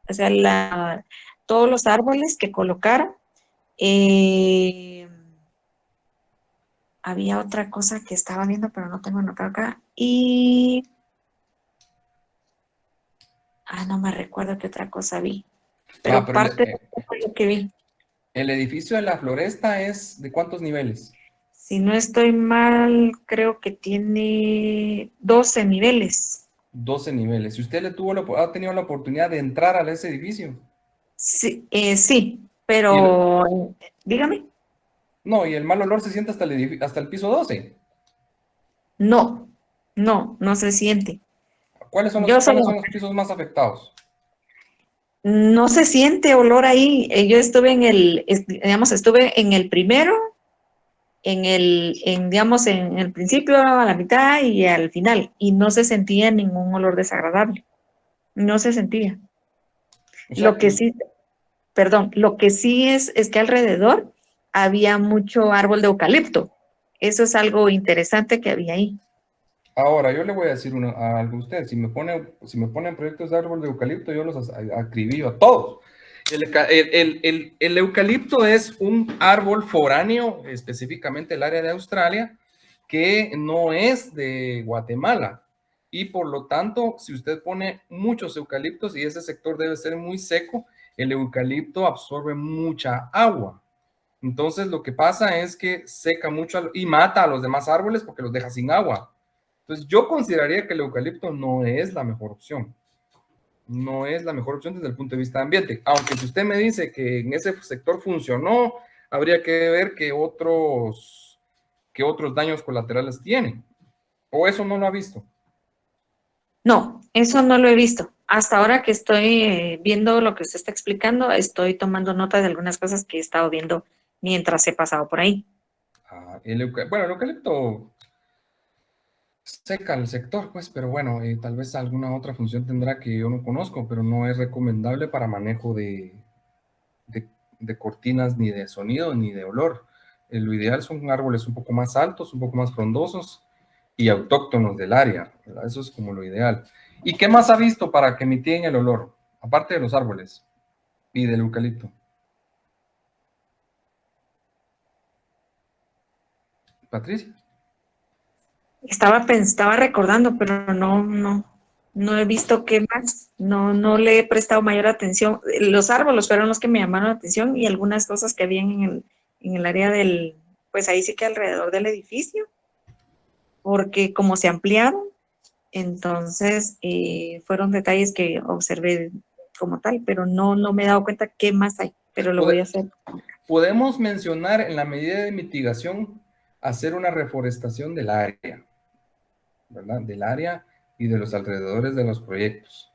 o sea, todos los árboles que colocaron. Había otra cosa que estaba viendo, pero no tengo anotado acá, y no me recuerdo qué otra cosa vi, pero parte de lo que vi. ¿El edificio de la Floresta es de cuántos niveles? Si no estoy mal, creo que tiene 12 niveles. 12 niveles. ¿Y usted ha tenido la oportunidad de entrar a ese edificio? Sí, pero dígame. No, ¿y el mal olor se siente hasta el piso 12? No se siente. ¿Cuáles son los pisos más afectados? No se siente olor ahí. Yo estuve estuve en el primero, en el principio, a la mitad y al final, y no se sentía ningún olor desagradable. No se sentía. Lo que sí es que alrededor había mucho árbol de eucalipto. Eso es algo interesante que había ahí. Ahora, yo le voy a decir algo a usted. Si me ponen proyectos de árbol de eucalipto, yo los acribillo a todos. El eucalipto es un árbol foráneo, específicamente el área de Australia, que no es de Guatemala. Y por lo tanto, si usted pone muchos eucaliptos, y ese sector debe ser muy seco, el eucalipto absorbe mucha agua. Entonces lo que pasa es que seca mucho y mata a los demás árboles porque los deja sin agua. Entonces yo consideraría que el eucalipto no es la mejor opción. No es la mejor opción desde el punto de vista de ambiente. Aunque si usted me dice que en ese sector funcionó, habría que ver qué otros daños colaterales tiene. ¿O eso no lo ha visto? No, eso no lo he visto. Hasta ahora que estoy viendo lo que usted está explicando, estoy tomando nota de algunas cosas que he estado viendo mientras he pasado por ahí. El eucalipto seca el sector, pues, pero bueno, tal vez alguna otra función tendrá que yo no conozco, pero no es recomendable para manejo de cortinas, ni de sonido, ni de olor. Lo ideal son árboles un poco más altos, un poco más frondosos y autóctonos del área, ¿verdad? Eso es como lo ideal. ¿Y qué más ha visto para que mitiguen el olor? Aparte de los árboles y del eucalipto. Patricia. Estaba recordando, pero no he visto qué más. No le he prestado mayor atención. Los árboles fueron los que me llamaron la atención y algunas cosas que habían en el área pues ahí sí que alrededor del edificio, porque como se ampliaron, entonces fueron detalles que observé como tal, pero no me he dado cuenta qué más hay, pero lo voy a hacer. Podemos mencionar en la medida de mitigación hacer una reforestación del área, ¿verdad? Del área y de los alrededores de los proyectos.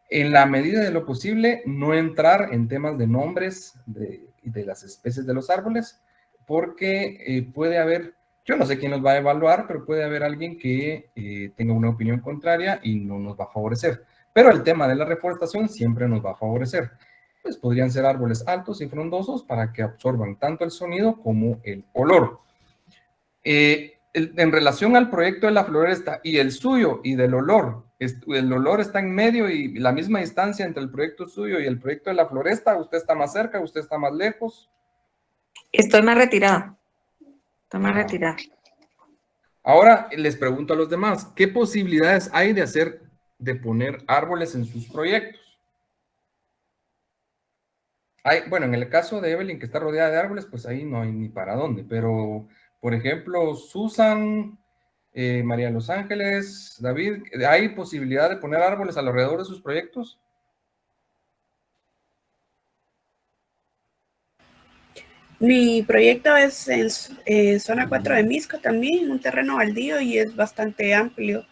En la medida de lo posible, no entrar en temas de nombres de las especies de los árboles, porque puede haber, yo no sé quién los va a evaluar, pero puede haber alguien que tenga una opinión contraria y no nos va a favorecer. Pero el tema de la reforestación siempre nos va a favorecer. Pues podrían ser árboles altos y frondosos para que absorban tanto el sonido como el olor. En relación al proyecto de la floresta y el suyo y del olor, el olor está en medio y la misma distancia entre el proyecto suyo y el proyecto de la floresta, ¿usted está más cerca, usted está más lejos? Estoy más retirada. Estoy más retirada. Ahora les pregunto a los demás, ¿qué posibilidades hay de poner árboles en sus proyectos? Bueno, en el caso de Evelyn, que está rodeada de árboles, pues ahí no hay ni para dónde, pero, por ejemplo, Susan, María Los Ángeles, David, ¿hay posibilidad de poner árboles alrededor de sus proyectos? Mi proyecto es en zona 4 de Misco también, un terreno baldío y es bastante amplio.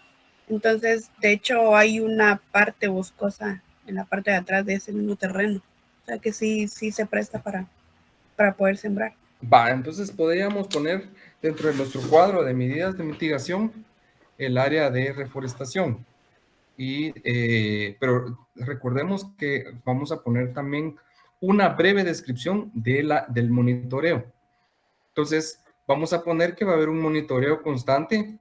Entonces, de hecho, hay una parte boscosa en la parte de atrás de ese mismo terreno. O sea que sí se presta para poder sembrar. Va, entonces podríamos poner dentro de nuestro cuadro de medidas de mitigación el área de reforestación. Pero recordemos que vamos a poner también una breve descripción del monitoreo. Entonces, vamos a poner que va a haber un monitoreo constante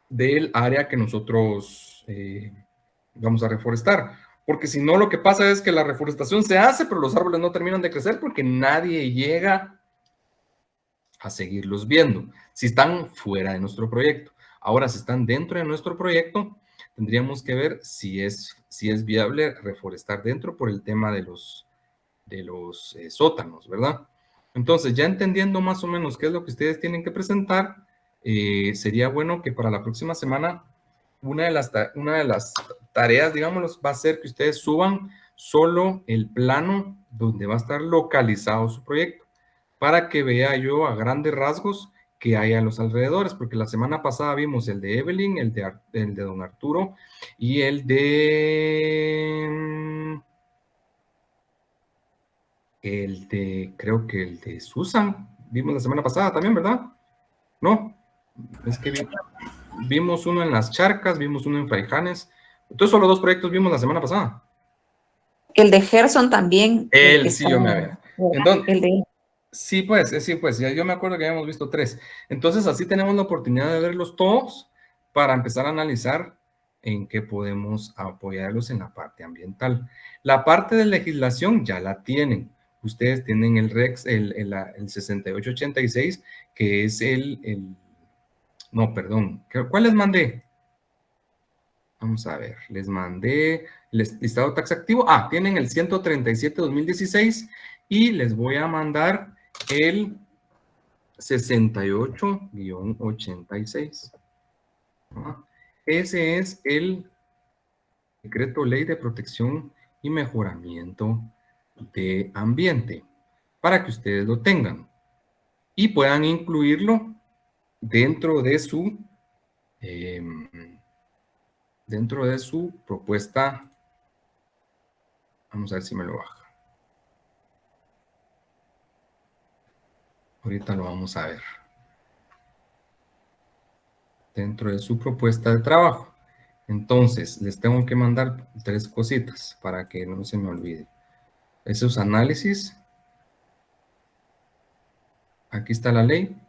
del área que nosotros vamos a reforestar. Porque si no, lo que pasa es que la reforestación se hace, pero los árboles no terminan de crecer porque nadie llega a seguirlos viendo. Si están fuera de nuestro proyecto. Ahora, si están dentro de nuestro proyecto, tendríamos que ver si es viable reforestar dentro por el tema de los sótanos, ¿verdad? Entonces, ya entendiendo más o menos qué es lo que ustedes tienen que presentar, sería bueno que para la próxima semana una de las tareas, digámoslo, va a ser que ustedes suban solo el plano donde va a estar localizado su proyecto, para que vea yo a grandes rasgos que hay a los alrededores, porque la semana pasada vimos el de Evelyn, el de don Arturo y creo que el de Susan, vimos la semana pasada también, ¿verdad? No, es que vimos uno en Las Charcas, vimos uno en Fraijanes. Entonces, solo 2 proyectos vimos la semana pasada. El de Gerson también. Sí, yo me había. Entonces, sí, pues, ya yo me acuerdo que habíamos visto 3. Entonces, así tenemos la oportunidad de verlos todos para empezar a analizar en qué podemos apoyarlos en la parte ambiental. La parte de legislación ya la tienen. Ustedes tienen el REX, el 6886, que es no, perdón. ¿Cuál les mandé? Vamos a ver. Les mandé el listado taxativo. Tienen el 137-2016 y les voy a mandar el 68-86. Ese es el decreto ley de protección y mejoramiento de ambiente, para que ustedes lo tengan y puedan incluirlo dentro de su propuesta. Vamos a ver si me lo baja. Ahorita lo vamos a ver. Dentro de su propuesta de trabajo. Entonces, les tengo que mandar 3 cositas para que no se me olvide. Esos análisis. Aquí está la ley.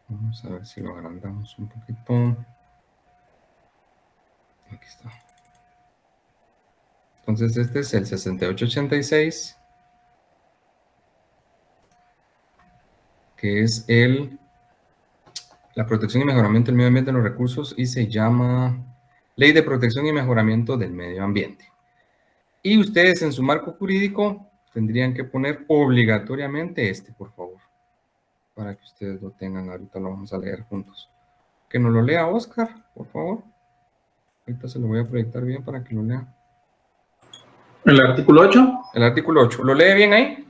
Vamos a ver si lo agrandamos un poquito. Aquí está. Entonces, este es el 6886, que es la protección y mejoramiento del medio ambiente de los recursos, y se llama Ley de Protección y Mejoramiento del Medio Ambiente. Y ustedes en su marco jurídico tendrían que poner obligatoriamente por favor, para que ustedes lo tengan. Ahorita lo vamos a leer juntos. Que nos lo lea Oscar, por favor. Ahorita se lo voy a proyectar bien para que lo lea. ¿El artículo 8? El artículo 8. ¿Lo lee bien ahí?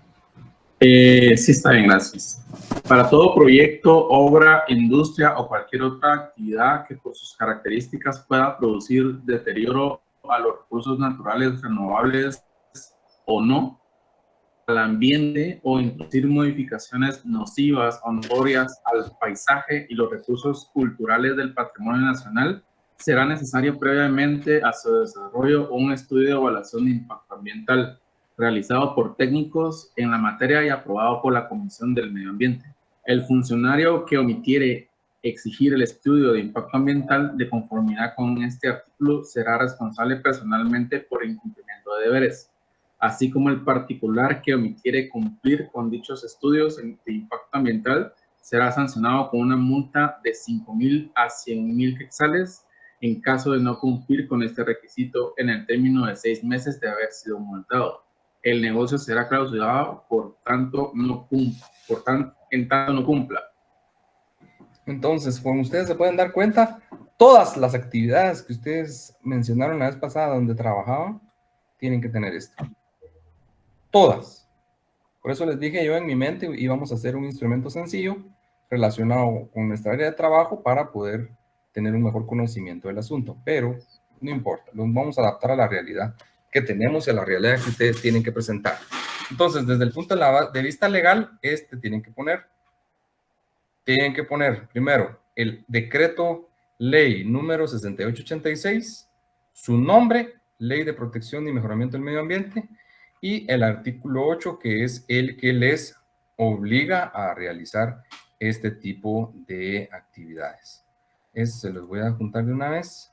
Sí, está bien, gracias. Para todo proyecto, obra, industria o cualquier otra actividad que por sus características pueda producir deterioro a los recursos naturales renovables o no, al ambiente, o introducir modificaciones nocivas o notorias al paisaje y los recursos culturales del patrimonio nacional, será necesario previamente a su desarrollo un estudio de evaluación de impacto ambiental realizado por técnicos en la materia y aprobado por la Comisión del Medio Ambiente. El funcionario que omitiere exigir el estudio de impacto ambiental de conformidad con este artículo será responsable personalmente por incumplimiento de deberes, así como el particular que omitiere cumplir con dichos estudios de impacto ambiental será sancionado con una multa de 5,000 a 100,000 quetzales en caso de no cumplir con este requisito en el término de 6 meses de haber sido multado. El negocio será clausurado en tanto no cumpla. Entonces, como ustedes se pueden dar cuenta, todas las actividades que ustedes mencionaron la vez pasada donde trabajaban, tienen que tener esto. Todas. Por eso les dije yo en mi mente íbamos a hacer un instrumento sencillo relacionado con nuestra área de trabajo para poder tener un mejor conocimiento del asunto. Pero no importa, lo vamos a adaptar a la realidad que tenemos y a la realidad que ustedes tienen que presentar. Entonces, desde el punto de vista legal, tienen que poner primero el decreto ley número 6886, su nombre, Ley de Protección y Mejoramiento del Medio Ambiente, y el artículo 8, que es el que les obliga a realizar este tipo de actividades. Se los voy a juntar de una vez.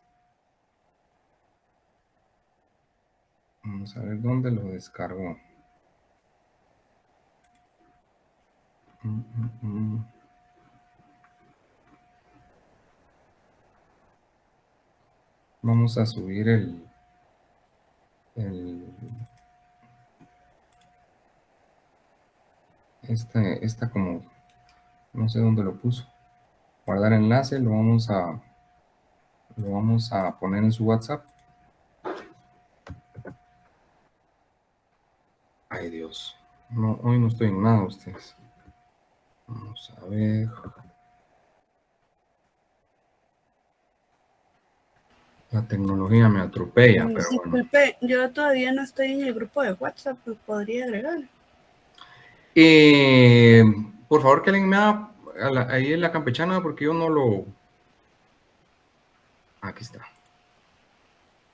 Vamos a ver dónde lo descargo. Vamos a subir esta como, no sé dónde lo puso. Guardar enlace, lo vamos a poner en su WhatsApp. Ay, Dios. No, hoy no estoy en nada, ustedes. Vamos a ver. La tecnología me atropella, pero disculpe, bueno. Yo todavía no estoy en el grupo de WhatsApp, ¿lo podría agregar? Por favor, que alguien me haga ahí en la campechana, porque yo no lo... Aquí está.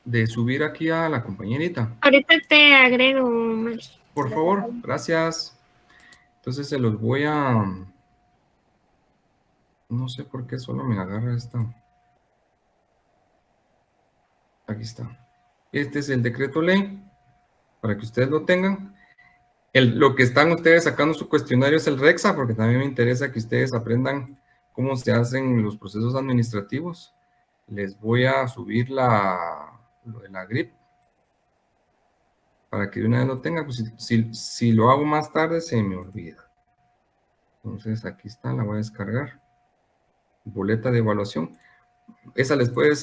De subir aquí a la compañerita. Ahorita te agrego, Mari. Por favor, gracias. Entonces se los voy a... No sé por qué solo me agarra esta. Aquí está. Este es el decreto ley, para que ustedes lo tengan. Lo que están ustedes sacando su cuestionario es el REXA, porque también me interesa que ustedes aprendan cómo se hacen los procesos administrativos. Les voy a subir lo de la GRIP para que de una vez lo tengan. Pues si lo hago más tarde, se me olvida. Entonces, aquí está, la voy a descargar. Boleta de evaluación. Esa les puede